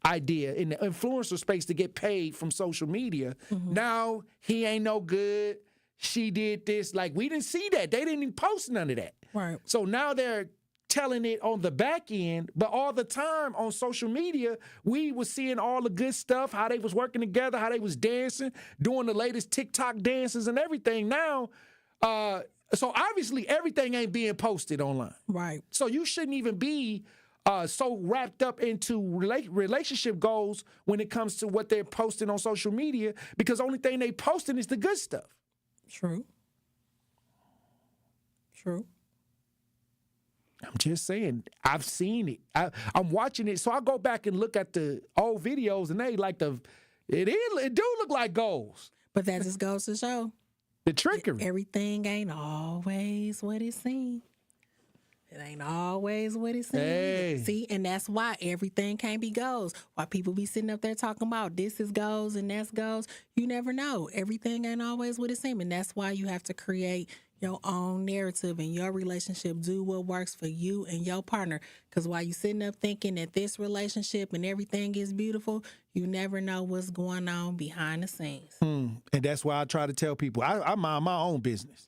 idea in the influencer space to get paid from social media. Mm-hmm. Now he ain't no good. She did this. Like we didn't see that. They didn't even post none of that. Right. So now they're telling it on the back end, but all the time on social media, we was seeing all the good stuff, how they was working together, how they was dancing, doing the latest TikTok dances and everything. Now, so obviously everything ain't being posted online. Right. So you shouldn't even be so wrapped up into relationship goals when it comes to what they're posting on social media, because the only thing they posting is the good stuff. True. I'm just saying, I've seen it. I'm watching it, so I go back and look at the old videos, and they like it do look like goals. But that just goes to show the trickery. Everything ain't always what it seems. It ain't always what it seems. Hey. See, and that's why everything can't be goals. Why people be sitting up there talking about this is goals and that's goals. You never know. Everything ain't always what it seems. And that's why you have to create your own narrative in your relationship. Do what works for you and your partner. Because while you sitting up thinking that this relationship and everything is beautiful, you never know what's going on behind the scenes. And that's why I try to tell people, I mind my own business.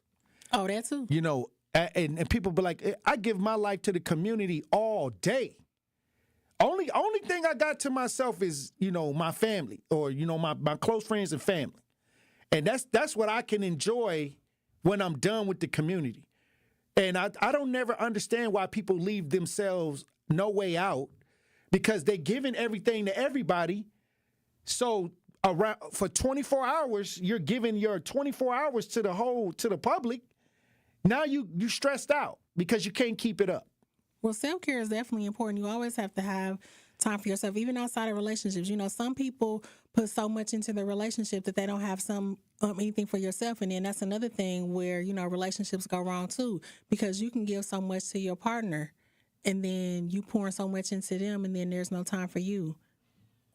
Oh, that too. You know, and people be like, I give my life to the community all day. Only thing I got to myself is, you know, my family or, you know, my close friends and family. And that's what I can enjoy when I'm done with the community. And I don't never understand why people leave themselves no way out, because they're giving everything to everybody. So around for 24 hours, you're giving your 24 hours to the public. Now you stressed out because you can't keep it up. Well, self-care is definitely important. You always have to have time for yourself, even outside of relationships. You know, some people put so much into the relationship that they don't have anything for yourself. And then that's another thing where, you know, relationships go wrong too, because you can give so much to your partner and then you pouring so much into them and then there's no time for you.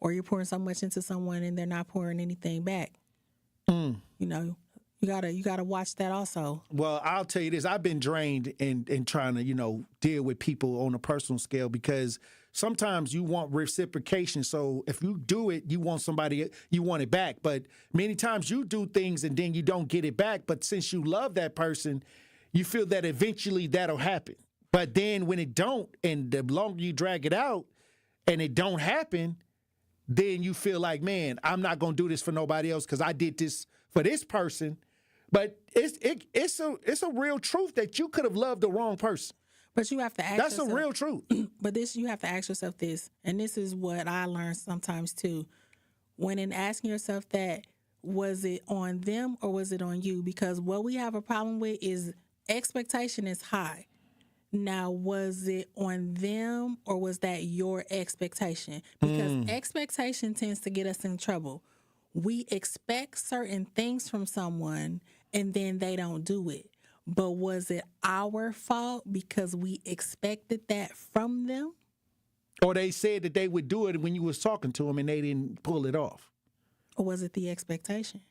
Or you're pouring so much into someone and they're not pouring anything back. You know, you gotta watch that also. Well, I'll tell you this. I've been drained in trying to, you know, deal with people on a personal scale, because sometimes you want reciprocation. So if you do it, you want it back. But many times you do things and then you don't get it back. But since you love that person, you feel that eventually that'll happen. But then when it don't, and the longer you drag it out and it don't happen, then you feel like, man, I'm not going to do this for nobody else because I did this for this person. But it's a real truth that you could have loved the wrong person. But you have to ask That's yourself, a real truth. But you have to ask yourself this, and this is what I learned sometimes too. When in asking yourself that, was it on them or was it on you? Because what we have a problem with is expectation is high. Now, was it on them or was that your expectation? Because expectation tends to get us in trouble. We expect certain things from someone and then they don't do it. But was it our fault because we expected that from them? Or they said that they would do it when you was talking to them and they didn't pull it off? Or was it the expectation?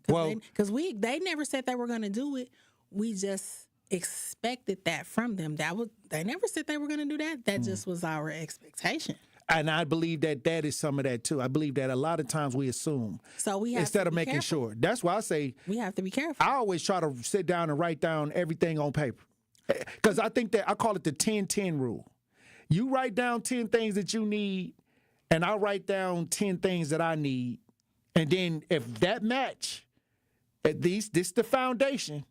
Well, because they never said they were going to do it. We just expected that from them. They never said they were going to do that. That just was our expectation. And I believe that is some of that too. I believe that a lot of times we assume. So we have instead to of be making careful. sure. That's why I say we have to be careful. I always try to sit down and write down everything on paper. Because I think that I call it the 10-10 rule. You write down 10 things that you need, and I write down 10 things that I need. And then if that match, at least this is the foundation,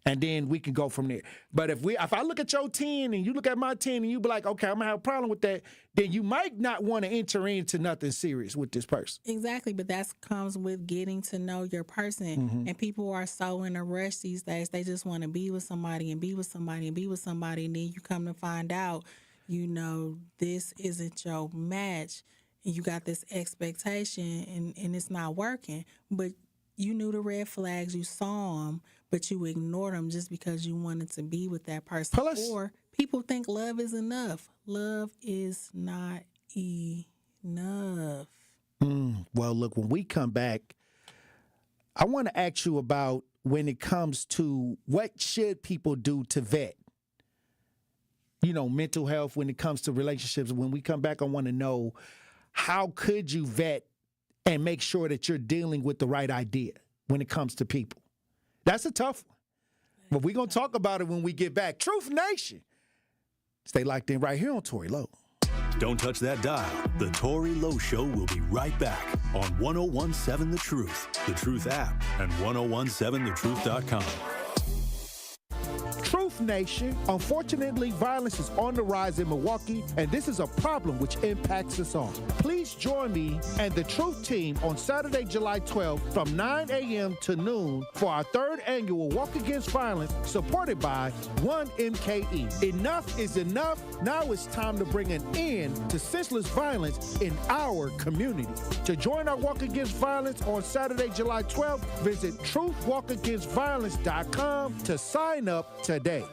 and then we can go from there. But if I look at your 10 and you look at my 10 and you be like, okay, I'm going to have a problem with that, then you might not want to enter into nothing serious with this person. Exactly, but that comes with getting to know your person. And people are so in a rush these days. They just want to be with somebody and be with somebody and be with somebody. And then you come to find out, you know, this isn't your match. And you got this expectation and it's not working. But you knew the red flags, you saw them, but you ignored them just because you wanted to be with that person. Plus, or people think love is enough. Love is not enough. Well, look, when we come back, I want to ask you about when it comes to what should people do to vet, you know, mental health when it comes to relationships. When we come back, I want to know, how could you vet and make sure that you're dealing with the right idea when it comes to people? That's a tough one. But we're going to talk about it when we get back. Truth Nation. Stay locked in right here on Tory Lowe. Don't touch that dial. The Tory Lowe Show will be right back on 1017 The Truth, The Truth app, and 1017thetruth.com. Truth Truth Nation. Unfortunately, violence is on the rise in Milwaukee, and this is a problem which impacts us all. Please join me and the Truth Team on Saturday, July 12th from 9 a.m. to noon for our third annual Walk Against Violence, supported by 1MKE. Enough is enough. Now it's time to bring an end to senseless violence in our community. To join our Walk Against Violence on Saturday, July 12th, visit truthwalkagainstviolence.com to sign up today.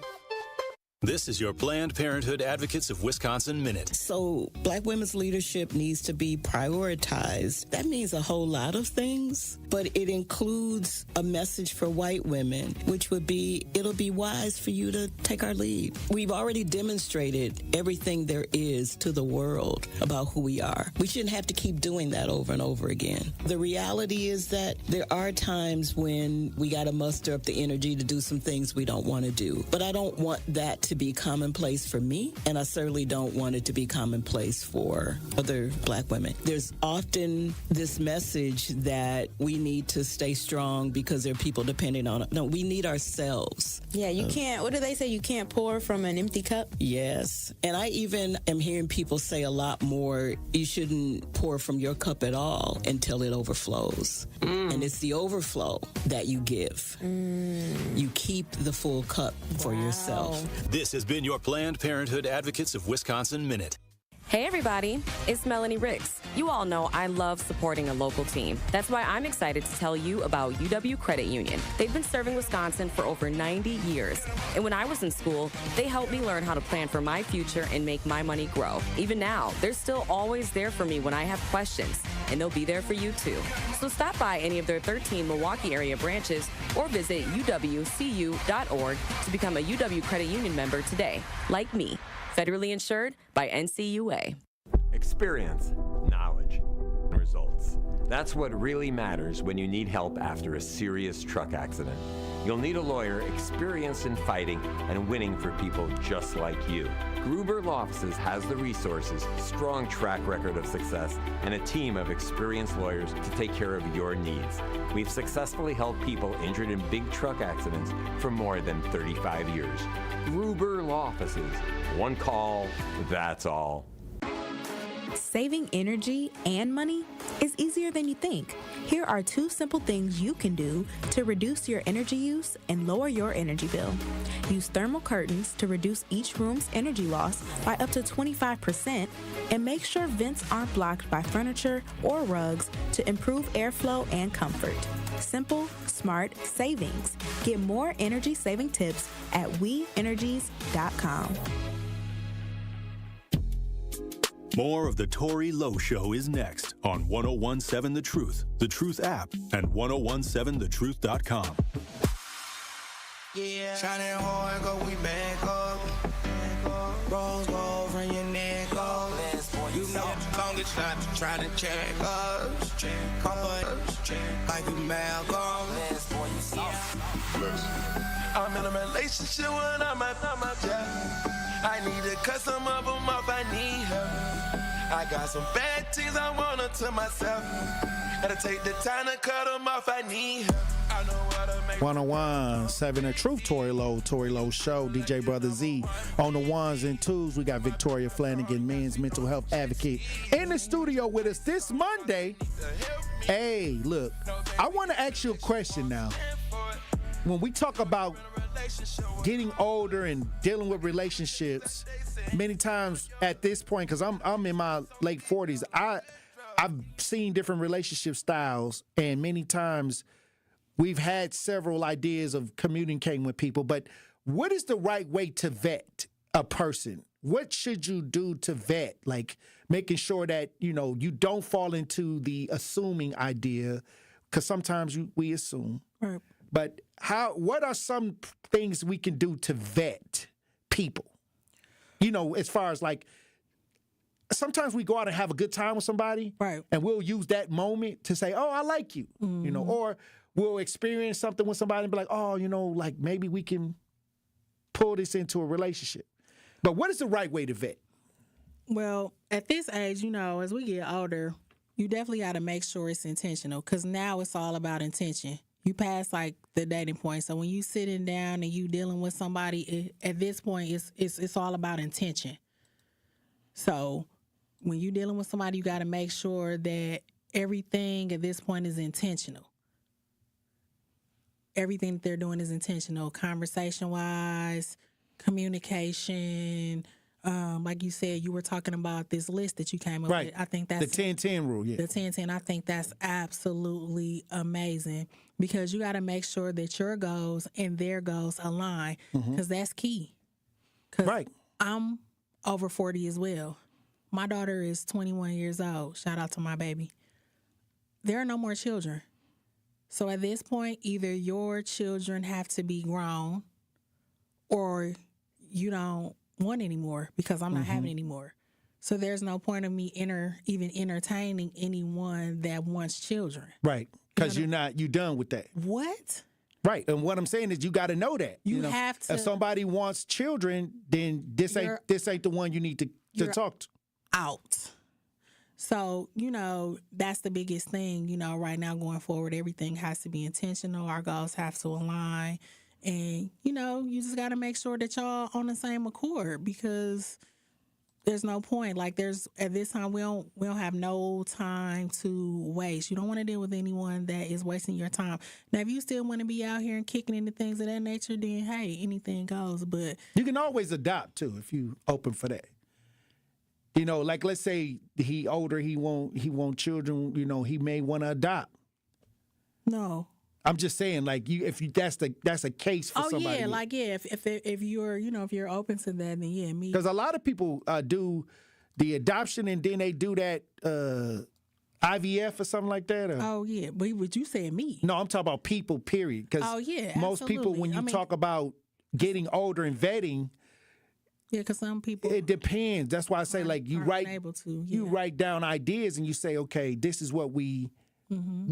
This is your Planned Parenthood Advocates of Wisconsin Minute. So Black women's leadership needs to be prioritized. That means a whole lot of things, but it includes a message for white women, which would be, it'll be wise for you to take our lead. We've already demonstrated everything there is to the world about who we are. We shouldn't have to keep doing that over and over again. The reality is that there are times when we got to muster up the energy to do some things we don't want to do. But I don't want that to be commonplace for me, and I certainly don't want it to be commonplace for other Black women. There's often this message that we need to stay strong because there are people depending on it. No, we need ourselves. Yeah, you can't, what do they say? You can't pour from an empty cup? Yes. And I even am hearing people say a lot more, you shouldn't pour from your cup at all until it overflows. And it's the overflow that you give. You keep the full cup for yourself. This has been your Planned Parenthood Advocates of Wisconsin Minute. Hey everybody, it's Melanie Ricks. You all know I love supporting a local team. That's why I'm excited to tell you about UW Credit Union. They've been serving Wisconsin for over 90 years. And when I was in school, they helped me learn how to plan for my future and make my money grow. Even now, they're still always there for me when I have questions, and they'll be there for you too. So stop by any of their 13 Milwaukee area branches or visit uwcu.org to become a UW Credit Union member today, like me. Federally insured by NCUA. Experience, knowledge, results. That's what really matters when you need help after a serious truck accident. You'll need a lawyer experienced in fighting and winning for people just like you. Gruber Law Offices has the resources, strong track record of success, and a team of experienced lawyers to take care of your needs. We've successfully helped people injured in big truck accidents for more than 35 years. Gruber Law Offices. One call, that's all. Saving energy and money is easier than you think. Here are 2 simple things you can do to reduce your energy use and lower your energy bill. Use thermal curtains to reduce each room's energy loss by up to 25%, and make sure vents aren't blocked by furniture or rugs to improve airflow and comfort. Simple, smart savings. Get more energy-saving tips at WeEnergies.com. More of the Tory Lowe Show is next on 1017 The Truth app, and 1017thetruth.com. Yeah, shining hard, go we back up. Rose gold from your neck up. You know, longest time to try to check us. Like you Malcolm. I'm in a relationship when I'm at my job. I need to cut some of them off, I need her. I got some bad things I want her to myself. Gotta take the time to cut them off, I need her. I know how to make 1017 The Truth, Tory Lowe Show, DJ Brother Z. On the ones and twos, we got Victoria Flanigan, men's mental health advocate, in the studio with us this Monday. Hey, look, I want to ask you a question now. When we talk about getting older and dealing with relationships, many times at this point, because I'm in my late 40s, I've seen different relationship styles, and many times we've had several ideas of communicating with people. But what is the right way to vet a person? What should you do to vet? Like making sure that, you don't fall into the assuming idea, because sometimes we assume. Right. But what are some things we can do to vet people? As far as like, sometimes we go out and have a good time with somebody, right? And we'll use that moment to say, "Oh, I like you," or we'll experience something with somebody and be like, "Oh, like maybe we can pull this into a relationship." But what is the right way to vet? Well, at this age, as we get older, you definitely got to make sure it's intentional, because now it's all about intention. You pass like the dating point. So when you sitting down and you dealing with somebody, at this point, it's all about intention. So when you dealing with somebody, you got to make sure that everything at this point is intentional. Everything that they're doing is intentional, conversation-wise, communication. Like you said, you were talking about this list that you came up with. I think that's the 10-10 rule. Yeah, the 10-10. I think that's absolutely amazing because you got to make sure that your goals and their goals align because that's key. Right. I'm over 40 as well. My daughter is 21 years old. Shout out to my baby. There are no more children. So at this point, either your children have to be grown or you don't want anymore because I'm not having any more. So there's no point of me even entertaining anyone that wants children. Right. Because you done with that. What? Right. And what I'm saying is you got to know that. You know, have to. If somebody wants children, then this ain't the one you need to talk to. Out. So, that's the biggest thing, right now going forward. Everything has to be intentional. Our goals have to align. And, you just got to make sure that y'all on the same accord because there's no point. Like at this time, we don't have no time to waste. You don't want to deal with anyone that is wasting your time. Now, if you still want to be out here and kicking into things of that nature, then hey, anything goes. But you can always adopt too if you open for that. Like let's say he older, he want children. He may want to adopt. No, I'm just saying, like that's a case for somebody. Oh yeah, if you're if you're open to that, then yeah, me. Because a lot of people do the adoption and then they do that IVF or something like that. Oh yeah, but you said me. No, I'm talking about people. Period. Because most people, when you talk about getting older and vetting. Yeah, because some people. It depends. That's why I say, like, you write down ideas and you say, okay, this is what we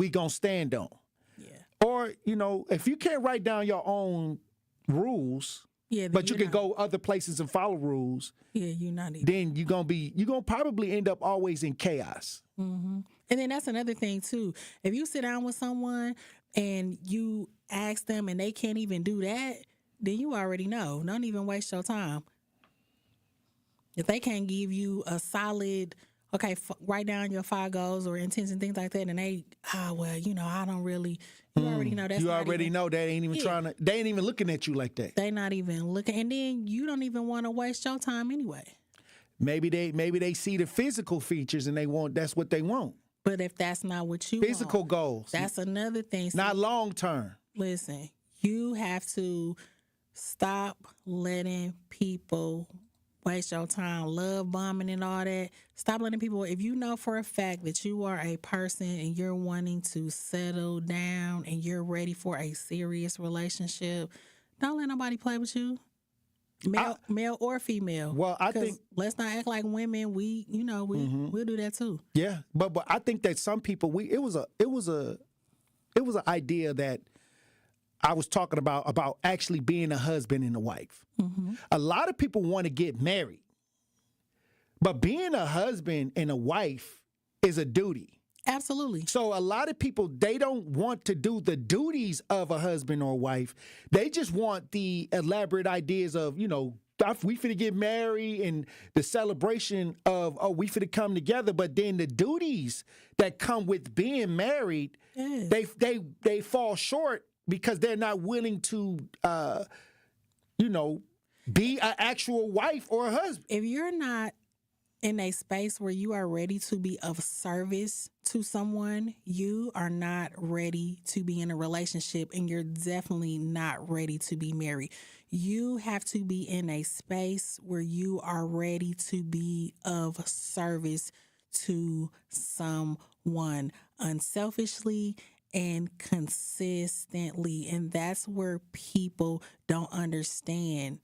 gonna stand on. Yeah. Or if you can't write down your own rules, but you can go other places and follow rules. Yeah, you're not. Then you're gonna probably end up always in chaos. Mm-hmm. And then that's another thing too. If you sit down with someone and you ask them and they can't even do that, then you already know. Don't even waste your time. If they can't give you a solid, write down your 5 goals or intents and things like that, and they, I don't really, you already know that's. You already know they ain't even they ain't even looking at you like that. They not even looking, and then you don't even want to waste your time anyway. Maybe they see the physical features and that's what they want. But if that's not what you physical want, goals, that's another thing. Not long term. Listen, you have to stop letting people waste your time, love bombing and all that. Stop letting people, if you know for a fact that you are a person and you're wanting to settle down and you're ready for a serious relationship, don't let nobody play with you. Male or female. Well, I think let's not act like women. We'll do that too. Yeah, but I think that some people it was an idea that I was talking about actually being a husband and a wife. Mm-hmm. A lot of people want to get married, but being a husband and a wife is a duty. Absolutely. So a lot of people, they don't want to do the duties of a husband or wife. They just want the elaborate ideas of, we finna get married and the celebration of, we finna come together. But then the duties that come with being married, they fall short because they're not willing to, be an actual wife or a husband. If you're not in a space where you are ready to be of service to someone, you are not ready to be in a relationship, and you're definitely not ready to be married. You have to be in a space where you are ready to be of service to someone unselfishly and consistently. And that's where people don't understand.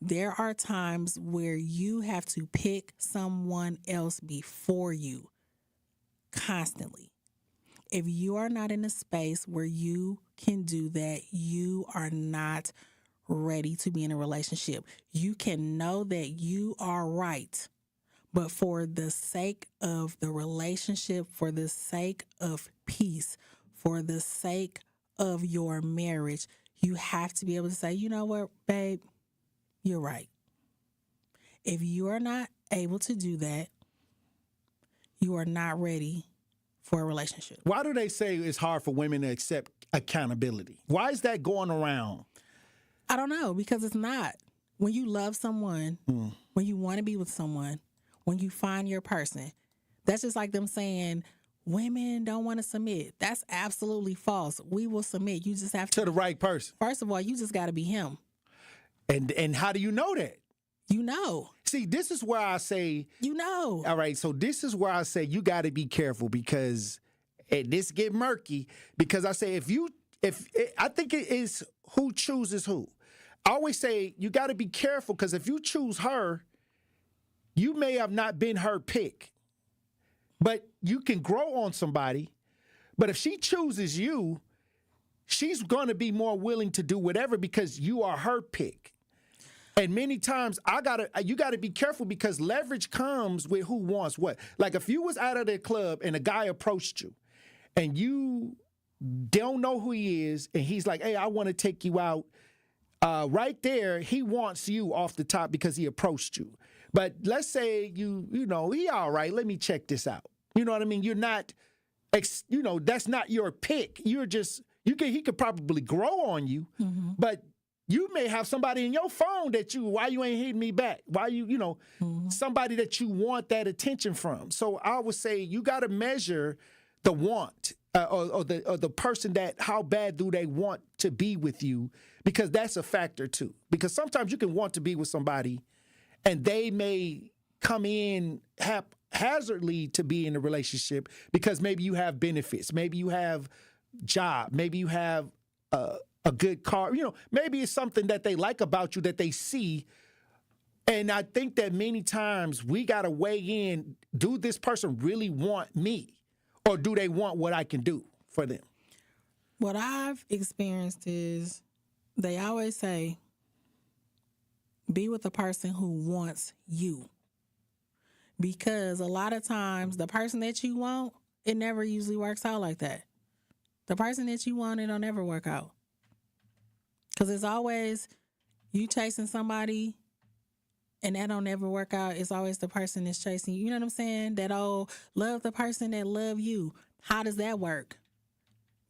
There are times where you have to pick someone else before you constantly. If you are not in a space where you can do that, you are not ready to be in a relationship. You can know that you are right, but for the sake of the relationship, for the sake of peace, for the sake of your marriage, you have to be able to say, you know what, babe, you're right. If you are not able to do that, you are not ready for a relationship. Why do they say it's hard for women to accept accountability? Why is that going around? I don't know, because it's not. When you love someone, when you want to be with someone, when you find your person, that's just like them saying women don't want to submit. That's absolutely false. We will submit. You just have to the right person. First of all, you just got to be him. And how do you know that? You know. See, this is where I say, you know. All right, so this is where I say you got to be careful, because this get murky. Because I say I think it is who chooses who. I always say you got to be careful, because if you choose her, you may have not been her pick. But you can grow on somebody. But if she chooses you, she's going to be more willing to do whatever because you are her pick. And many times you gotta be careful, because leverage comes with who wants what. Like if you was out of the club and a guy approached you and you don't know who he is, and he's like, hey, I want to take you out. Right there, he wants you off the top because he approached you. But let's say you know, he all right, let me check this out. You know what I mean? You're not, that's not your pick. You're just, he could probably grow on you, but you may have somebody in your phone why you ain't hitting me back? Why somebody that you want that attention from. So I would say you got to measure the want or the person that, how bad do they want to be with you? Because that's a factor too. Because sometimes you can want to be with somebody and they may come in haphazardly to be in a relationship because maybe you have benefits, maybe you have job, maybe you have a good car, maybe it's something that they like about you that they see. And I think that many times we got to weigh in, do this person really want me, or do they want what I can do for them? What I've experienced is they always say, be with the person who wants you. Because a lot of times the person that you want, it never usually works out like that. The person that you want, it'll never work out. Because it's always you chasing somebody and that don't ever work out. It's always the person that's chasing you. You know what I'm saying? That love the person that love you. How does that work?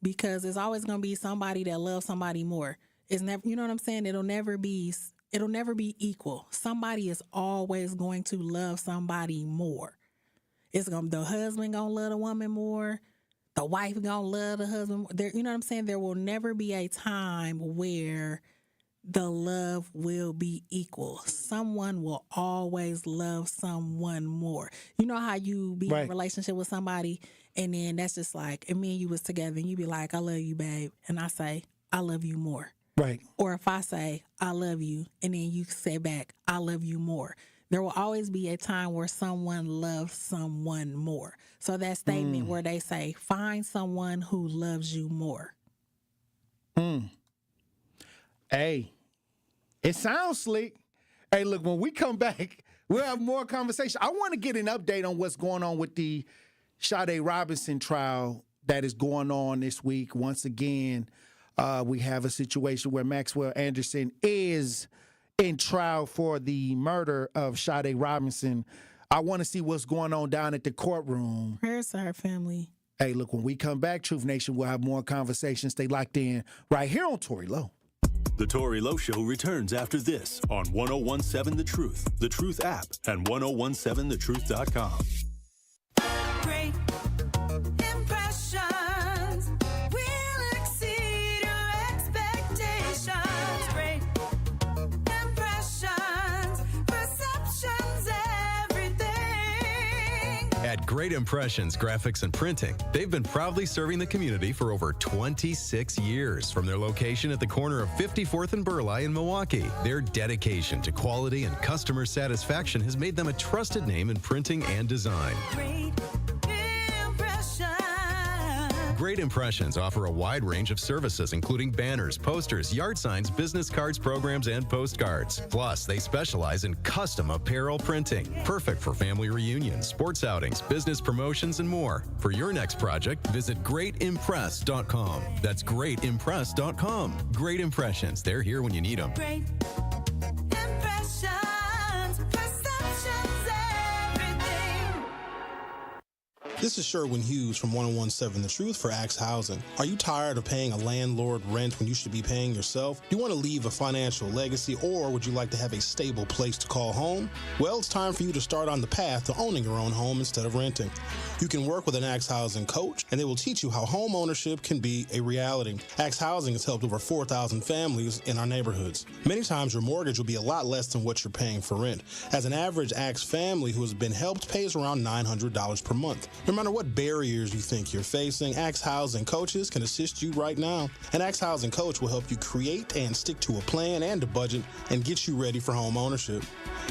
Because it's always going to be somebody that loves somebody more. It's never, you know what I'm saying? It'll never be equal. Somebody is always going to love somebody more. The husband going to love the woman more. The wife gonna love the husband. You know what I'm saying? There will never be a time where the love will be equal. Someone will always love someone more. You know how you be in a relationship with somebody and then that's just like, and me and you was together and you be like, I love you, babe. And I say, I love you more. Right. Or if I say, I love you, and then you say back, I love you more. There will always be a time where someone loves someone more. So that statement where they say, find someone who loves you more. Hey, it sounds slick. Hey, look, when we come back, we'll have more conversation. I want to get an update on what's going on with the Sade Robinson trial that is going on this week. Once again, we have a situation where Maxwell Anderson is in trial for the murder of Sade Robinson. I want to see what's going on down at the courtroom. Prayers to her family. Hey, look, when we come back, Truth Nation, we'll have more conversations. Stay locked in right here on Tory Lowe. The Tory Lowe Show returns after this on 1017 The Truth app, and 1017thetruth.com. Great impressions will exceed your expectations. Great impressions, perceptions, everything. At Great Impressions Graphics and Printing, they've been proudly serving the community for over 26 years. From their location at the corner of 54th and Burleigh in Milwaukee, their dedication to quality and customer satisfaction has made them a trusted name in printing and design. Great impressions. Great Impressions offer a wide range of services, including banners, posters, yard signs, business cards, programs, and postcards. Plus, they specialize in custom apparel printing, perfect for family reunions, sports outings, business promotions, and more. For your next project, visit greatimpress.com. That's greatimpress.com. Great Impressions. They're here when you need them. Great impressions, perceptions, everything. This is Sherwin Hughes from 1017 The Truth for Axe Housing. Are you tired of paying a landlord rent when you should be paying yourself? Do you want to leave a financial legacy, or would you like to have a stable place to call home? Well, it's time for you to start on the path to owning your own home instead of renting. You can work with an Axe Housing coach, and they will teach you how home ownership can be a reality. Axe Housing has helped over 4,000 families in our neighborhoods. Many times your mortgage will be a lot less than what you're paying for rent. As an average Axe family who has been helped pays around $900 per month. No matter what barriers you think you're facing, Axe Housing coaches can assist you right now. An Axe Housing coach will help you create and stick to a plan and a budget and get you ready for home ownership.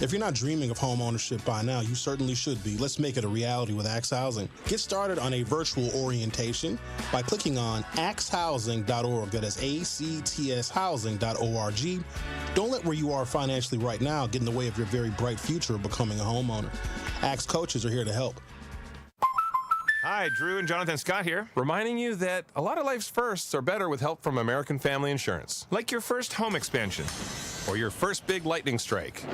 If you're not dreaming of home ownership by now, you certainly should be. Let's make it a reality with Axe Housing. Get started on a virtual orientation by clicking on axehousing.org. That is ACTS housing.org. Don't let where you are financially right now get in the way of your very bright future of becoming a homeowner. Axe coaches are here to help. Hi, Drew and Jonathan Scott here, reminding you that a lot of life's firsts are better with help from American Family Insurance. Like your first home expansion or your first big lightning strike.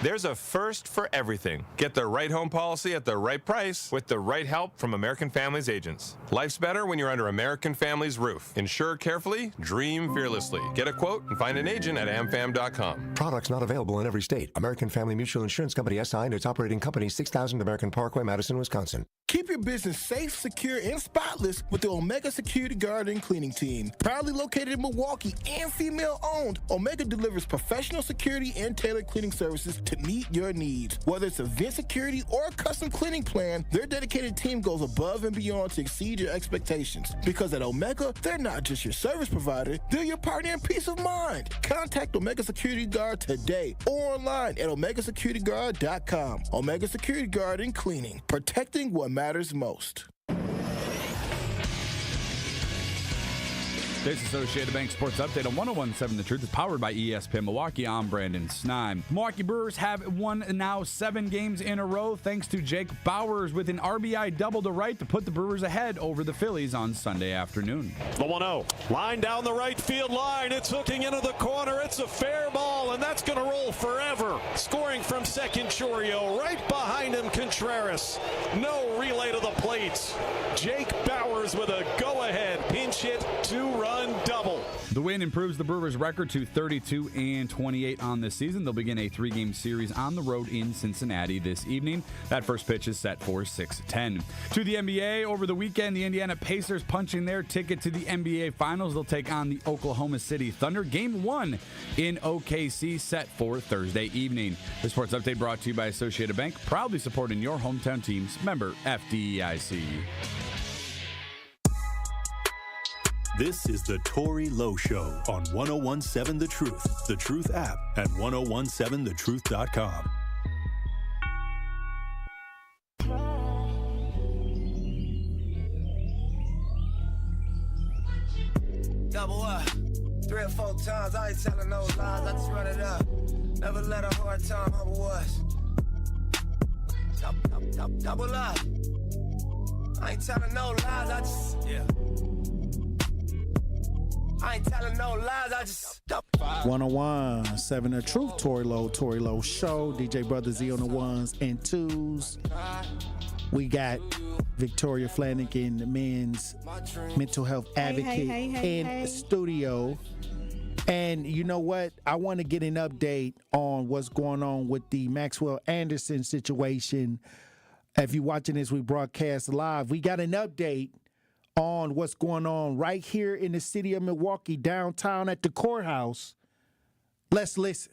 There's a first for everything. Get the right home policy at the right price with the right help from American Family's agents. Life's better when you're under American Family's roof. Insure carefully, dream fearlessly. Get a quote and find an agent at amfam.com. Products not available in every state. American Family Mutual Insurance Company SI and its operating company 6000 American Parkway, Madison, Wisconsin. Keep your business safe, secure, and spotless with the Omega Security Guard and Cleaning Team. Proudly located in Milwaukee and female-owned, Omega delivers professional security and tailored cleaning services to meet your needs. Whether it's event security or a custom cleaning plan, their dedicated team goes above and beyond to exceed your expectations. Because at Omega, they're not just your service provider, they're your partner in peace of mind. Contact Omega Security Guard today or online at omegasecurityguard.com. Omega Security Guard and Cleaning, protecting what matters most. This Associated Bank Sports Update on 1017 The Truth is powered by ESPN Milwaukee. I'm Brandon Snime. Milwaukee Brewers have won now 7 games in a row thanks to Jake Bauers with an RBI double to right to put the Brewers ahead over the Phillies on Sunday afternoon. The 1-0. Line down the right field line. It's hooking into the corner. It's a fair ball, and that's going to roll forever. Scoring from second, Chourio. Right behind him, Contreras. No relay to the plate. Jake Bauers with a go-ahead pinch hit 2-run double. The win improves the Brewers' record to 32-28 on this season. They'll begin a 3-game series on the road in Cincinnati this evening. That first pitch is set for 6:10. To the NBA, over the weekend, the Indiana Pacers punching their ticket to the NBA Finals. They'll take on the Oklahoma City Thunder. Game 1 in OKC set for Thursday evening. The Sports Update brought to you by Associated Bank, proudly supporting your hometown teams. Member FDIC. This is the Tory Lowe Show on 1017 The Truth, The Truth app, at 1017thetruth.com. Double up, 3 or 4 times, I ain't telling no lies, I just run it up. Never let a hard time humble us. Double up, I ain't telling no lies, I just, yeah. I ain't telling no lies, I just 1017 The Truth, Tory Lowe Show, DJ Brother Z on the ones and twos. We got Victoria Flanigan, the men's mental health advocate, in the studio. And you know what? I want to get an update on what's going on with the Maxwell Anderson situation. If you're watching this, we broadcast live. We got an update on what's going on right here in the city of Milwaukee, downtown at the courthouse. Let's listen.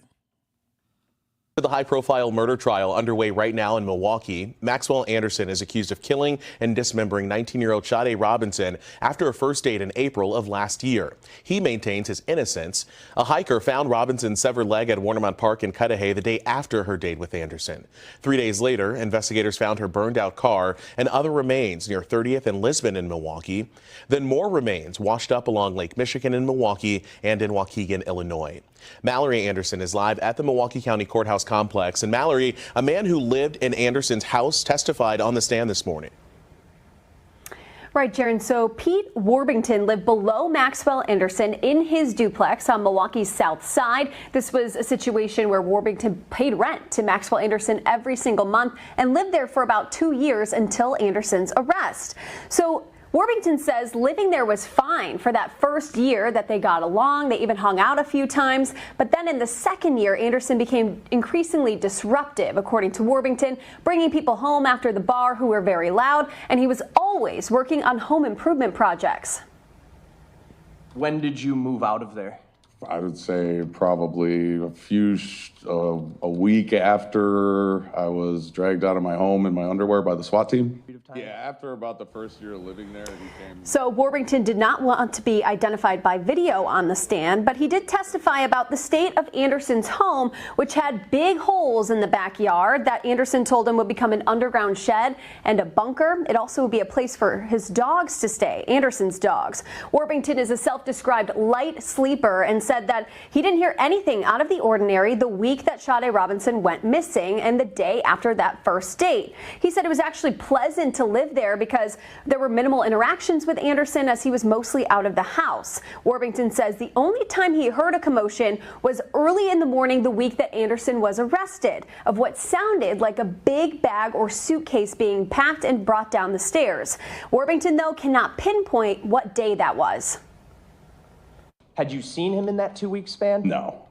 The high-profile murder trial underway right now in Milwaukee. Maxwell Anderson is accused of killing and dismembering 19-year-old Sade Robinson after a first date in April of last year. He maintains his innocence. A hiker found Robinson's severed leg at Warnermont Park in Cudahy the day after her date with Anderson. 3 days later, investigators found her burned-out car and other remains near 30th and Lisbon in Milwaukee. Then more remains washed up along Lake Michigan in Milwaukee and in Waukegan, Illinois. Mallory Anderson is live at the Milwaukee County Courthouse complex. And Mallory, a man who lived in Anderson's house, testified on the stand this morning. Right, Jaron. So Pete Warbington lived below Maxwell Anderson in his duplex on Milwaukee's south side. This was a situation where Warbington paid rent to Maxwell Anderson every single month and lived there for about 2 years until Anderson's arrest. So Warbington says living there was fine for that first year that they got along. They even hung out a few times. But then in the second year, Anderson became increasingly disruptive, according to Warbington, bringing people home after the bar who were very loud. And he was always working on home improvement projects. When did you move out of there? I would say probably a week after I was dragged out of my home in my underwear by the SWAT team. Yeah, after about the first year of living there, it became... So Warbington did not want to be identified by video on the stand, but he did testify about the state of Anderson's home, which had big holes in the backyard that Anderson told him would become an underground shed and a bunker. It also would be a place for his dogs to stay, Anderson's dogs. Warbington is a self-described light sleeper and said that he didn't hear anything out of the ordinary the week that Sade Robinson went missing and the day after that first date. He said it was actually pleasant to live there because there were minimal interactions with Anderson as he was mostly out of the house. Warbington says the only time he heard a commotion was early in the morning the week that Anderson was arrested, of what sounded like a big bag or suitcase being packed and brought down the stairs. Warbington, though, cannot pinpoint what day that was. Had you seen him in that 2-week span? No.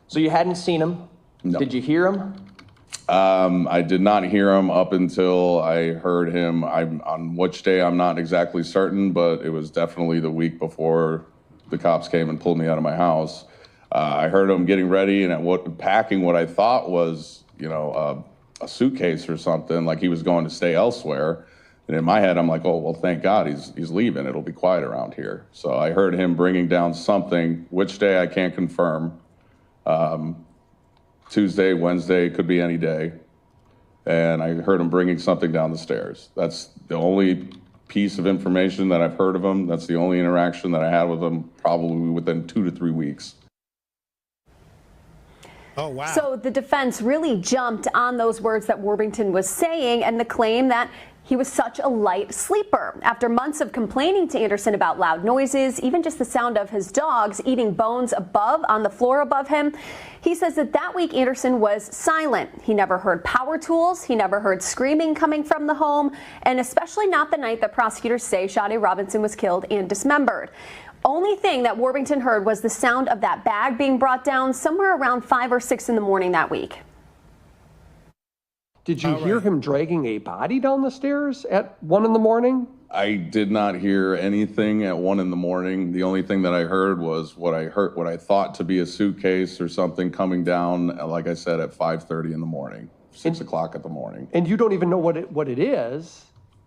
So you hadn't seen him? No. Did you hear him? I did not hear him up until I heard him. On which day, I'm not exactly certain, but it was definitely the week before the cops came and pulled me out of my house. I heard him getting ready and packing what I thought was, a suitcase or something, like he was going to stay elsewhere. And in my head, I'm like, oh, well, thank God he's leaving. It'll be quiet around here. So I heard him bringing down something. Which day, I can't confirm. Tuesday, Wednesday, could be any day. And I heard him bringing something down the stairs. That's the only piece of information that I've heard of him. That's the only interaction that I had with him, probably within 2 to 3 weeks. Oh, wow. So the defense really jumped on those words that Warbington was saying and the claim that he was such a light sleeper. After months of complaining to Anderson about loud noises, even just the sound of his dogs eating bones on the floor above him, he says that week Anderson was silent. He never heard power tools. He never heard screaming coming from the home, and especially not the night that prosecutors say Sade Robinson was killed and dismembered. Only thing that Warbington heard was the sound of that bag being brought down somewhere around 5 or 6 in the morning that week. Did you hear him dragging a body down the stairs at 1 in the morning? I did not hear anything at 1 in the morning. The only thing that I heard was what I thought to be a suitcase or something coming down, like I said, at 5:30 in the morning, 6 o'clock in the morning. And you don't even know what it is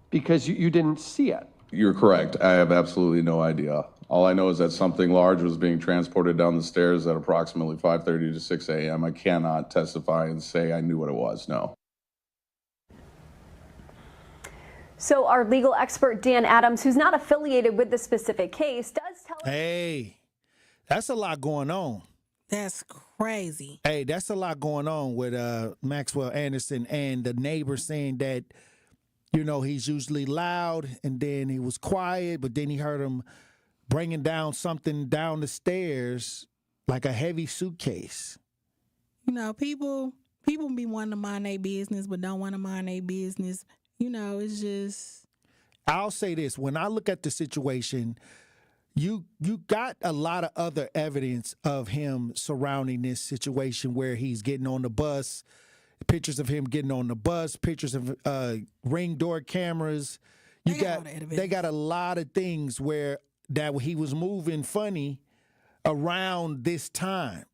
because you didn't see it. You're correct. I have absolutely no idea. All I know is that something large was being transported down the stairs at approximately 5:30 to 6 a.m. I cannot testify and say I knew what it was, no. So our legal expert, Dan Adams, who's not affiliated with the specific case, does tell us... Hey, that's a lot going on. That's crazy. Hey, that's a lot going on with Maxwell Anderson and the neighbor saying that, he's usually loud and then he was quiet, but then he heard him bringing down something down the stairs like a heavy suitcase. People be wanting to mind their business, but don't want to mind their business. It's just... I'll say this. When I look at the situation, you got a lot of other evidence of him surrounding this situation where he's getting on the bus, pictures of him getting on the bus, pictures of ring door cameras. They got a lot of things where that he was moving funny around this time,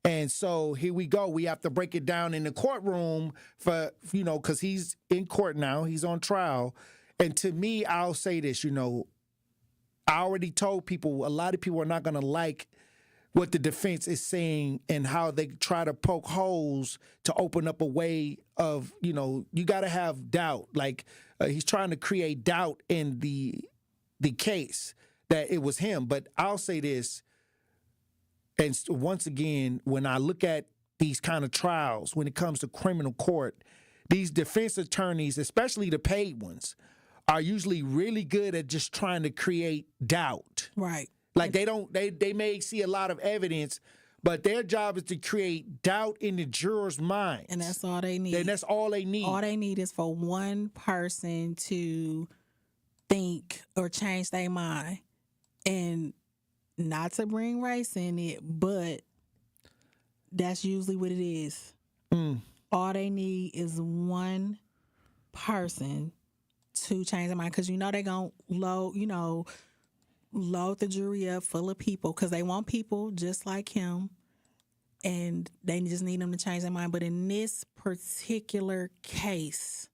And so here we go. We have to break it down in the courtroom for, because he's in court now. He's on trial. And to me, I'll say this, I already told people, a lot of people are not going to like what the defense is saying and how they try to poke holes to open up a way of, you got to have doubt. Like he's trying to create doubt in the case that it was him. But I'll say this, and once again, when I look at these kind of trials, when it comes to criminal court, these defense attorneys, especially the paid ones, are usually really good at just trying to create doubt. Right. Like they may see a lot of evidence, but their job is to create doubt in the jurors' minds. And that's all they need. And that's all they need. All they need is for one person to think or change their mind. And not to bring race in it, but that's usually what it is. All they need is one person to change their mind, because they're going to load the jury up full of people because they want people just like him, and they just need them to change their mind. But in this particular case,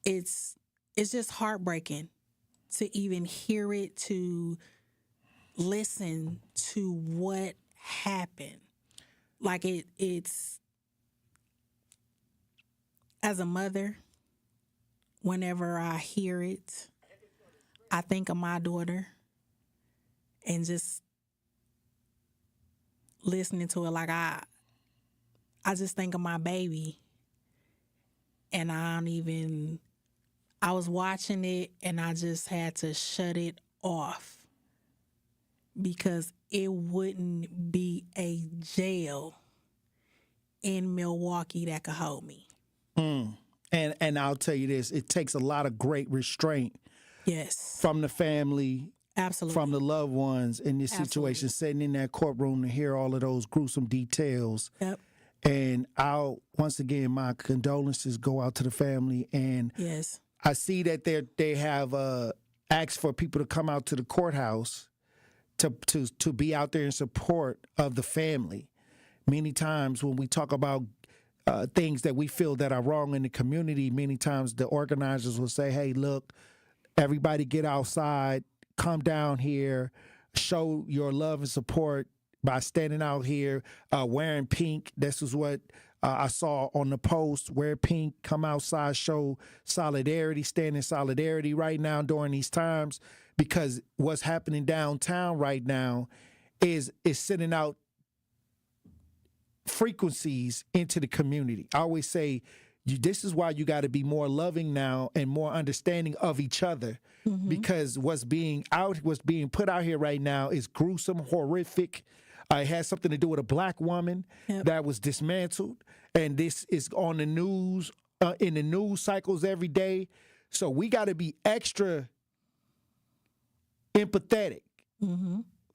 it's just heartbreaking to even hear it, to listen to what happened. Like it's as a mother, whenever I hear it, I think of my daughter and just listening to it. Like I just think of my baby, and I was watching it and I just had to shut it off, because it wouldn't be a jail in Milwaukee that could hold me. And I'll tell you this, it takes a lot of great restraint. Yes. From the family. Absolutely. From the loved ones in this situation, sitting in that courtroom to hear all of those gruesome details. Yep. And once again, my condolences go out to the family. And yes, I see that they have asked for people to come out to the courthouse to be out there in support of the family. Many times when we talk about things that we feel that are wrong in the community, many times the organizers will say, hey, look, everybody get outside, come down here, show your love and support by standing out here, wearing pink. This is what I saw on the post. Wear pink, come outside, show solidarity, stand in solidarity right now during these times, because what's happening downtown right now is sending out frequencies into the community. I always say, this is why you got to be more loving now and more understanding of each other, because what's being put out here right now is gruesome, horrific. It has something to do with a black woman that was dismantled, and this is on the news, in the news cycles every day. So we got to be extra empathetic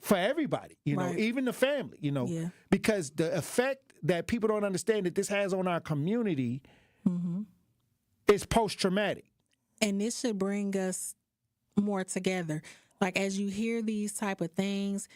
for everybody, even the family, because the effect that people don't understand that this has on our community is post-traumatic. And this should bring us more together. Like, as you hear these type of things,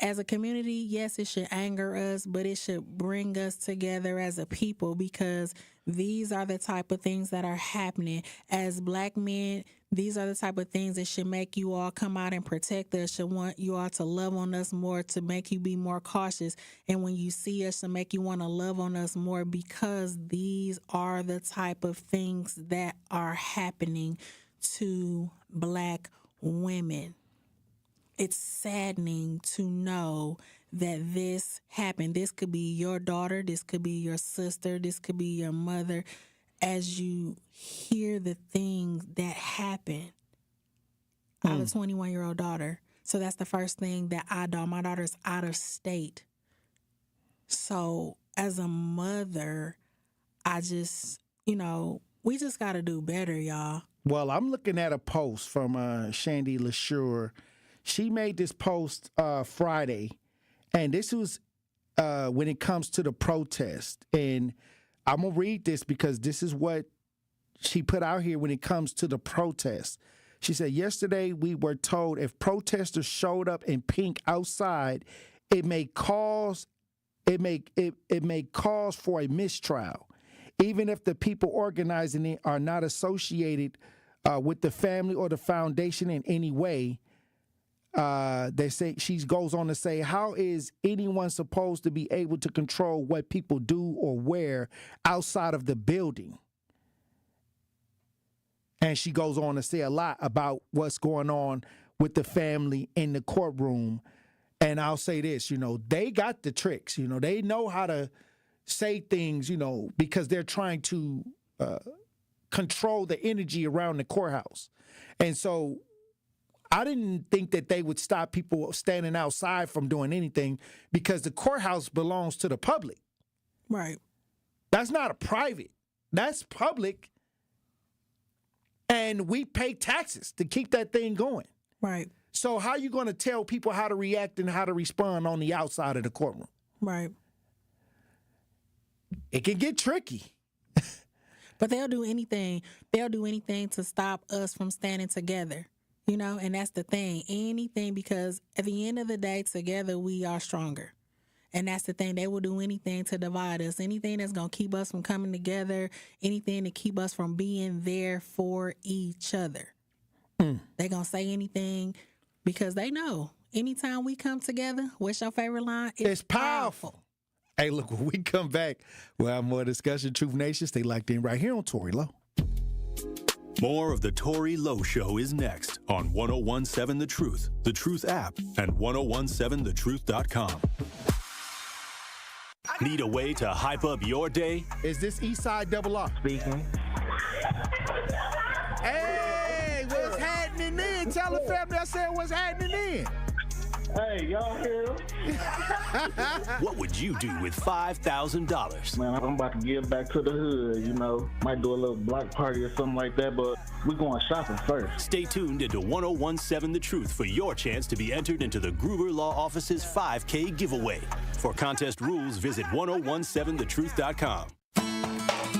as a community, yes, it should anger us, but it should bring us together as a people, because these are the type of things that are happening. As Black men, these are the type of things that should make you all come out and protect us, should want you all to love on us more, to make you be more cautious. And when you see us, to make you want to love on us more, because these are the type of things that are happening to Black women. It's saddening to know that this happened. This could be your daughter. This could be your sister. This could be your mother. As you hear the things that happen, I have a 21-year-old daughter. So that's the first thing that I do. My daughter's out of state. So as a mother, I just, we just got to do better, y'all. Well, I'm looking at a post from Shandy LaSure. She made this post Friday, and this was when it comes to the protest. And I'm going to read this because this is what she put out here when it comes to the protest. She said, yesterday we were told if protesters showed up in pink outside, it may cause for a mistrial. Even if the people organizing it are not associated with the family or the foundation in any way, they say, she goes on to say, how is anyone supposed to be able to control what people do or wear outside of the building? And she goes on to say a lot about what's going on with the family in the courtroom. And I'll say this, they got the tricks, they know how to say things, because they're trying to control the energy around the courthouse. And so I didn't think that they would stop people standing outside from doing anything because the courthouse belongs to the public. Right. That's not a private. That's public. And we pay taxes to keep that thing going. Right. So how are you going to tell people how to react and how to respond on the outside of the courtroom? Right. It can get tricky. But they'll do anything. They'll do anything to stop us from standing together. And that's the thing. Anything, because at the end of the day, together we are stronger. And that's the thing. They will do anything to divide us. Anything that's going to keep us from coming together. Anything to keep us from being there for each other. They're going to say anything because they know anytime we come together, what's your favorite line? It's powerful. Hey, look, when we come back, we'll have more discussion. Truth Nation, stay locked in right here on Tory Lowe. More of the Tory Lowe Show is next on 1017 The Truth app, and 1017thetruth.com. Need a way to hype up your day? Is this Eastside Double R? Speaking. Hey, what's happening then? Tell the family I said what's happening then. Hey, y'all hear him? What would you do with $5,000? Man, I'm about to give back to the hood, Might do a little block party or something like that, but we're going shopping first. Stay tuned into 1017 The Truth for your chance to be entered into the Gruber Law Office's 5K giveaway. For contest rules, visit 1017thetruth.com.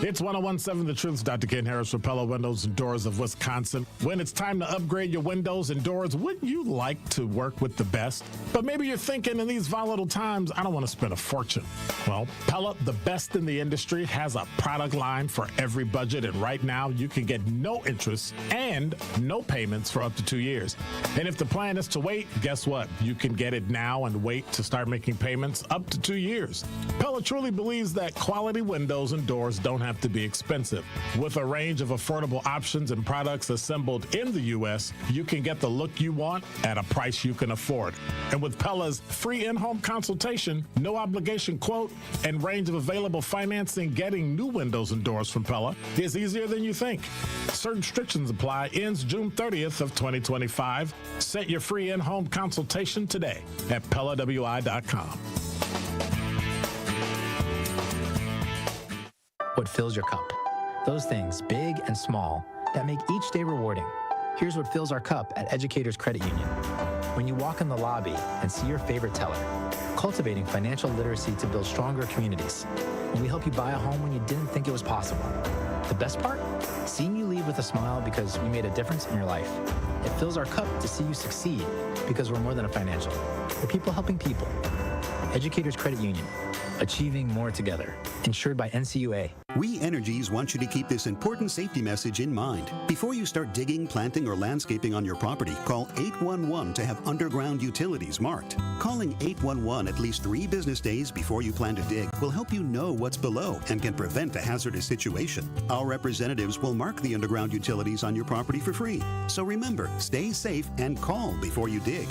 It's 1017 The Truth's Dr. Ken Harris for Pella Windows and Doors of Wisconsin. When it's time to upgrade your windows and doors, wouldn't you like to work with the best? But maybe you're thinking in these volatile times, I don't want to spend a fortune. Well, Pella, the best in the industry, has a product line for every budget. And right now, you can get no interest and no payments for up to 2 years. And if the plan is to wait, guess what? You can get it now and wait to start making payments up to 2 years. Pella truly believes that quality windows and doors don't have to be expensive. With a range of affordable options and products assembled in the U.S., you can get the look you want at a price you can afford. And with Pella's free in-home consultation, no obligation quote, and range of available financing, getting new windows and doors from Pella is easier than you think. Certain restrictions apply. Ends June 30th of 2025. Set your free in-home consultation today at PellaWI.com. What fills your cup? Those things, big and small, that make each day rewarding. Here's what fills our cup at Educators Credit Union. When you walk in the lobby and see your favorite teller, cultivating financial literacy to build stronger communities. When we help you buy a home when you didn't think it was possible. The best part? Seeing you leave with a smile because we made a difference in your life. It fills our cup to see you succeed because we're more than a financial. We're people helping people. Educators Credit Union. Achieving more together. Insured by NCUA. We Energies want you to keep this important safety message in mind. Before you start digging, planting, or landscaping on your property, call 811 to have underground utilities marked. Calling 811 at least 3 business days before you plan to dig will help you know what's below and can prevent a hazardous situation. Our representatives will mark the underground utilities on your property for free. So remember, stay safe and call before you dig.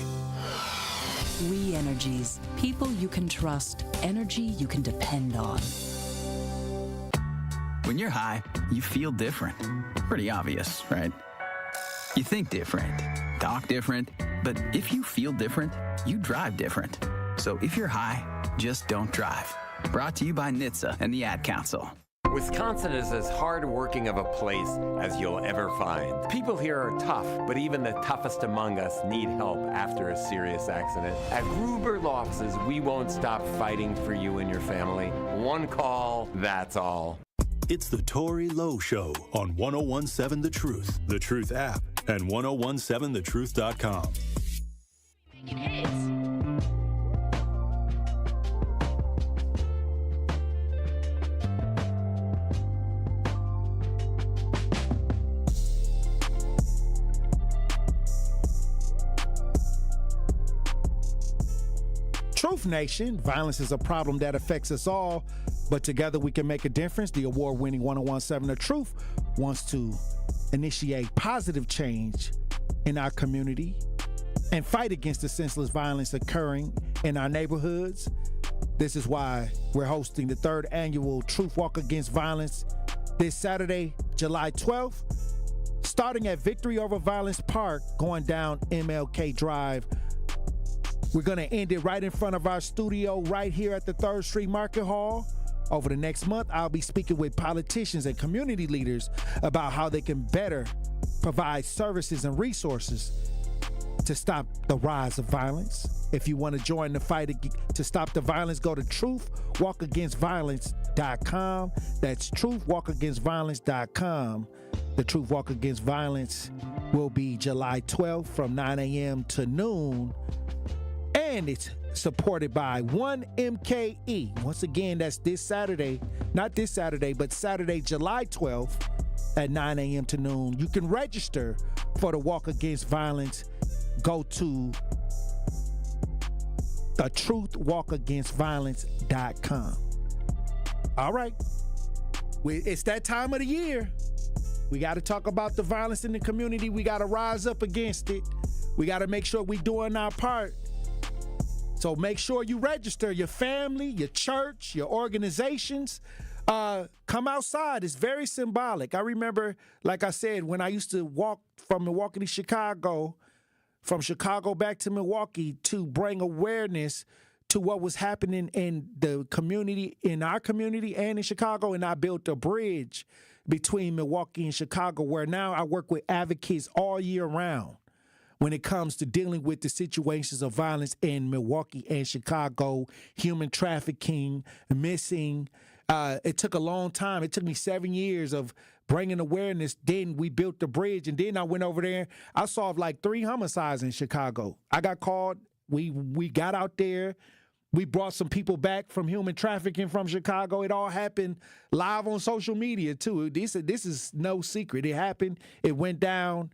We Energies. People you can trust. Energy you can depend on. When you're high, you feel different. Pretty obvious, right? You think different, talk different, but if you feel different, you drive different. So if you're high, just don't drive. Brought to you by NHTSA and the Ad Council. Wisconsin is as hard-working of a place as you'll ever find. People here are tough, but even the toughest among us need help after a serious accident. At Gruber Law Offices, we won't stop fighting for you and your family. One call, that's all. It's the Tory Lowe Show on 1017 The Truth app, and 1017thetruth.com. Truth Nation, violence is a problem that affects us all, but together we can make a difference. The award-winning 1017 The Truth wants to initiate positive change in our community and fight against the senseless violence occurring in our neighborhoods. This is why we're hosting the 3rd annual Truth Walk Against Violence this Saturday, July 12th, starting at Victory Over Violence Park, going down MLK Drive. We're going to end it right in front of our studio right here at the 3rd Street Market Hall. Over the next month, I'll be speaking with politicians and community leaders about how they can better provide services and resources to stop the rise of violence. If you want to join the fight to stop the violence, go to truthwalkagainstviolence.com. That's truthwalkagainstviolence.com. The Truth Walk Against Violence will be July 12th from 9 a.m. to noon. And it's supported by 1MKE. Once again, that's this Saturday, not this Saturday, but Saturday, July 12th at 9 a.m. to noon. You can register for the Walk Against Violence. Go to the truthwalkagainstviolence.com. All right. It's that time of the year. We got to talk about the violence in the community. We got to rise up against it. We got to make sure we're doing our part. So make sure you register your family, your church, your organizations. Come outside. It's very symbolic. I remember, like I said, when I used to walk from Milwaukee to Chicago, from Chicago back to Milwaukee to bring awareness to what was happening in the community, in our community and in Chicago. And I built a bridge between Milwaukee and Chicago where now I work with advocates all year round when it comes to dealing with the situations of violence in Milwaukee and Chicago, human trafficking, missing. It took a long time. It took me 7 years of bringing awareness. Then we built the bridge, and then I went over there. I solved like 3 homicides in Chicago. I got called. We got out there. We brought some people back from human trafficking from Chicago. It all happened live on social media, too. This is no secret. It happened. It went down.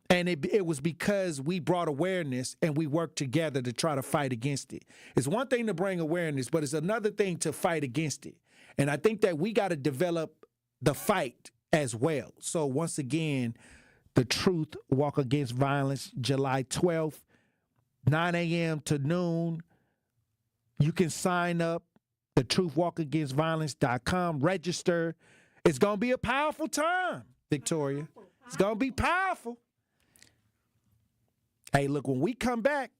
And it was because we brought awareness and we worked together to try to fight against it. It's one thing to bring awareness, but it's another thing to fight against it. And I think that we got to develop the fight as well. So once again, the Truth Walk Against Violence, July 12th, 9 a.m. to noon. You can sign up, the truthwalkagainstviolence.com, register. It's going to be a powerful time, Victoria. It's going to be powerful. Hey, look, when we come back,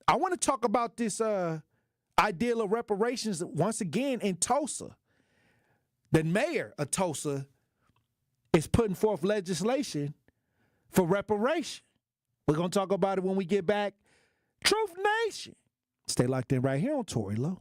I want to talk about this ideal of reparations once again in Tulsa. The mayor of Tulsa is putting forth legislation for reparation. We're going to talk about it when we get back. Truth Nation. Stay locked in right here on Tory Lowe.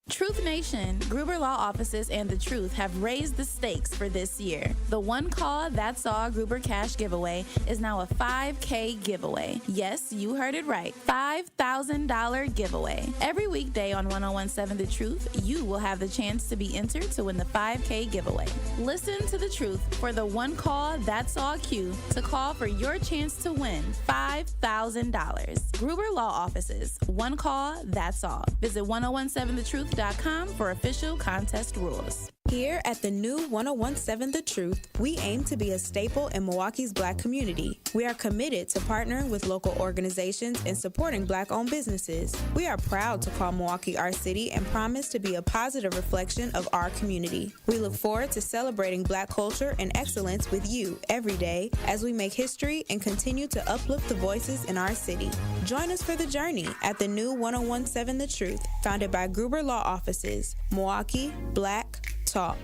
Truth Nation, Gruber Law Offices and The Truth have raised the stakes for this year. The One Call That's All Gruber Cash Giveaway is now a $5K giveaway. Yes, you heard it right. $5,000 giveaway. Every weekday on 1017 The Truth, you will have the chance to be entered to win the $5K giveaway. Listen to The Truth for the One Call That's All cue to call for your chance to win $5,000. Gruber Law Offices, One Call That's All. Visit 1017thetruth.com for official contest rules. Here at the new 1017 The Truth, we aim to be a staple in Milwaukee's Black community. We are committed to partnering with local organizations and supporting Black-owned businesses. We are proud to call Milwaukee our city and promise to be a positive reflection of our community. We look forward to celebrating Black culture and excellence with you every day as we make history and continue to uplift the voices in our city. Join us for the journey at the new 1017 The Truth, founded by Gruber Law Offices, Milwaukee Black Talk.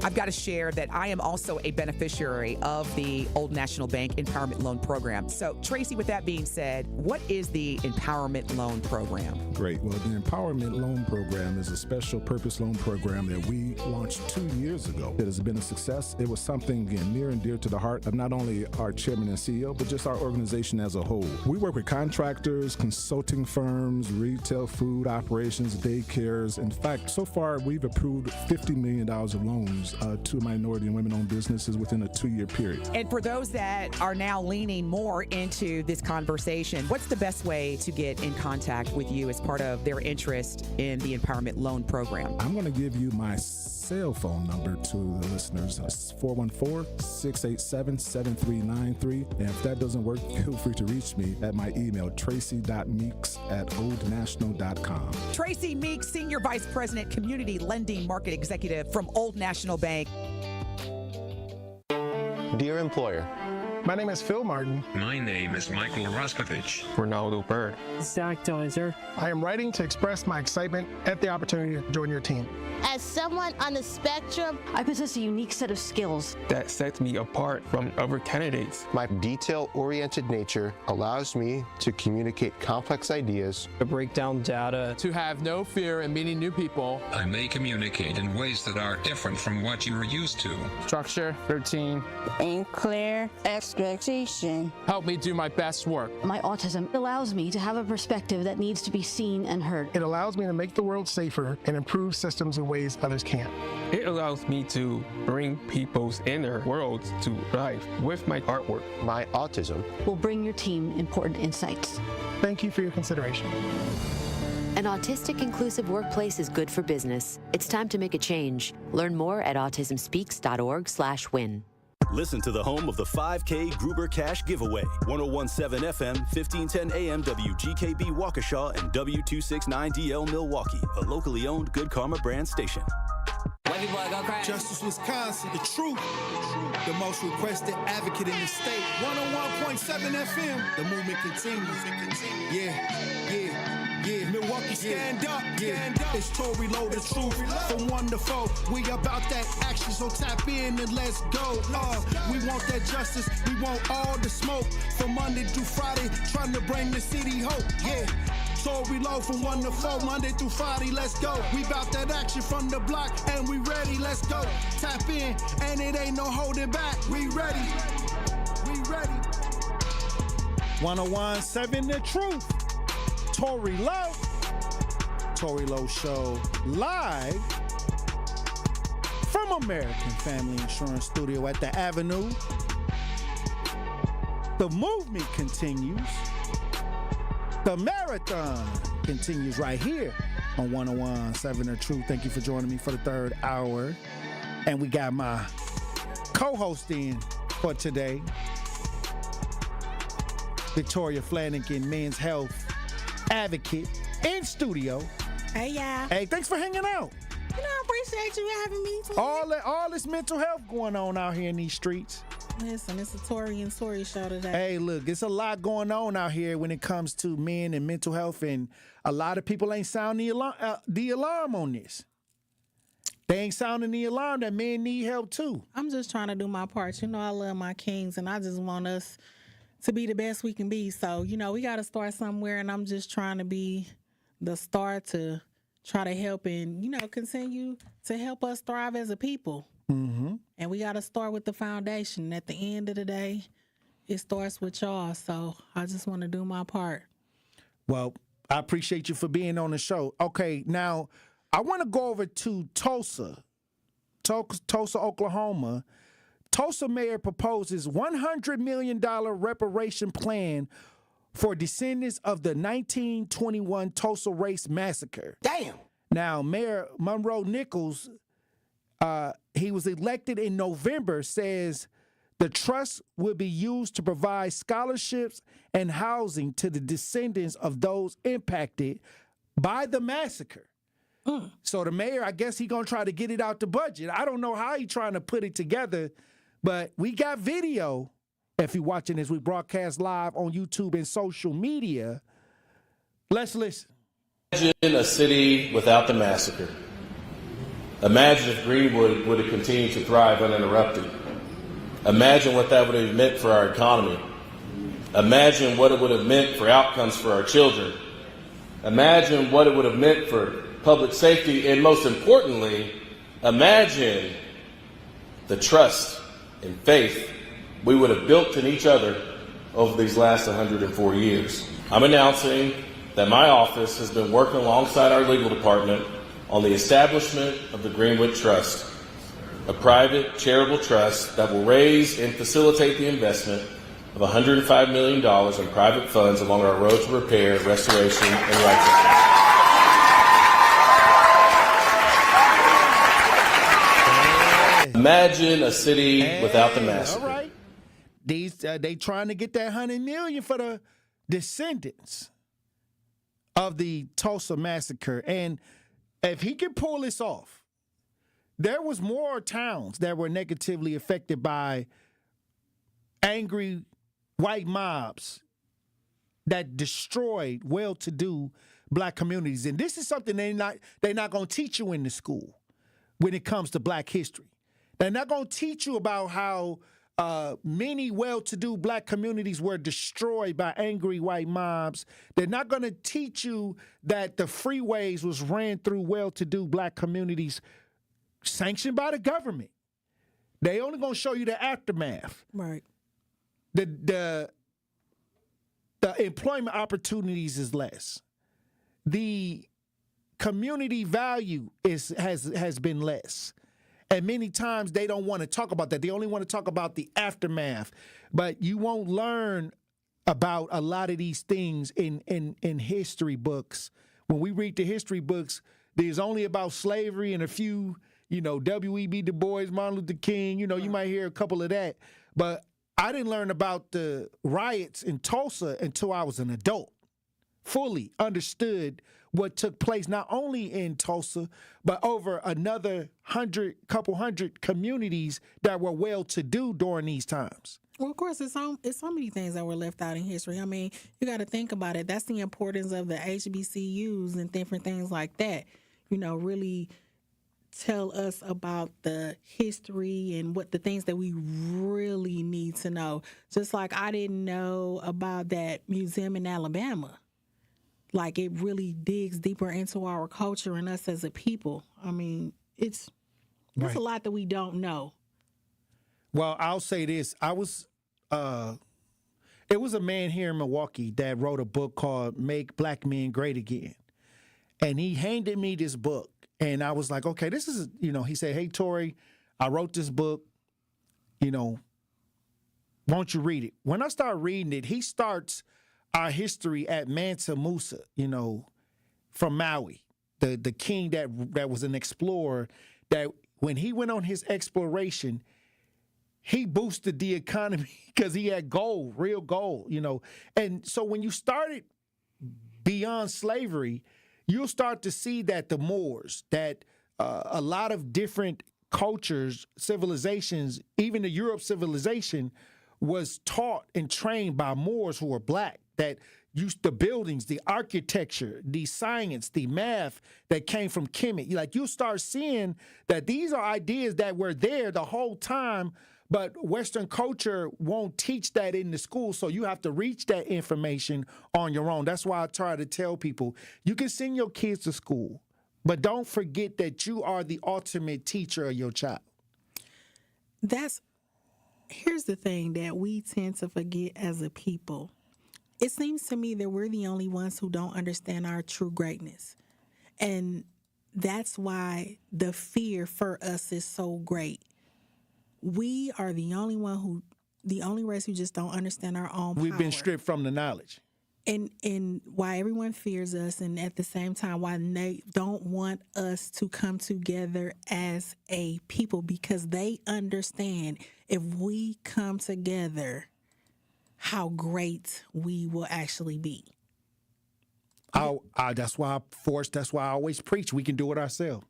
I've got to share that I am also a beneficiary of the Old National Bank Empowerment Loan Program. So, Tracy, with that being said, what is the Empowerment Loan Program? Great. Well, the Empowerment Loan Program is a special purpose loan program that we launched 2 years ago. It has been a success. It was something, again, near and dear to the heart of not only our chairman and CEO, but just our organization as a whole. We work with contractors, consulting firms, retail food operations, daycares. In fact, so far, we've approved $50 million of loans to minority and women-owned businesses within a 2-year period. And for those that are now leaning more into this conversation, what's the best way to get in contact with you as part of their interest in the Empowerment Loan Program? I'm going to give you my cell phone number to the listeners. It's 414-687-7393. And if that doesn't work, feel free to reach me at my email, tracy.meeks@oldnational.com. Tracy Meeks, Senior Vice President, Community Lending Market Executive from Old National Bank. Dear employer, my name is Phil Martin. My name is Michael Roskovich. Ronaldo Bird. Zach Deiser. I am writing to express my excitement at the opportunity to join your team. As someone on the spectrum, I possess a unique set of skills that sets me apart from other candidates. My detail-oriented nature allows me to communicate complex ideas, to break down data, to have no fear in meeting new people. I may communicate in ways that are different from what you're used to. Structure, routine, and clear expectation. Help me do my best work. My autism allows me to have a perspective that needs to be seen and heard. It allows me to make the world safer and improve systems in ways others can't. It allows me to bring people's inner worlds to life with my artwork. My autism will bring your team important insights. Thank you for your consideration. An autistic inclusive workplace is good for business. It's time to make a change. Learn more at autismspeaks.org/win. Listen to the home of the 5K Gruber Cash Giveaway. 101.7 FM, 1510 AM, WGKB Waukesha, and W269DL Milwaukee, a locally owned Good Karma brand station. Justice, Wisconsin, the truth, the most requested advocate in the state. 101.7 FM, the movement continues. Yeah. Milwaukee, stand up. It's Tory, Lowe, the truth. From 1 to 4, we about that action, so tap in and let's go. We want that justice, we want all the smoke. From Monday through Friday, trying to bring the city hope. Yeah. Tory, Lowe, from 1 to 4, Monday through Friday, let's go. We bout that action from the block, and we ready, let's go. Tap in, and it ain't no holding back. We ready. 101.7 The Truth. Tory Lowe. Tory Lowe Show live from American Family Insurance Studio at the Avenue. The movement continues. The marathon continues right here on 101.7 The Truth. Thank you for joining me for the third hour. And we got my co-host in for today, Victoria Flanigan, men's health advocate in studio. Hey, y'all. Hey, thanks for hanging out. I appreciate you having me. All this mental health going on out here in these streets. Listen, it's a Tory and Tory show today. Hey, look, it's a lot going on out here when it comes to men and mental health, and a lot of people ain't sounding the alarm on this. They ain't sounding the alarm that men need help too. I'm just trying to do my part. I love my kings, and I just want us to be the best we can be. So, we got to start somewhere, and I'm just trying to be the start to try to help and, continue to help us thrive as a people. Mm-hmm. And we got to start with the foundation. At the end of the day, it starts with y'all. So I just want to do my part. Well, I appreciate you for being on the show. Okay, now I want to go over to Tulsa, Oklahoma. Tulsa mayor proposes $100 million reparation plan for descendants of the 1921 Tulsa Race Massacre. Damn. Now, Mayor Monroe Nichols, he was elected in November, says the trust will be used to provide scholarships and housing to the descendants of those impacted by the massacre. So the mayor, I guess he gonna try to get it out the budget. I don't know how he trying to put it together, but we got video. If you're watching this, we broadcast live on YouTube and social media. Let's listen. Imagine a city without the massacre. Imagine if Greenwood would have continued to thrive uninterrupted. Imagine what that would have meant for our economy. Imagine what it would have meant for outcomes for our children. Imagine what it would have meant for public safety, and most importantly, imagine the trust and faith we would have built in each other over these last 104 years. I'm announcing that my office has been working alongside our legal department on the establishment of the Greenwood Trust, a private charitable trust that will raise and facilitate the investment of $105 million in private funds along our road to repair, restoration, and righteousness. Imagine a city without the massacre. All right. They trying to get that $100 million for the descendants of the Tulsa massacre. And if he can pull this off, there was more towns that were negatively affected by angry white mobs that destroyed well-to-do black communities. And this is something they're not going to teach you in the school when it comes to black history. They're not going to teach you about how many well-to-do black communities were destroyed by angry white mobs. They're not going to teach you that the freeways was ran through well-to-do black communities sanctioned by the government. They only going to show you the aftermath. Right. The employment opportunities is less. The community value has been less. And many times they don't want to talk about that. They only want to talk about the aftermath. But you won't learn about a lot of these things in history books. When we read the history books, there's only about slavery and a few, W.E.B. Du Bois, Martin Luther King, you might hear a couple of that. But I didn't learn about the riots in Tulsa until I was an adult. Fully understood what took place not only in Tulsa, but over another couple hundred communities that were well-to-do during these times. Well, of course, it's so many things that were left out in history. I mean, you got to think about it. That's the importance of the HBCUs and different things like that. Really tell us about the history and what the things that we really need to know. Just like I didn't know about that museum in Alabama. Like, it really digs deeper into our culture and us as a people. I mean, it's a lot that we don't know. Well, I'll say this. It was a man here in Milwaukee that wrote a book called Make Black Men Great Again. And he handed me this book. And I was like, okay, this is, he said, hey, Tory, I wrote this book, won't you read it? When I start reading it, he starts our history at Mansa Musa, from Maui, the king that was an explorer, that when he went on his exploration, he boosted the economy because he had gold, real gold, And so when you started beyond slavery, you'll start to see that the Moors, that a lot of different cultures, civilizations, even the Europe civilization was taught and trained by Moors who were black, that used the buildings, the architecture, the science, the math that came from Kemet. Like, you'll start seeing that these are ideas that were there the whole time, but Western culture won't teach that in the school, so you have to reach that information on your own. That's why I try to tell people, you can send your kids to school, but don't forget that you are the ultimate teacher of your child. Here's the thing that we tend to forget as a people. It seems to me that we're the only ones who don't understand our true greatness. And that's why the fear for us is so great. We are the only race who just don't understand our own power. We've been stripped from the knowledge. And why everyone fears us, and at the same time why they don't want us to come together as a people, because they understand if we come together, how great we will actually be. That's why I always preach we can do it ourselves.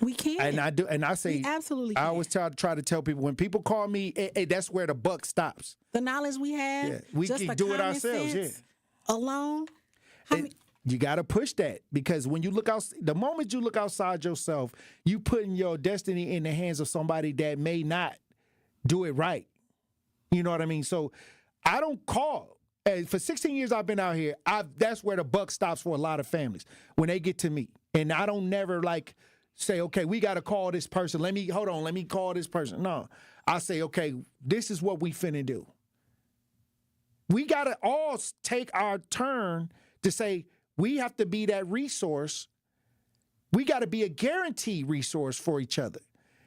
We can. And I do, and I say, we absolutely can. I always try to tell people, when people call me, hey, that's where the buck stops. The knowledge we have, we can do it ourselves. Alone. You got to push that, because when you look out, the moment you look outside yourself, you putting your destiny in the hands of somebody that may not do it right. You know what I mean? So I don't call. For 16 years I've been out here, that's where the buck stops for a lot of families when they get to me. And I don't never like say, okay, we got to call this person. Let me call this person. No, I say, okay, this is what we finna do. We got to all take our turn to say, we have to be that resource. We got to be a guaranteed resource for each other.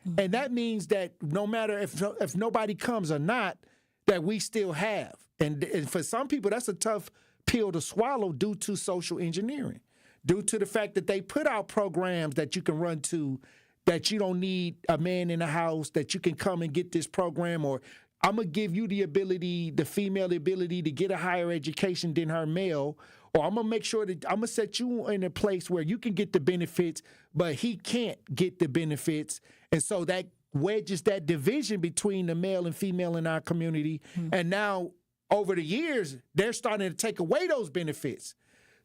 Mm-hmm. And that means that no matter if nobody comes or not, that we still have. And for some people, that's a tough pill to swallow due to social engineering, due to the fact that they put out programs that you can run to, that you don't need a man in the house, that you can come and get this program, or I'm going to give you the ability, the female ability to get a higher education than her male, or I'm going to make sure that I'm going to set you in a place where you can get the benefits, but he can't get the benefits. And so that wedges that division between the male and female in our community. Mm-hmm. And now, over the years, they're starting to take away those benefits.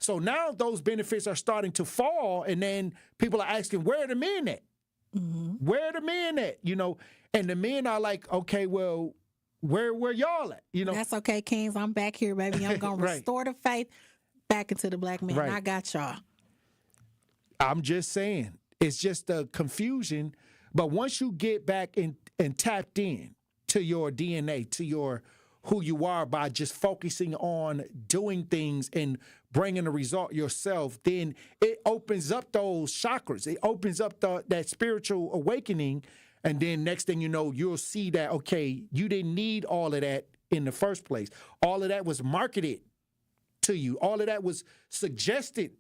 So now those benefits are starting to fall, and then people are asking, where are the men at? Mm-hmm. Where are the men at? You know, and the men are like, okay, well, where y'all at? You know, that's okay, Kings. I'm back here, baby. I'm gonna right. restore the faith back into the black man. Right. I got y'all. I'm just saying, it's just a confusion. But once you get back and tapped in to your DNA, to your who you are by just focusing on doing things and bringing the result yourself, then it opens up those chakras. It opens up that spiritual awakening. And then next thing you know, you'll see that, okay, you didn't need all of that in the first place. All of that was marketed to you. All of that was suggested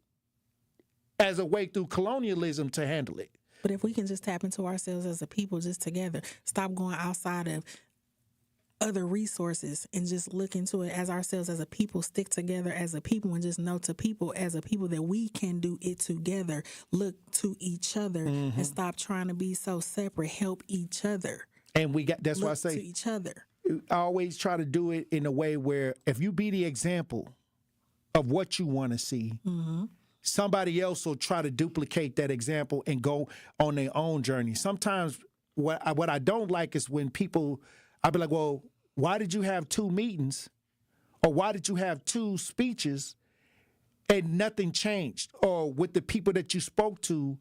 as a way through colonialism to handle it. But if we can just tap into ourselves as a people just together, stop going outside of other resources and just look into it as ourselves as a people, stick together as a people, and just know to people as a people that we can do it together. Look to each other and stop trying to be so separate. Help each other. And that's why I say to each other. I always try to do it in a way where if you be the example of what you want to see, somebody else will try to duplicate that example and go on their own journey. Sometimes what I don't like is when people, I'll be like, well, why did you have 2 meetings, or why did you have 2 speeches and nothing changed? Or with the people that you spoke to,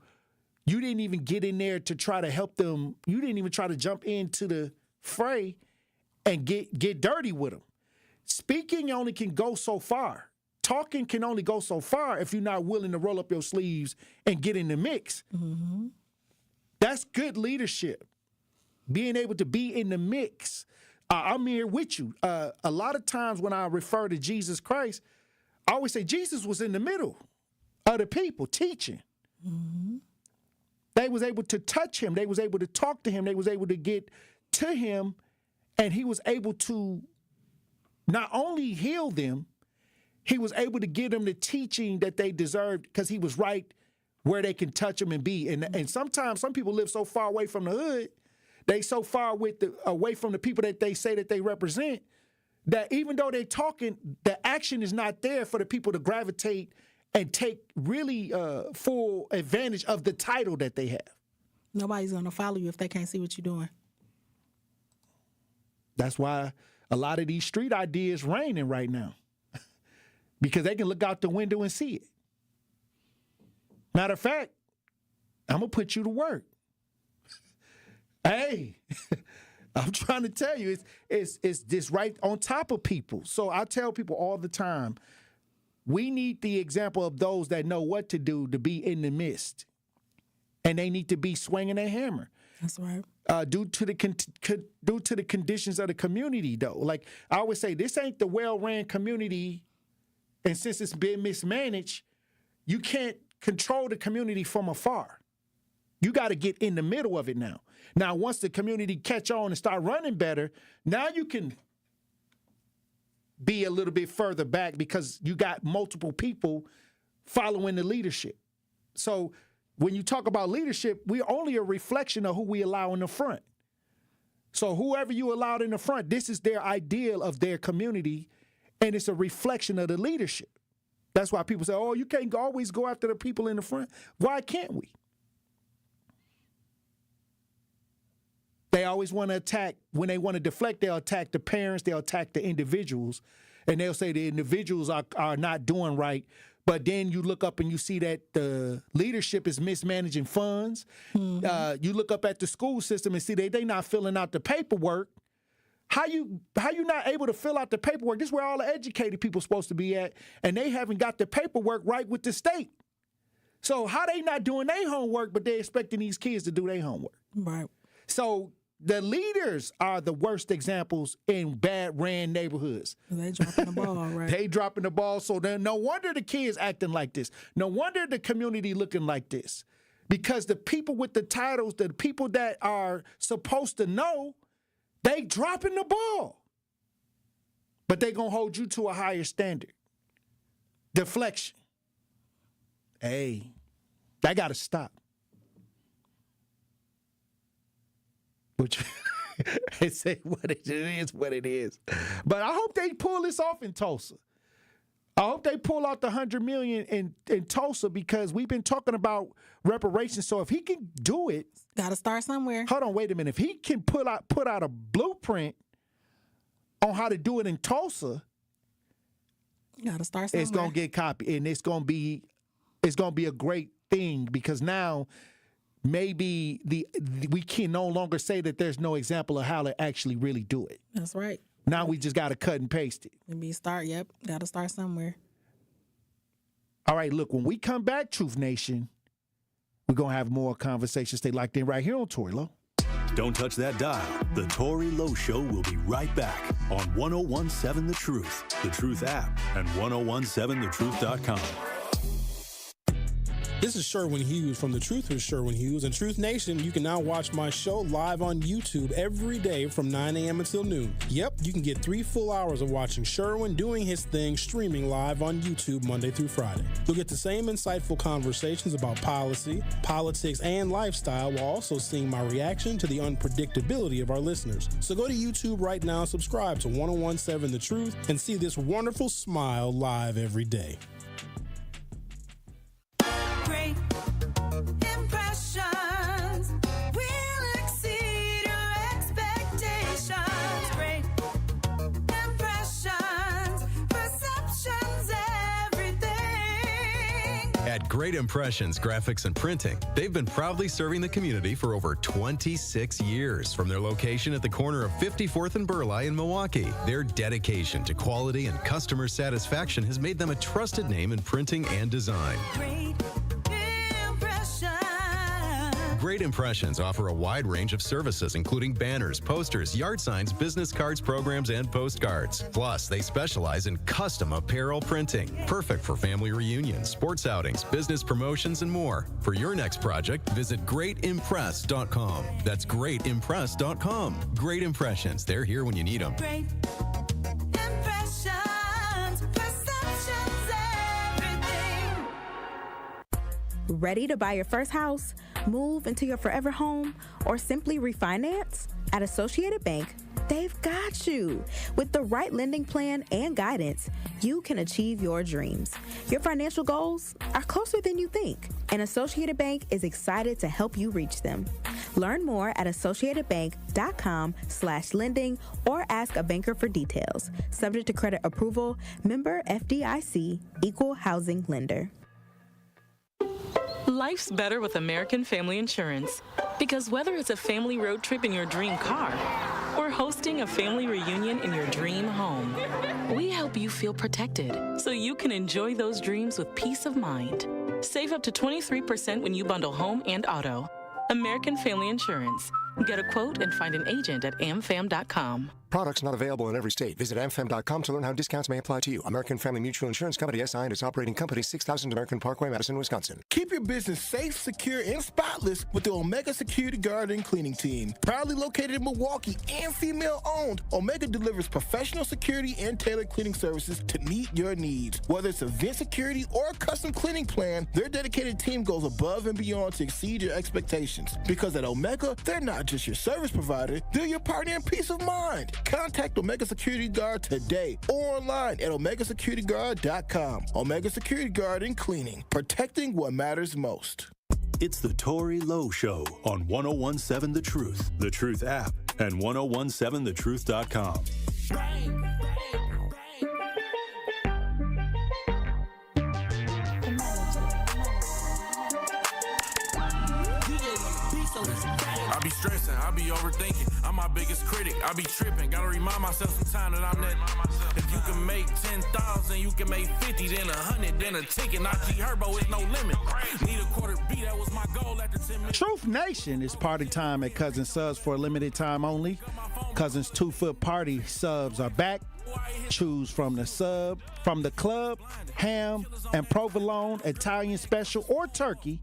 you didn't even get in there to try to help them. You didn't even try to jump into the fray and get dirty with them. Speaking only can go so far. Talking can only go so far if you're not willing to roll up your sleeves and get in the mix. Mm-hmm. That's good leadership. Being able to be in the mix. I'm here with you. A lot of times when I refer to Jesus Christ, I always say Jesus was in the middle of the people teaching. Mm-hmm. They was able to touch him. They was able to talk to him. They was able to get to him, and he was able to not only heal them, he was able to give them the teaching that they deserved because he was right where they can touch them and be. And sometimes some people live so far away from the hood, they so far away from the people that they say that they represent, that even though they're talking, the action is not there for the people to gravitate and take really full advantage of the title that they have. Nobody's going to follow you if they can't see what you're doing. That's why a lot of these street ideas raining right now, because they can look out the window and see it. Matter of fact, I'm going to put you to work. Hey, I'm trying to tell you, it's this right on top of people. So I tell people all the time, we need the example of those that know what to do to be in the midst. And they need to be swinging their hammer. That's right. Due to the conditions of the community, though. Like I always say, this ain't the well-ran community. And since it's been mismanaged, you can't control the community from afar. You got to get in the middle of it now. Now, once the community catch on and start running better, now you can be a little bit further back because you got multiple people following the leadership. So when you talk about leadership, we're only a reflection of who we allow in the front. So whoever you allowed in the front, this is their ideal of their community, and it's a reflection of the leadership. That's why people say, oh, you can't always go after the people in the front. Why can't we? They always want to attack. When they want to deflect, they'll attack the parents, they'll attack the individuals, and they'll say the individuals are not doing right. But then you look up and you see that the leadership is mismanaging funds. Mm-hmm. You look up at the school system and see they not filling out the paperwork. How you not able to fill out the paperwork? This is where all the educated people are supposed to be at, and they haven't got the paperwork right with the state. So how they not doing their homework, but they expecting these kids to do their homework? Right. So the leaders are the worst examples in bad ran neighborhoods. They dropping the ball, right? They dropping the ball. So then no wonder the kids acting like this. No wonder the community looking like this. Because the people with the titles, the people that are supposed to know, they dropping the ball. But they going to hold you to a higher standard. Deflection. Hey, that got to stop. Which it's what it is, what it is. But I hope they pull this off in Tulsa. I hope they pull out the $100 million in Tulsa, because we've been talking about reparations. So if he can do it, gotta start somewhere. Hold on, wait a minute. If he can put out a blueprint on how to do it in Tulsa, gotta start somewhere. It's gonna get copied, and it's gonna be a great thing, because now maybe we can no longer say that there's no example of how to actually really do it. That's right. Now we just got to cut and paste it. Maybe got to start somewhere. All right, look, when we come back, Truth Nation, we're going to have more conversations. Stay locked in right here on Tory Lowe. Don't touch that dial. The Tory Lowe Show will be right back on 1017 The Truth, The Truth app, and 1017thetruth.com. This is Sherwin Hughes from The Truth with Sherwin Hughes. And Truth Nation, you can now watch my show live on YouTube every day from 9 a.m. until noon. Yep, you can get 3 full hours of watching Sherwin doing his thing, streaming live on YouTube Monday through Friday. You'll get the same insightful conversations about policy, politics, and lifestyle, while also seeing my reaction to the unpredictability of our listeners. So go to YouTube right now, subscribe to 1017 The Truth, and see this wonderful smile live every day. Great impressions will exceed your expectations. Great impressions, perceptions, everything. At Great Impressions Graphics and Printing, they've been proudly serving the community for over 26 years. From their location at the corner of 54th and Burleigh in Milwaukee, their dedication to quality and customer satisfaction has made them a trusted name in printing and design. Great Impressions offer a wide range of services, including banners, posters, yard signs, business cards, programs, and postcards. Plus, they specialize in custom apparel printing, perfect for family reunions, sports outings, business promotions, and more. For your next project, visit greatimpress.com. That's greatimpress.com. Great Impressions. They're here when you need them. Great impressions, perceptions, everything. Ready to buy your first house, move into your forever home, or simply refinance? At Associated Bank, they've got you. With the right lending plan and guidance, you can achieve your dreams. Your financial goals are closer than you think, and Associated Bank is excited to help you reach them. Learn more at associatedbank.com/lending or ask a banker for details. Subject to credit approval, member FDIC, equal housing lender. Life's better with American Family Insurance, because whether it's a family road trip in your dream car or hosting a family reunion in your dream home, we help you feel protected so you can enjoy those dreams with peace of mind. Save up to 23% when you bundle home and auto. American Family Insurance. Get a quote and find an agent at amfam.com. Products not available in every state. Visit amfam.com to learn how discounts may apply to you. American Family Mutual Insurance Company, SI, and its operating company, 6000 American Parkway, Madison, Wisconsin. Keep your business safe, secure, and spotless with the Omega Security Guard and Cleaning Team. Proudly located in Milwaukee and female-owned, Omega delivers professional security and tailored cleaning services to meet your needs. Whether it's event security or a custom cleaning plan, their dedicated team goes above and beyond to exceed your expectations. Because at Omega, they're not just your service provider, they're your partner in peace of mind. Contact Omega Security Guard today or online at omegasecurityguard.com. Omega Security Guard in cleaning, protecting what matters most. It's the Tory Lowe Show on 1017 The Truth, The Truth app, and 1017thetruth.com. I be stressing, I be overthinking. I'm my biggest critic. I be tripping. Gotta remind myself sometime that I'm that. If you can make 10,000, you can make 50, then 100, then a ticket. Not G Herbo, it's no limit. Need a quarter B, that was my goal after 10 minutes. Truth Nation is party time at Cousin Subs for a limited time only. Cousin's 2-foot party subs are back. Choose from the club, ham, and provolone, Italian special, or turkey.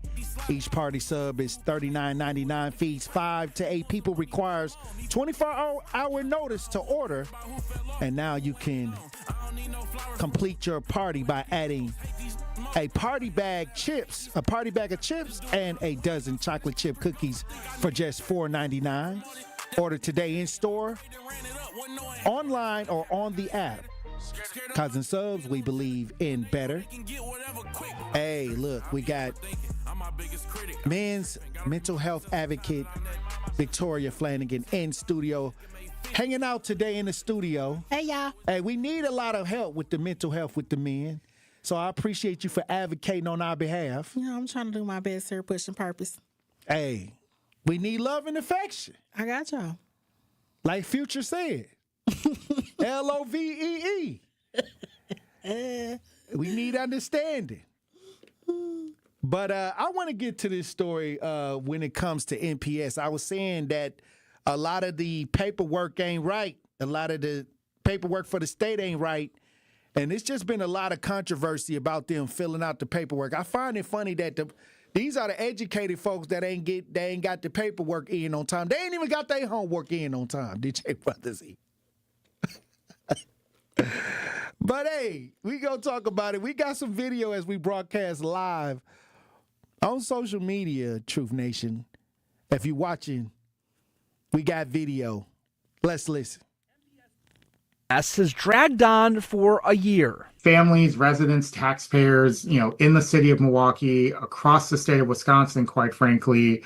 Each party sub is $39.99, feeds 5 to 8 people, requires 24-hour notice to order. And now you can complete your party by adding a party bag of chips, and a dozen chocolate chip cookies for just $4.99. Order today in store, online, or on the app. Cousin Subs, we believe in better. Hey, look, we got men's mental health advocate Victoria Flanigan in studio, hanging out today in the studio. Hey, y'all. Hey, we need a lot of help with the mental health with the men. So I appreciate you for advocating on our behalf. You know, I'm trying to do my best here, pushing purpose. Hey, we need love and affection. I got y'all. Like Future said. LOVEE. We need understanding. But I want to get to this story when it comes to NPS. I was saying that a lot of the paperwork ain't right. A lot of the paperwork for the state ain't right. And it's just been a lot of controversy about them filling out the paperwork. I find it funny that these are the educated folks that ain't got the paperwork in on time. They ain't even got their homework in on time, DJ Brothers E. But hey, we gonna talk about it. We got some video as we broadcast live on social media, Truth Nation. If you're watching, we got video. Let's listen. Has dragged on for a year. Families, residents, taxpayers, in the city of Milwaukee, across the state of Wisconsin, quite frankly,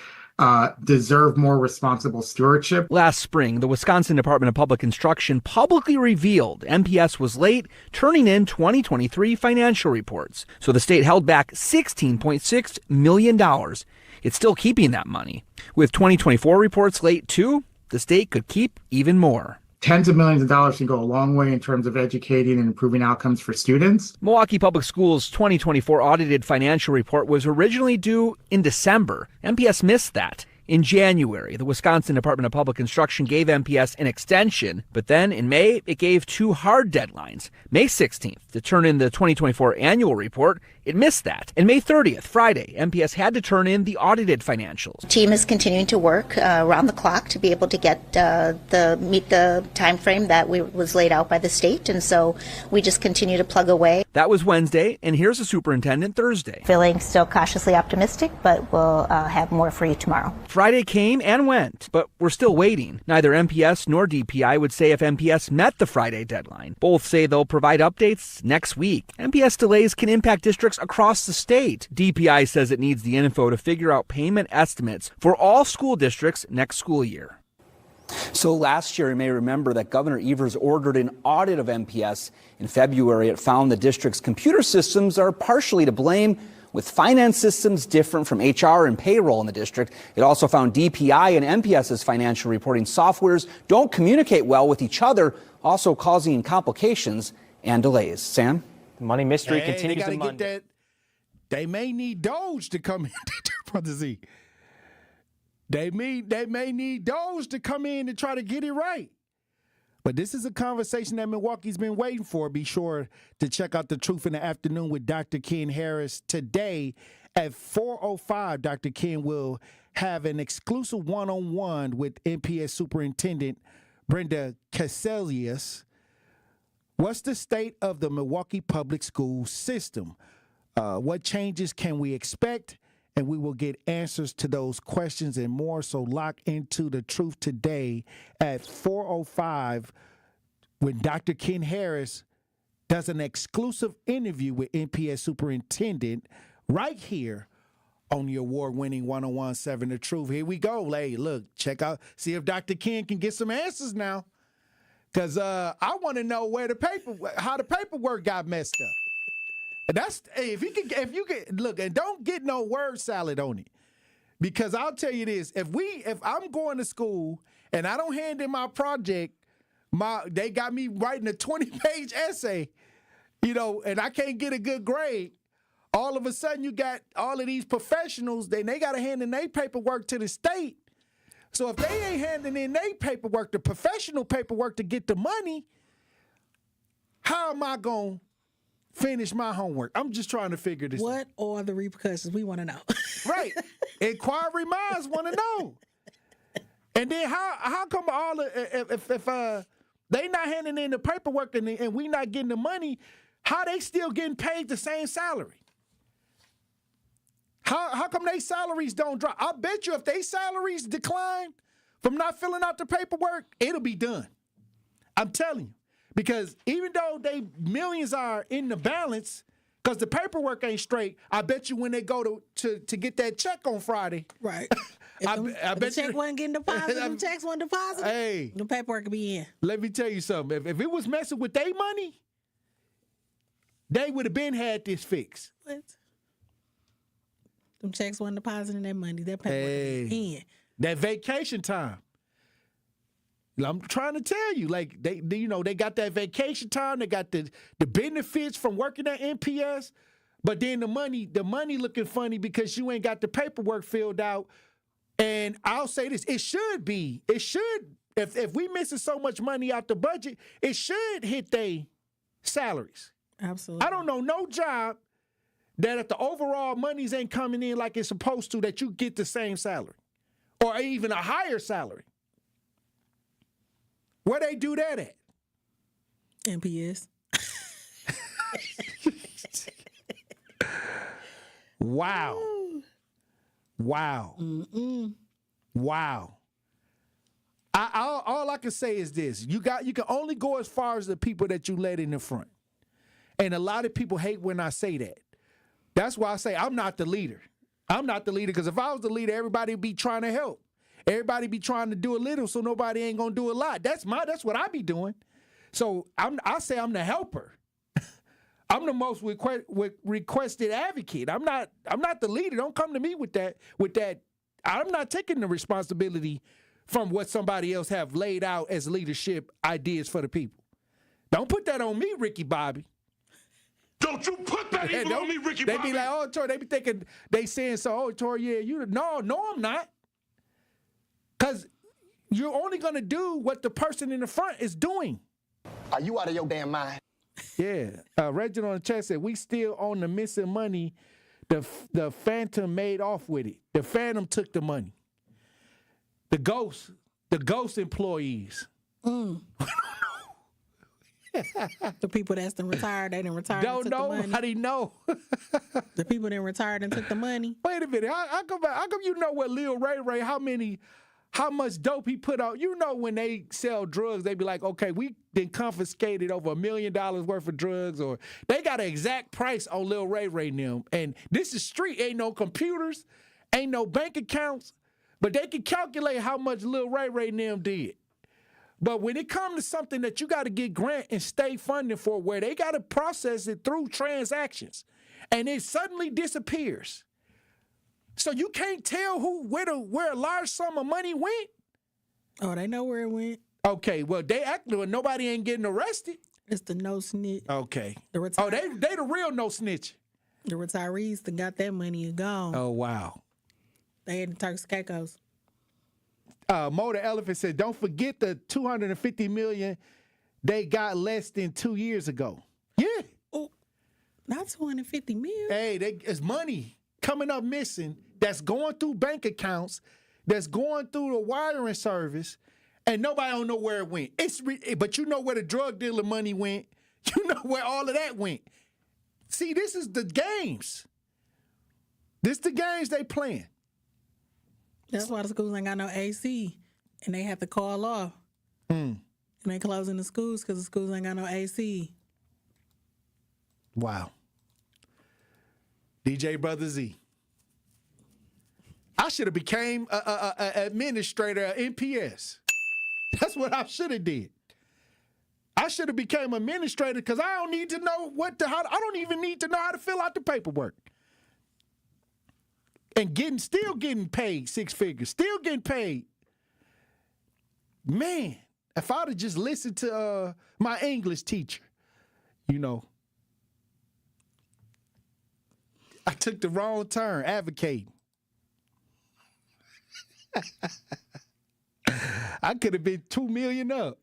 deserve more responsible stewardship. Last spring, the Wisconsin Department of Public Instruction publicly revealed MPS was late turning in 2023 financial reports. So the state held back $16.6 million. It's still keeping that money. With 2024 reports late too, the state could keep even more. Tens of millions of dollars can go a long way in terms of educating and improving outcomes for students. Milwaukee Public Schools' 2024 audited financial report was originally due in December. MPS missed that. In January, the Wisconsin Department of Public Instruction gave MPS an extension, but then in May, it gave two hard deadlines. May 16th to turn in the 2024 annual report. It missed that. And May 30th, Friday, MPS had to turn in the audited financials. The team is continuing to work around the clock to be able to get meet the time frame that was laid out by the state, and so we just continue to plug away. That was Wednesday, and here's the superintendent Thursday. Feeling still cautiously optimistic, but we'll have more for you tomorrow. Friday came and went, but we're still waiting. Neither MPS nor DPI would say if MPS met the Friday deadline. Both say they'll provide updates next week. MPS delays can impact districts across the state. DPI says it needs the info to figure out payment estimates for all school districts next school year. So last year, you may remember that Governor Evers ordered an audit of MPS. In February, it found the district's computer systems are partially to blame, with finance systems different from HR and payroll in the district. It also found DPI and MPS's financial reporting softwares don't communicate well with each other, also causing complications and delays. Sam? The money mystery continues to Monday. They may need Doge to come in, Brother Z. They may need Doge to come in to try to get it right. But this is a conversation that Milwaukee's been waiting for. Be sure to check out The Truth in the Afternoon with Dr. Ken Harris today at 4:05. Dr. Ken will have an exclusive one-on-one with NPS Superintendent Brenda Caselius. What's the state of the Milwaukee public school system? What changes can we expect? and we will get answers to those questions and more. So lock into the truth today at 4:05 when Dr. Ken Harris does an exclusive interview with NPS Superintendent right here on the award-winning 101.7 The Truth. Here we go. Hey, look, check out, see if Dr. Ken can get some answers now. Because I want to know how the paperwork got messed up. That's if you can look, and don't get no word salad on it. Because I'll tell you this, if I'm going to school and I don't hand in my project, they got me writing a 20-page essay, and I can't get a good grade. All of a sudden, you got all of these professionals, then they got to hand in their paperwork to the state. So if they ain't handing in their paperwork, the professional paperwork to get the money, how am I going to finish my homework? I'm just trying to figure this out. What are the repercussions? We want to know. Right. Inquiry minds want to know. And then how come if they not handing in the paperwork and we not getting the money, how they still getting paid the same salary? How come their salaries don't drop? I bet you if their salaries decline from not filling out the paperwork, it'll be done. I'm telling you. Because even though they millions are in the balance, because the paperwork ain't straight, I bet you when they go to get that check on Friday. Right. I bet the check wasn't getting deposited, them checks wasn't deposited, hey, the paperwork could be in. Let me tell you something. If it was messing with their money, they would have been had this fixed. What? Them checks wasn't depositing their money. Their paperwork was in. That vacation time. I'm trying to tell you, like they got that vacation time. They got the benefits from working at NPS, but then the money looking funny because you ain't got the paperwork filled out. And I'll say this: it should. If we missing so much money out the budget, it should hit their salaries. Absolutely. I don't know no job that if the overall monies ain't coming in like it's supposed to, that you get the same salary or even a higher salary. Where they do that at? NPS. Wow. Wow. Wow. All I can say is this. You can only go as far as the people that you let in the front. And a lot of people hate when I say that. That's why I say I'm not the leader. I'm not the leader because if I was the leader, everybody would be trying to help. Everybody be trying to do a little, so nobody ain't gonna do a lot. That's what I be doing. So I say I'm the helper. I'm the most requested advocate. I'm not the leader. Don't come to me with that. I'm not taking the responsibility from what somebody else have laid out as leadership ideas for the people. Don't put that on me, Ricky Bobby. Don't you put that even on me, Ricky Bobby. They be like, oh, Tory, they be thinking, they saying so, oh, Tory, yeah, you, no, I'm not. Because you're only going to do what the person in the front is doing. Are you out of your damn mind? Yeah. Reginald on the chat said, we still own the missing money. The Phantom made off with it. The Phantom took the money. The ghost employees. The people that's been retired, they didn't retire. Don't know. How do you know? The people that retired and took the money. Wait a minute. How come you know what Lil Ray, how much dope he put out? You know when they sell drugs, they be like, okay, we then confiscated over $1 million worth of drugs, or they got an exact price on Lil Ray and them. And this is street. Ain't no computers, ain't no bank accounts, but they can calculate how much Lil Ray and them did. But when it comes to something that you got to get grant and state funding for, where they got to process it through transactions, and it suddenly disappears. So you can't tell where a large sum of money went. Oh, they know where it went. Okay, well nobody ain't getting arrested. It's the no snitch. Okay. They the real no snitch. The retirees that got that money and gone. Oh wow. They had the Turks and Caicos. Motor Elephant said, don't forget the $250 million they got less than 2 years ago. Yeah. Oh, not $250 million. Hey, it's money coming up missing that's going through bank accounts, that's going through the wiring service, and nobody don't know where it went. But you know where the drug dealer money went. You know where all of that went. See, this is the games. This the games they playing. That's why the schools ain't got no AC, and they have to call off. And they closing the schools because the schools ain't got no AC. Wow. DJ Brother Z. I should have became a administrator at NPS. That's what I should have did. I should have became administrator because I don't need to know I don't even need to know how to fill out the paperwork. And still getting paid 6 figures, still getting paid. Man, if I'd have just listened to my English teacher, I took the wrong turn advocating. I could have been $2 million up.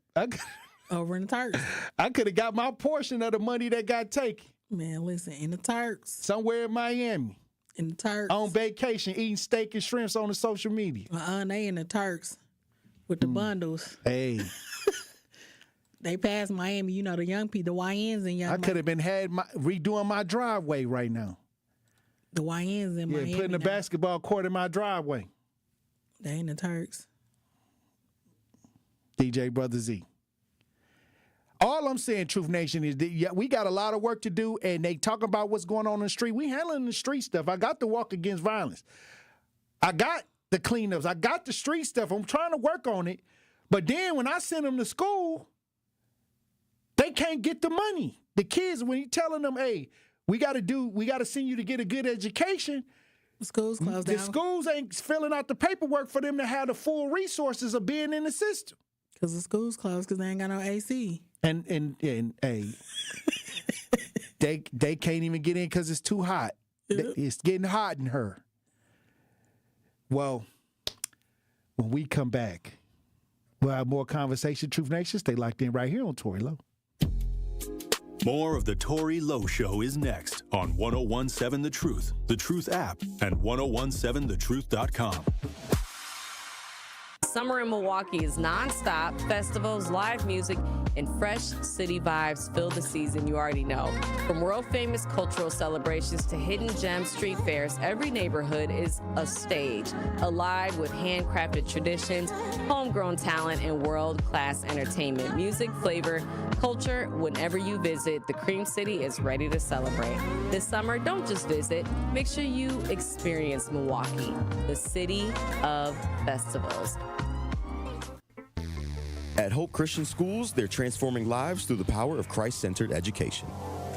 Over in the Turks. I could have got my portion of the money that got taken. Man, listen, in the Turks. Somewhere in Miami. In the Turks. On vacation, eating steak and shrimps on the social media. They in the Turks with the bundles. Hey. They passed Miami, the young people, the YNs in young I could have been redoing my driveway right now. The YNs in Miami. Putting a basketball court in my driveway. They in the Turks. DJ Brother Z. All I'm saying, Truth Nation, is that we got a lot of work to do, and they talk about what's going on in the street. We handling the street stuff. I got the walk against violence. I got the cleanups. I got the street stuff. I'm trying to work on it. But then when I send them to school, they can't get the money. The kids, when you're telling them, hey, we got to send you to get a good education. The schools closed down. The schools ain't filling out the paperwork for them to have the full resources of being in the system. Because the schools closed because they ain't got no AC. And hey, they can't even get in because it's too hot. It's getting hot in her. Well, when we come back, we'll have more conversation. Truth Nation, stay locked in right here on Tory Lowe. More of the Tory Lowe Show is next on 1017 The Truth app and 1017thetruth.com. Summer in Milwaukee is nonstop. Festivals, live music, and fresh city vibes fill the season you already know. From world-famous cultural celebrations to hidden gem street fairs, every neighborhood is a stage, alive with handcrafted traditions, homegrown talent, and world-class entertainment. Music, flavor, culture, whenever you visit, the Cream City is ready to celebrate. This summer, don't just visit. Make sure you experience Milwaukee, the city of festivals. At Hope Christian Schools, they're transforming lives through the power of Christ-centered education.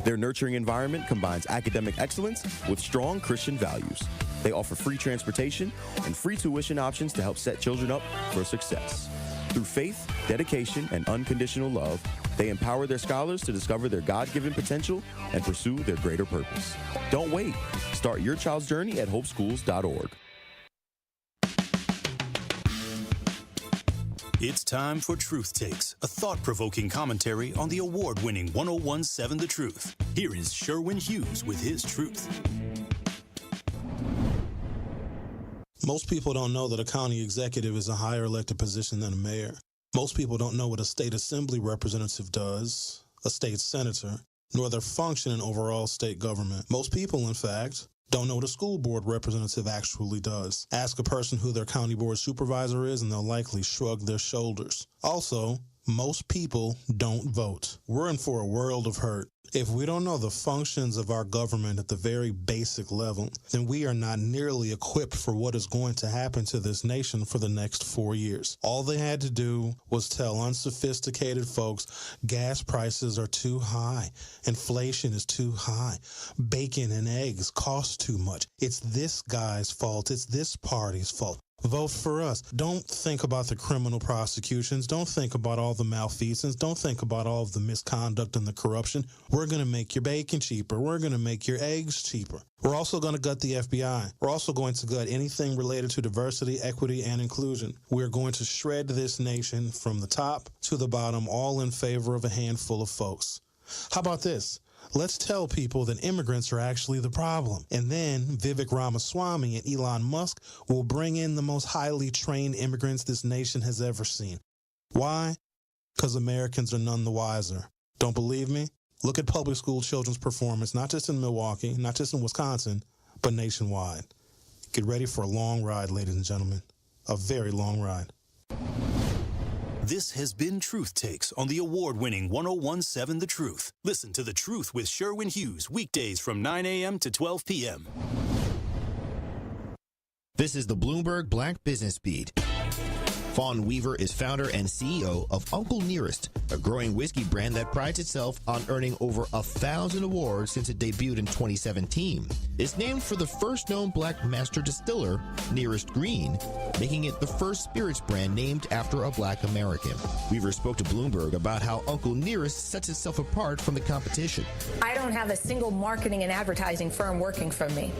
Their nurturing environment combines academic excellence with strong Christian values. They offer free transportation and free tuition options to help set children up for success. Through faith, dedication, and unconditional love, they empower their scholars to discover their God-given potential and pursue their greater purpose. Don't wait. Start your child's journey at hopeschools.org. It's time for Truth Takes, a thought-provoking commentary on the award-winning 1017 The Truth. Here is Sherwin Hughes with his truth. Most people don't know that a county executive is a higher elected position than a mayor. Most people don't know what a state assembly representative does, a state senator, nor their function in overall state government. Most people, in fact, don't know what a school board representative actually does. Ask a person who their county board supervisor is, and they'll likely shrug their shoulders. Also, most people don't vote. We're in for a world of hurt. If we don't know the functions of our government at the very basic level, then we are not nearly equipped for what is going to happen to this nation for the next 4 years. All they had to do was tell unsophisticated folks gas prices are too high, inflation is too high, bacon and eggs cost too much. It's this guy's fault. It's this party's fault. Vote for us. Don't think about the criminal prosecutions. Don't think about all the malfeasance. Don't think about all of the misconduct and the corruption. We're going to make your bacon cheaper. We're going to make your eggs cheaper. We're also going to gut the FBI. We're also going to gut anything related to diversity, equity, and inclusion. We're going to shred this nation from the top to the bottom, all in favor of a handful of folks. How about this? Let's tell people that immigrants are actually the problem. And then Vivek Ramaswamy and Elon Musk will bring in the most highly trained immigrants this nation has ever seen. Why? Because Americans are none the wiser. Don't believe me? Look at public school children's performance, not just in Milwaukee, not just in Wisconsin, but nationwide. Get ready for a long ride, ladies and gentlemen. A very long ride. This has been Truth Takes on the award-winning 101.7 The Truth. Listen to The Truth with Sherwin Hughes weekdays from 9 a.m. to 12 p.m. This is the Bloomberg Black Business Beat. Fawn Weaver is founder and CEO of Uncle Nearest, a growing whiskey brand that prides itself on earning over 1,000 awards since it debuted in 2017. It's named for the first known black master distiller, Nearest Green, making it the first spirits brand named after a black American. Weaver spoke to Bloomberg about how Uncle Nearest sets itself apart from the competition. I don't have a single marketing and advertising firm working for me.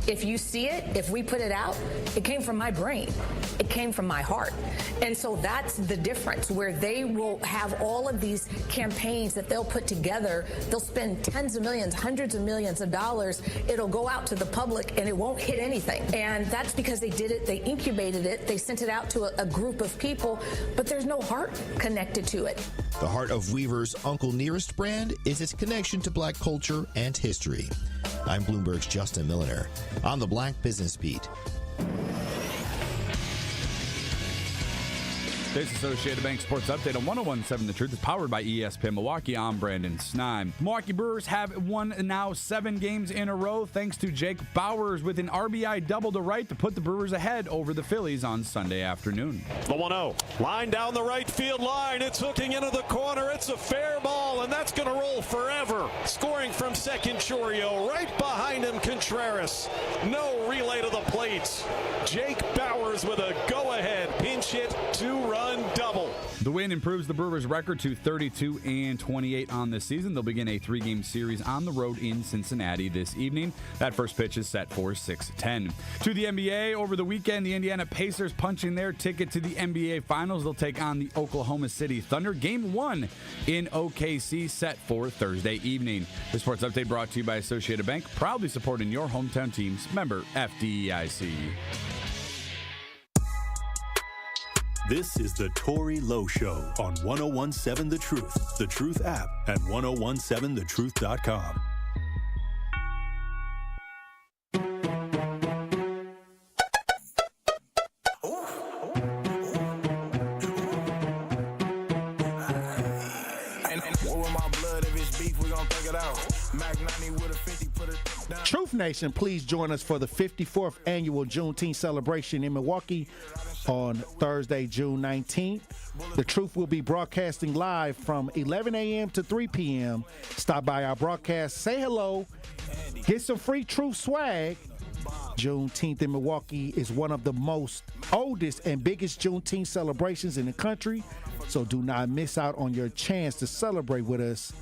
If you see it, if we put it out, it came from my brain. It came from my heart. And so that's the difference, where they will have all of these campaigns that they'll put together. They'll spend tens of millions, hundreds of millions of dollars. It'll go out to the public and it won't hit anything. And that's because they did it, they incubated it, they sent it out to a group of people, but there's no heart connected to it. The heart of Weaver's Uncle Nearest brand is its connection to black culture and history. I'm Bloomberg's Justin Milliner on the Black Business Beat. This Associated Bank Sports Update on 101.7 The Truth is powered by ESPN Milwaukee. I'm Brandon Snime. Milwaukee Brewers have won now 7 games in a row thanks to Jake Bauers with an RBI double to right to put the Brewers ahead over the Phillies on Sunday afternoon. The 1-0. Line down the right field line. It's hooking into the corner. It's a fair ball, and that's going to roll forever. Scoring from second, Chourio. Right behind him, Contreras. No relay to the plate. Jake Bauers with a go-ahead pinch hit 2-run double. The win improves the Brewers' record to 32-28 on this season. They'll begin a 3-game series on the road in Cincinnati this evening. That first pitch is set for 6:10. To the NBA, over the weekend, the Indiana Pacers punching their ticket to the NBA Finals. They'll take on the Oklahoma City Thunder. Game 1 in OKC set for Thursday evening. The Sports Update brought to you by Associated Bank, proudly supporting your hometown teams. Member FDIC. This is the Tory Lowe Show on 101.7 The Truth, The Truth app, and 1017thetruth.com. Truth Nation, please join us for the 54th annual Juneteenth celebration in Milwaukee on Thursday, June 19th. The Truth will be broadcasting live from 11 a.m. to 3 p.m. Stop by our broadcast, say hello, get some free Truth swag. Juneteenth in Milwaukee is one of the most oldest and biggest Juneteenth celebrations in the country, so do not miss out on your chance to celebrate with us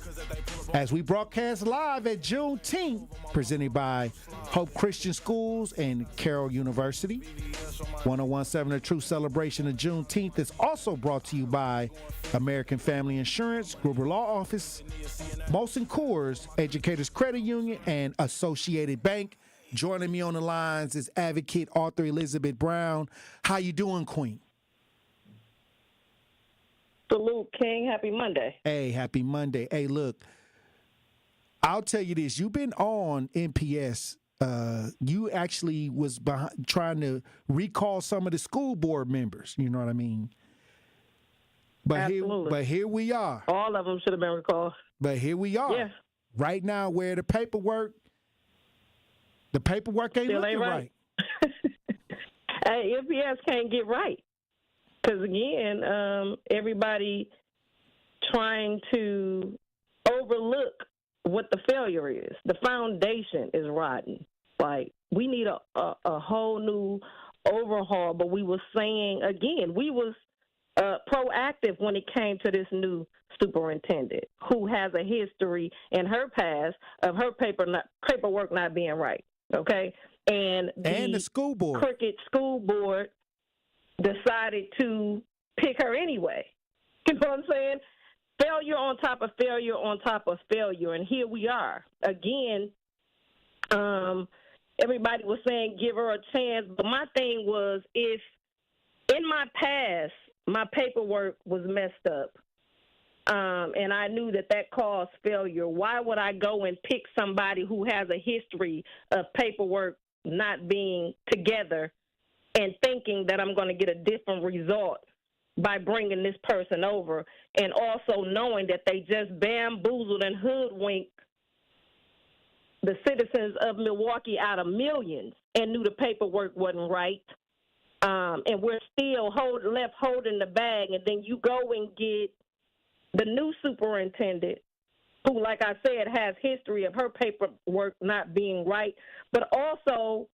as we broadcast live at Juneteenth, presented by Hope Christian Schools and Carroll University. 101.7 The Truth celebration of Juneteenth is also brought to you by American Family Insurance, Gruber Law Office, Molson Coors, Educators Credit Union, and Associated Bank. Joining me on the lines is advocate author Elizabeth Brown. How you doing, Queen? Salute, King. Happy Monday. Hey, happy Monday. Hey, look, I'll tell you this. You've been on NPS. You actually was trying to recall some of the school board members. You know what I mean? But here we are. All of them should have been recalled. But here we are. Yeah. Right now, where the paperwork ain't Still looking ain't right. Hey, NPS can't get right. Because, again, everybody trying to overlook what the failure is. The foundation is rotten. Like, we need a whole new overhaul. But we were saying, again, we was proactive when it came to this new superintendent who has a history in her past of her paperwork not being right. Okay? And the school board. Crooked school board decided to pick her anyway. You know what I'm saying? Failure on top of failure on top of failure. And here we are. Again, everybody was saying give her a chance. But my thing was, if in my past my paperwork was messed up, and I knew that caused failure, why would I go and pick somebody who has a history of paperwork not being together and thinking that I'm going to get a different result by bringing this person over, and also knowing that they just bamboozled and hoodwinked the citizens of Milwaukee out of millions and knew the paperwork wasn't right. And we're still left holding the bag, and then you go and get the new superintendent, who, like I said, has history of her paperwork not being right, but also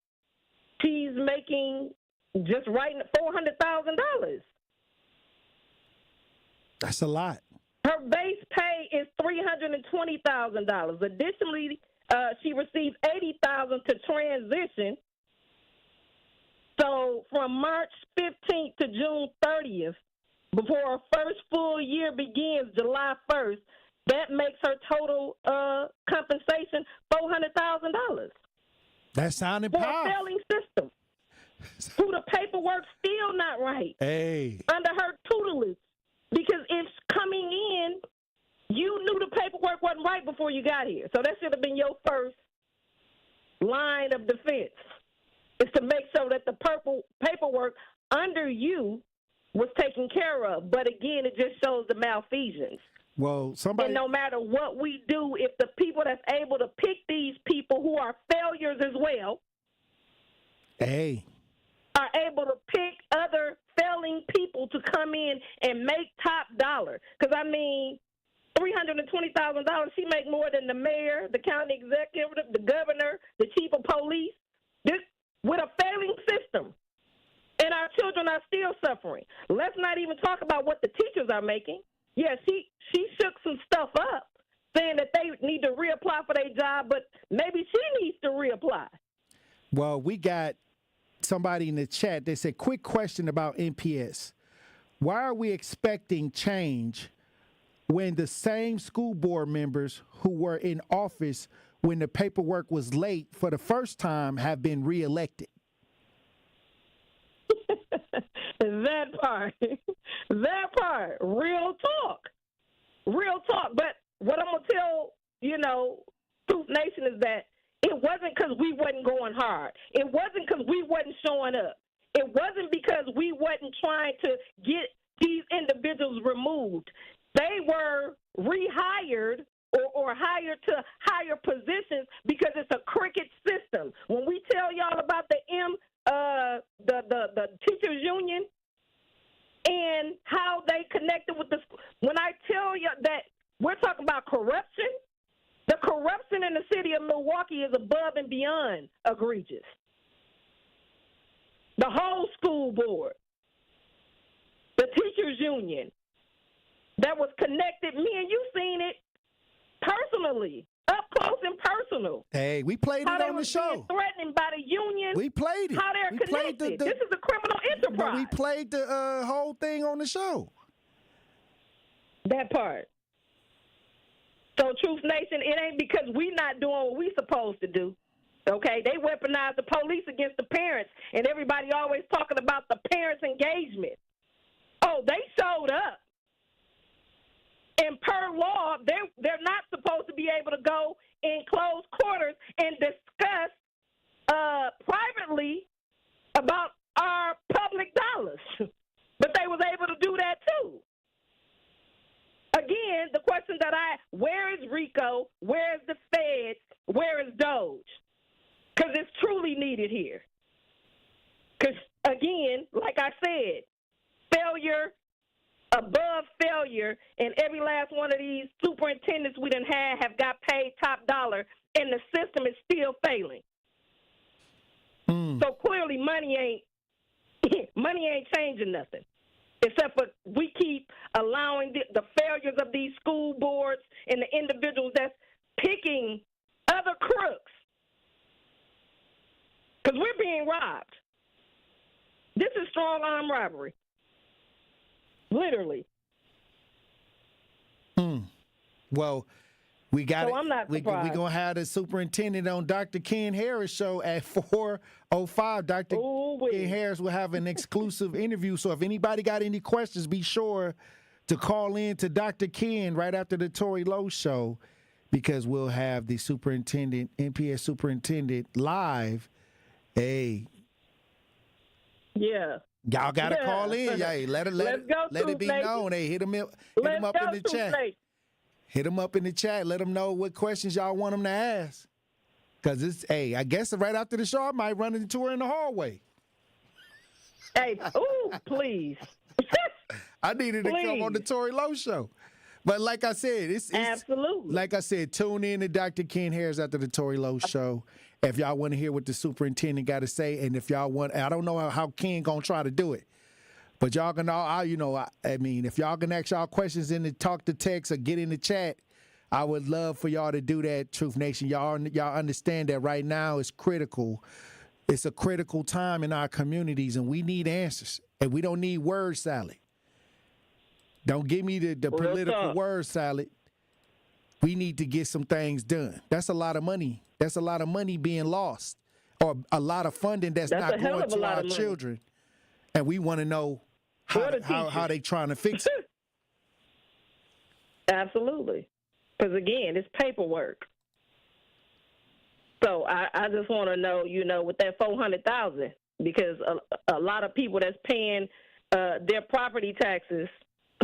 she's making just writing $400,000. That's a lot. Her base pay is $320,000. Additionally, she received $80,000 to transition. So from March 15th to June 30th, before her first full year begins, July 1st, that makes her total compensation $400,000. That sounded for powerful. a failing system. Who the paperwork's still not right. Hey. Under her tutelage. Because it's coming in, you knew the paperwork wasn't right before you got here. So that should have been your first line of defense, is to make sure that the paperwork under you was taken care of. But again, it just shows the malfeasance. Well, somebody. And no matter what we do, if the people that's able to pick these people who are failures as well, are able to pick other failing people to come in and make top dollar. Because, I mean, $320,000, she make more than the mayor, the county executive, the governor, the chief of police, this with a failing system. And our children are still suffering. Let's not even talk about what the teachers are making. Yeah, she shook some stuff up, saying that they need to reapply for their job, but maybe she needs to reapply. Well, we got somebody in the chat. They said, quick question about NPS. Why are we expecting change when the same school board members who were in office when the paperwork was late for the first time have been reelected? That part, real talk. But what I'm going to tell, Truth Nation is that it wasn't because we wasn't going hard. It wasn't because we wasn't showing up. It wasn't because we wasn't trying to get these individuals removed. They were rehired or hired to higher positions because it's a crooked system. When we tell y'all about the teachers union and how they connected with the school, when I tell you that we're talking about corruption, the corruption in the city of Milwaukee is above and beyond egregious. The whole school board, the teachers union, that was connected. Me and you seen it personally, up close and personal. Hey, we played how it on the show. Being threatened by the union. We played it. How they're connected. This is a criminal enterprise. We played the whole thing on the show. That part. So, Truth Nation, it ain't because we not doing what we supposed to do. Okay? They weaponize the police against the parents, and everybody always talking about the parents' engagement. Oh, they showed up. And per law, they're not supposed to be able to go in closed quarters and discuss privately about our public dollars. But they was able to do that too. Again, the question where is RICO? Where is the feds? Where is Doge? Because it's truly needed here. Because, again, like I said, failure above failure, and every last one of these superintendents we done have got paid top dollar, and the system is still failing. So clearly money ain't changing nothing, except for we keep allowing the failures of these school boards and the individuals that's picking other crooks, because we're being robbed. This is strong arm robbery. Literally. Well, we got so I'm not we're going to have the superintendent on Dr. Ken Harris' show at 4:05. Dr. Ken Harris will have an exclusive interview. So if anybody got any questions, be sure to call in to Dr. Ken right after the Tory Lowe show, because we'll have the superintendent, NPS superintendent, live Hey. Yeah. Y'all got to call in. Yeah, let it be known. Hey, hit them up in the chat. Hit them up in the chat. Let them know what questions y'all want them to ask. Because it's, hey, I guess right after the show, I might run into her in the hallway. Hey, ooh, please. I needed to come on the Tory Lowe show. But like I said, it's absolutely. Like I said, tune in to Dr. Ken Harris after the Tory Lowe show. If y'all want to hear what the superintendent got to say, and if y'all want, I don't know how Ken gonna try to do it, but y'all can all, I mean, if y'all can ask y'all questions in the talk to text or get in the chat, I would love for y'all to do that. Truth Nation, y'all understand that right now is critical. It's a critical time in our communities, and we need answers, and we don't need word salad. Don't give me the political word salad. We need to get some things done. That's a lot of money. That's a lot of money being lost, or a lot of funding that's not going to our children. And we want to know how they trying to fix it. Absolutely. Because, again, it's paperwork. So I just want to know, with that $400,000, because a lot of people that's paying their property taxes,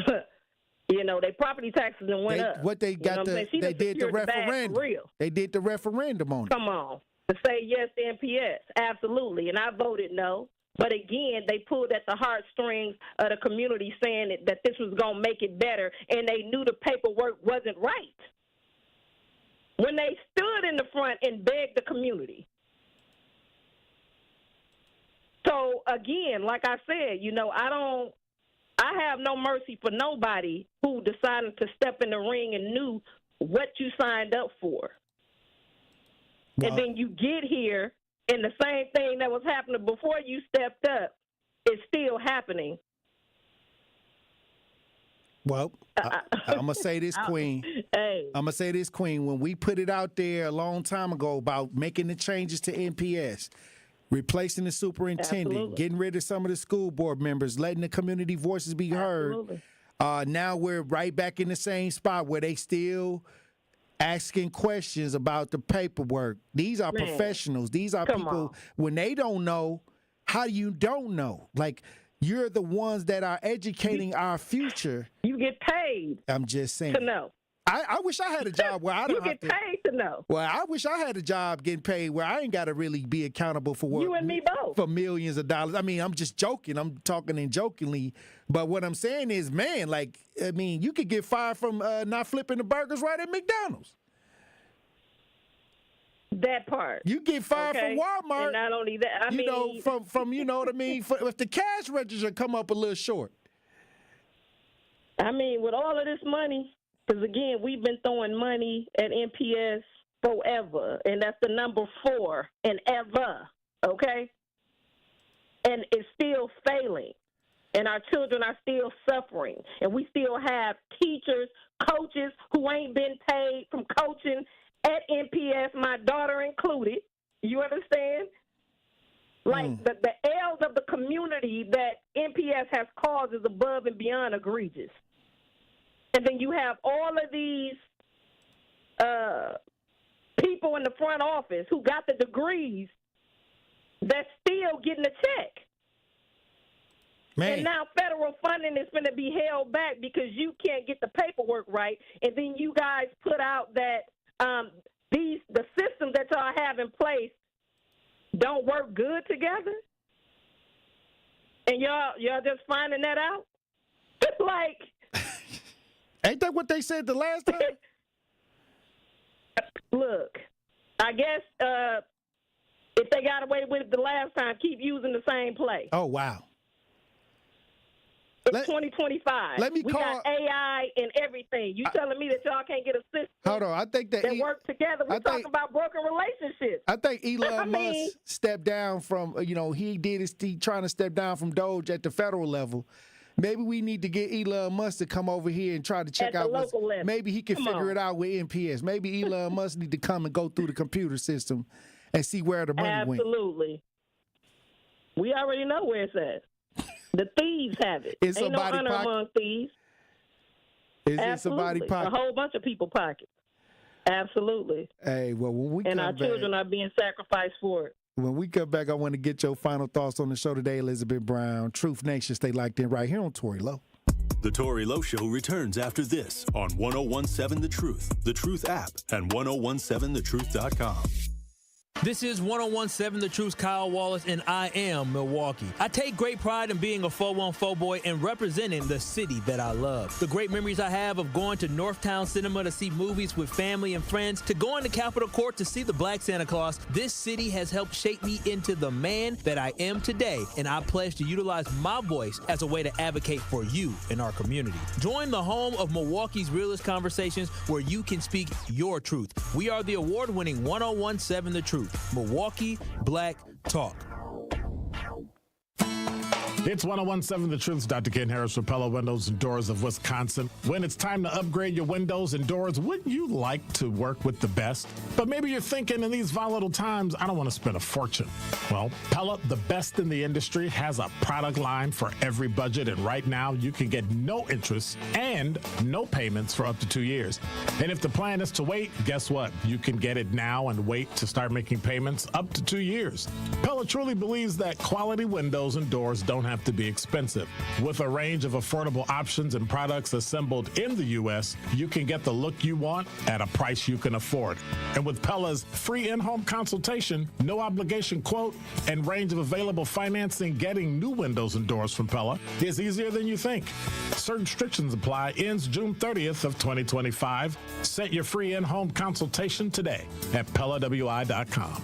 their property taxes went up. What they got they did the referendum. They did the referendum on it. Come on. To say yes to MPS, absolutely. And I voted no. But again, they pulled at the heartstrings of the community saying that this was going to make it better, and they knew the paperwork wasn't right when they stood in the front and begged the community. So, again, like I said, I have no mercy for nobody who decided to step in the ring and knew what you signed up for. Wow. And then you get here, and the same thing that was happening before you stepped up is still happening. Well, I'm going to say this, Queen. Hey. I'm going to say this, Queen. When we put it out there a long time ago about making the changes to NPS, replacing the superintendent, absolutely, getting rid of some of the school board members, letting the community voices be heard, now we're right back in the same spot where they still asking questions about the paperwork. These are professionals. These are people, when they don't know, how you don't know? Like, you're the ones that are educating our future. You get paid. I'm just saying. To know. I wish I had a job where I don't have to. You get paid to know. Well, I wish I had a job getting paid where I ain't got to really be accountable for what. You and me both. For millions of dollars. I mean, I'm just joking. I'm talking in jokingly. But what I'm saying is, man, you could get fired from not flipping the burgers right at McDonald's. That part. You get fired from Walmart. And not only that, from you know what I mean? If the cash register come up a little short. I mean, with all of this money, because, again, we've been throwing money at NPS forever, and that's the number 4 and ever, okay? And it's still failing, and our children are still suffering, and we still have teachers, coaches who ain't been paid from coaching at NPS, my daughter included. You understand? Like, the ills of the community that NPS has caused is above and beyond egregious. And then you have all of these people in the front office who got the degrees that's still getting a check. Man. And now federal funding is going to be held back because you can't get the paperwork right. And then you guys put out that the systems that y'all have in place don't work good together. And y'all just finding that out? It's like... Ain't that what they said the last time? Look, I guess if they got away with it the last time, keep using the same play. Oh, wow. It's 2025. We got AI and everything. You telling me that y'all can't get a system hold on, I think that work together? We're talking about broken relationships. I think Elon Musk stepped down from, he trying to step down from Doge at the federal level. Maybe we need to get Elon Musk to come over here and try to check out what's, maybe he can figure it out with NPS. Maybe Elon Musk need to come and go through the computer system and see where the money went. Absolutely. We already know where it's at. The thieves have it. Ain't no honor among thieves. Is it somebody's pocket? A whole bunch of people's pockets. Absolutely. Hey, well, when we and come our children are being sacrificed for it. When we come back, I want to get your final thoughts on the show today, Elizabeth Brown. Truth Nation, stay locked in right here on Tory Lowe. The Tory Lowe Show returns after this on 101.7 The Truth app, and 101.7thetruth.com. This is 101.7 The Truth's Kyle Wallace, and I am Milwaukee. I take great pride in being a 414 boy and representing the city that I love. The great memories I have of going to Northtown Cinema to see movies with family and friends, to going to Capitol Court to see the Black Santa Claus, this city has helped shape me into the man that I am today, and I pledge to utilize my voice as a way to advocate for you in our community. Join the home of Milwaukee's realest conversations where you can speak your truth. We are the award-winning 101.7 The Truth. Milwaukee Black Talk. It's 101.7 The Truth's Dr. Ken Harris for Pella Windows and Doors of Wisconsin. When it's time to upgrade your windows and doors, wouldn't you like to work with the best? But maybe you're thinking in these volatile times, I don't want to spend a fortune. Well, Pella, the best in the industry, has a product line for every budget. And right now, you can get no interest and no payments for up to 2 years. And if the plan is to wait, guess what? You can get it now and wait to start making payments up to 2 years. Pella truly believes that quality windows and doors don't have to be expensive. With a range of affordable options and products assembled in the U.S., you can get the look you want at a price you can afford. And with Pella's free in-home consultation, no obligation quote, and range of available financing, getting new windows and doors from Pella is easier than you think. Certain restrictions apply. Ends June 30th of 2025. Set your free in-home consultation today at PellaWI.com.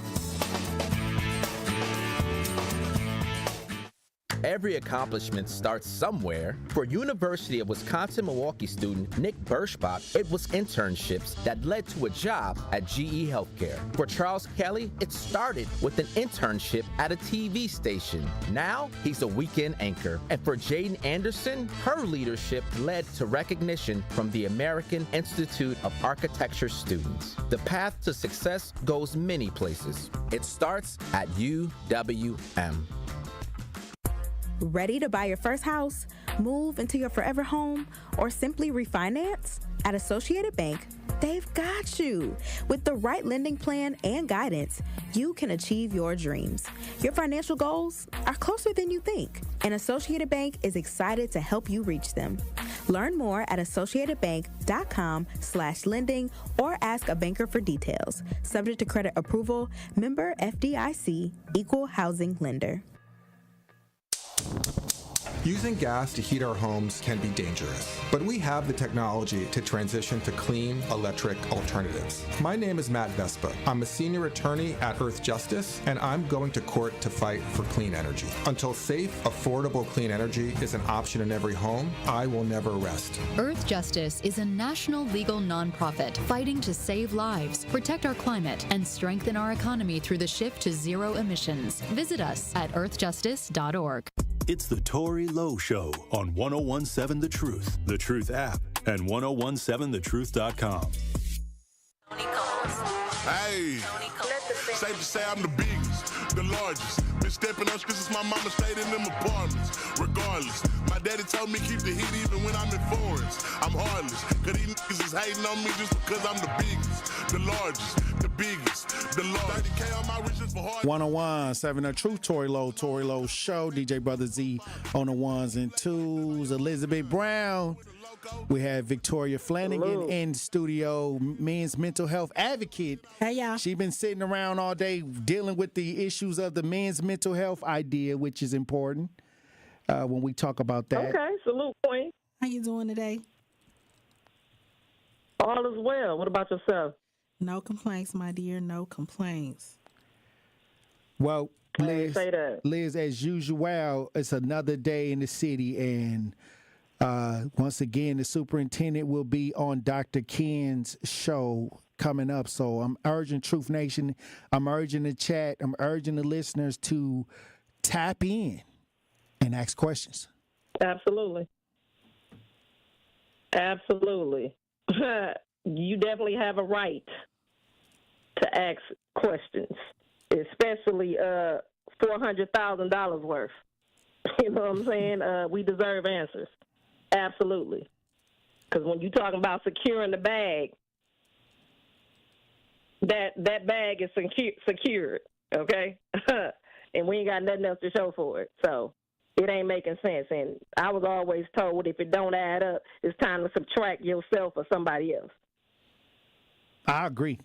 Every accomplishment starts somewhere. For University of Wisconsin-Milwaukee student Nick Burschbach, it was internships that led to a job at GE Healthcare. For Charles Kelly, it started with an internship at a TV station. Now, he's a weekend anchor. And for Jaden Anderson, her leadership led to recognition from the American Institute of Architecture students. The path to success goes many places. It starts at UWM. Ready to buy your first house, move into your forever home, or simply refinance? At Associated Bank, they've got you. With the right lending plan and guidance, you can achieve your dreams. Your financial goals are closer than you think, and Associated Bank is excited to help you reach them. Learn more at associatedbank.com/lending or ask a banker for details. Subject to credit approval, member FDIC, equal housing lender. Using gas to heat our homes can be dangerous, but we have the technology to transition to clean electric alternatives. My name is Matt Vespa. I'm a senior attorney at Earth Justice, and I'm going to court to fight for clean energy. Until safe, affordable clean energy is an option in every home, I will never rest. Earth Justice is a national legal nonprofit fighting to save lives, protect our climate, and strengthen our economy through the shift to zero emissions. Visit us at earthjustice.org. It's the Tory Lowe Show on 101.7 The Truth, The Truth app, and 101.7thetruth.com. Hey, safe to say I'm the biggest, the largest. Been stepping on streets since my mama stayed in them apartments. Regardless, my daddy told me keep the heat even when I'm in foreigns. I'm heartless, cause these niggas is hating on me just because I'm the biggest, the largest, the biggest, the largest. 30K on my riches for hard. 101.7 The Truth, Tory Lowe Show. DJ Brother Z on the ones and twos. Elizabeth Brown. We have Victoria Flanigan in studio, men's mental health advocate. Hey, y'all. She's been sitting around all day dealing with the issues of the men's mental health idea, which is important when we talk about that. Okay, salute, Queen. How you doing today? All is well. What about yourself? No complaints, my dear. No complaints. Well, Liz, say that. Liz, as usual, it's another day in the city, and once again, the superintendent will be on Dr. Ken's show coming up. So I'm urging Truth Nation, I'm urging the chat, I'm urging the listeners to tap in and ask questions. Absolutely. Absolutely. You definitely have a right to ask questions, especially $400,000 worth. You know what I'm saying? We deserve answers. Absolutely. Because when you're talking about securing the bag, that bag is secured. okay? And we ain't got nothing else to show for it. So it ain't making sense. And I was always told if it don't add up, it's time to subtract yourself or somebody else. I agree.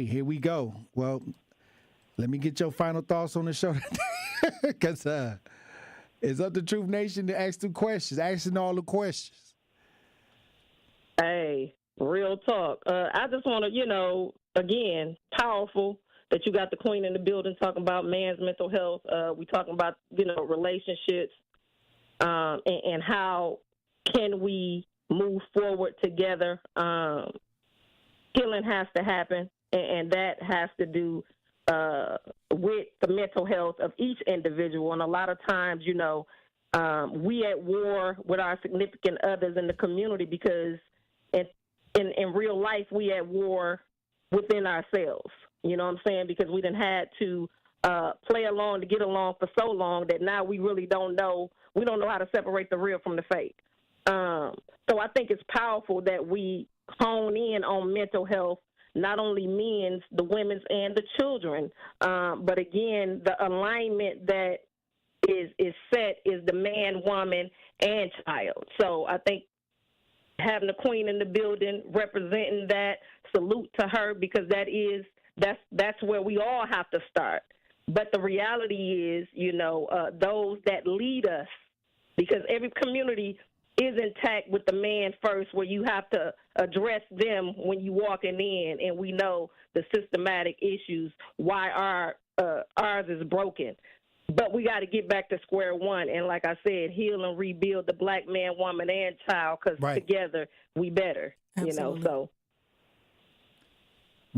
Here we go. Well, let me get your final thoughts on the show today. Because it's up to Truth Nation to ask the questions, asking all the questions. Hey, real talk. I just want to, again, powerful that you got the queen in the building talking about man's mental health. We talking about, relationships and how can we move forward together. Healing has to happen, and that has to do with the mental health of each individual. And a lot of times, we at war with our significant others in the community because in real life, we at war within ourselves. You know what I'm saying? Because we done had to play along to get along for so long that now we really don't know. We don't know how to separate the real from the fake. So I think it's powerful that we hone in on mental health, not only men's, the women's, and the children. But again, the alignment that is set is the man, woman, and child. So I think having the queen in the building representing that, salute to her, because that's where we all have to start. But the reality is, those that lead us, because every community is intact with the man first, where you have to address them when you walking in, and we know the systematic issues why ours is broken. But we got to get back to square one, and like I said, heal and rebuild the black man, woman, and child, because together we better. Absolutely. So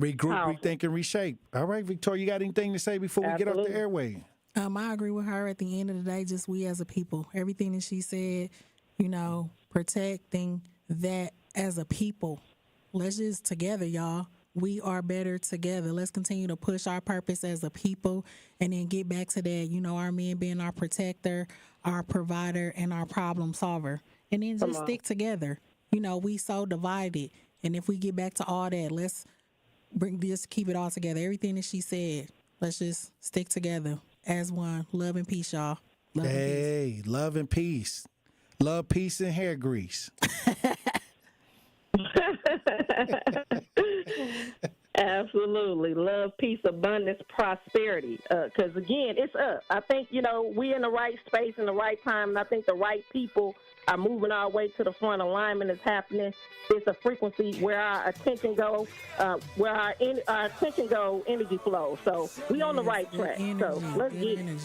regroup, rethink, and reshape. All right, Victoria, you got anything to say before we get off the airway? I agree with her. At the end of the day, just we as a people, everything that she said, protecting that as a people. Let's just together, y'all. We are better together. Let's continue to push our purpose as a people and then get back to that, our men being our protector, our provider, and our problem solver. And then just stick together. We so divided. And if we get back to all that, let's keep it all together. Everything that she said, let's just stick together as one. Love and peace, y'all. Love and peace. Love and peace. Love, peace, and hair grease. Absolutely. Love, peace, abundance, prosperity. Because, again, it's up. I think, we're in the right space in the right time, and I think the right people are moving our way to the front. Alignment is happening. It's a frequency where our attention goes, energy flows. So we on the right track. So let's get it.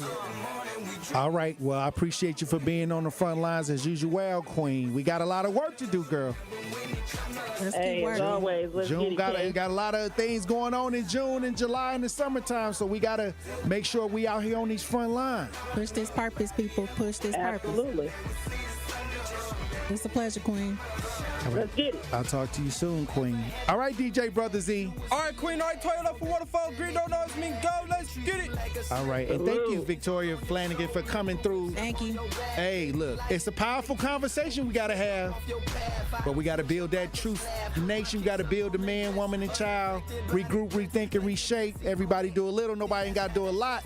All right. Well, I appreciate you for being on the front lines as usual, Queen. We got a lot of work to do, girl. As always, let's June get it. got a lot of things going on in June and July in the summertime, so we got to make sure we out here on these front lines. Push this purpose, people. Push this purpose. Absolutely. It's a pleasure, Queen. All right. Let's get it. I'll talk to you soon, Queen. All right, DJ Brother Z. All right, Queen. All right, turn it up for Waterfall. Green don't know it's me. Go. Let's get it. All right. And thank you, Victoria Flanigan, for coming through. Thank you. Hey, look, it's a powerful conversation we got to have. But we got to build that truth nation. We got to build the man, woman, and child. Regroup, rethink, and reshape. Everybody do a little. Nobody ain't got to do a lot.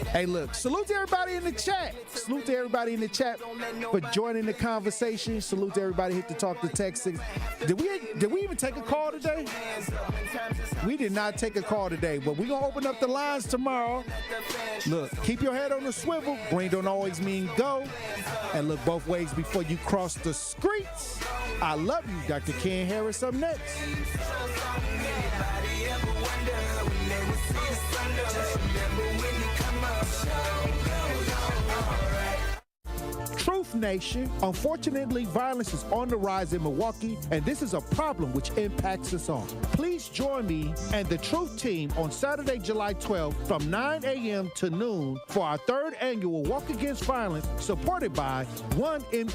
Hey, look, salute to everybody in the chat. Salute to everybody in the chat for joining the conversation. Salute to everybody hit the talk to text. Did we even take a call today? We did not take a call today, but we're going to open up the lines tomorrow. Look, keep your head on the swivel. Green don't always mean go. And look both ways before you cross the streets. I love you, Dr. Ken Harris. Up next. Truth Nation. Unfortunately, violence is on the rise in Milwaukee, and this is a problem which impacts us all. Please join me and the Truth Team on Saturday, July 12th from 9 a.m. to noon for our third annual Walk Against Violence, supported by 1M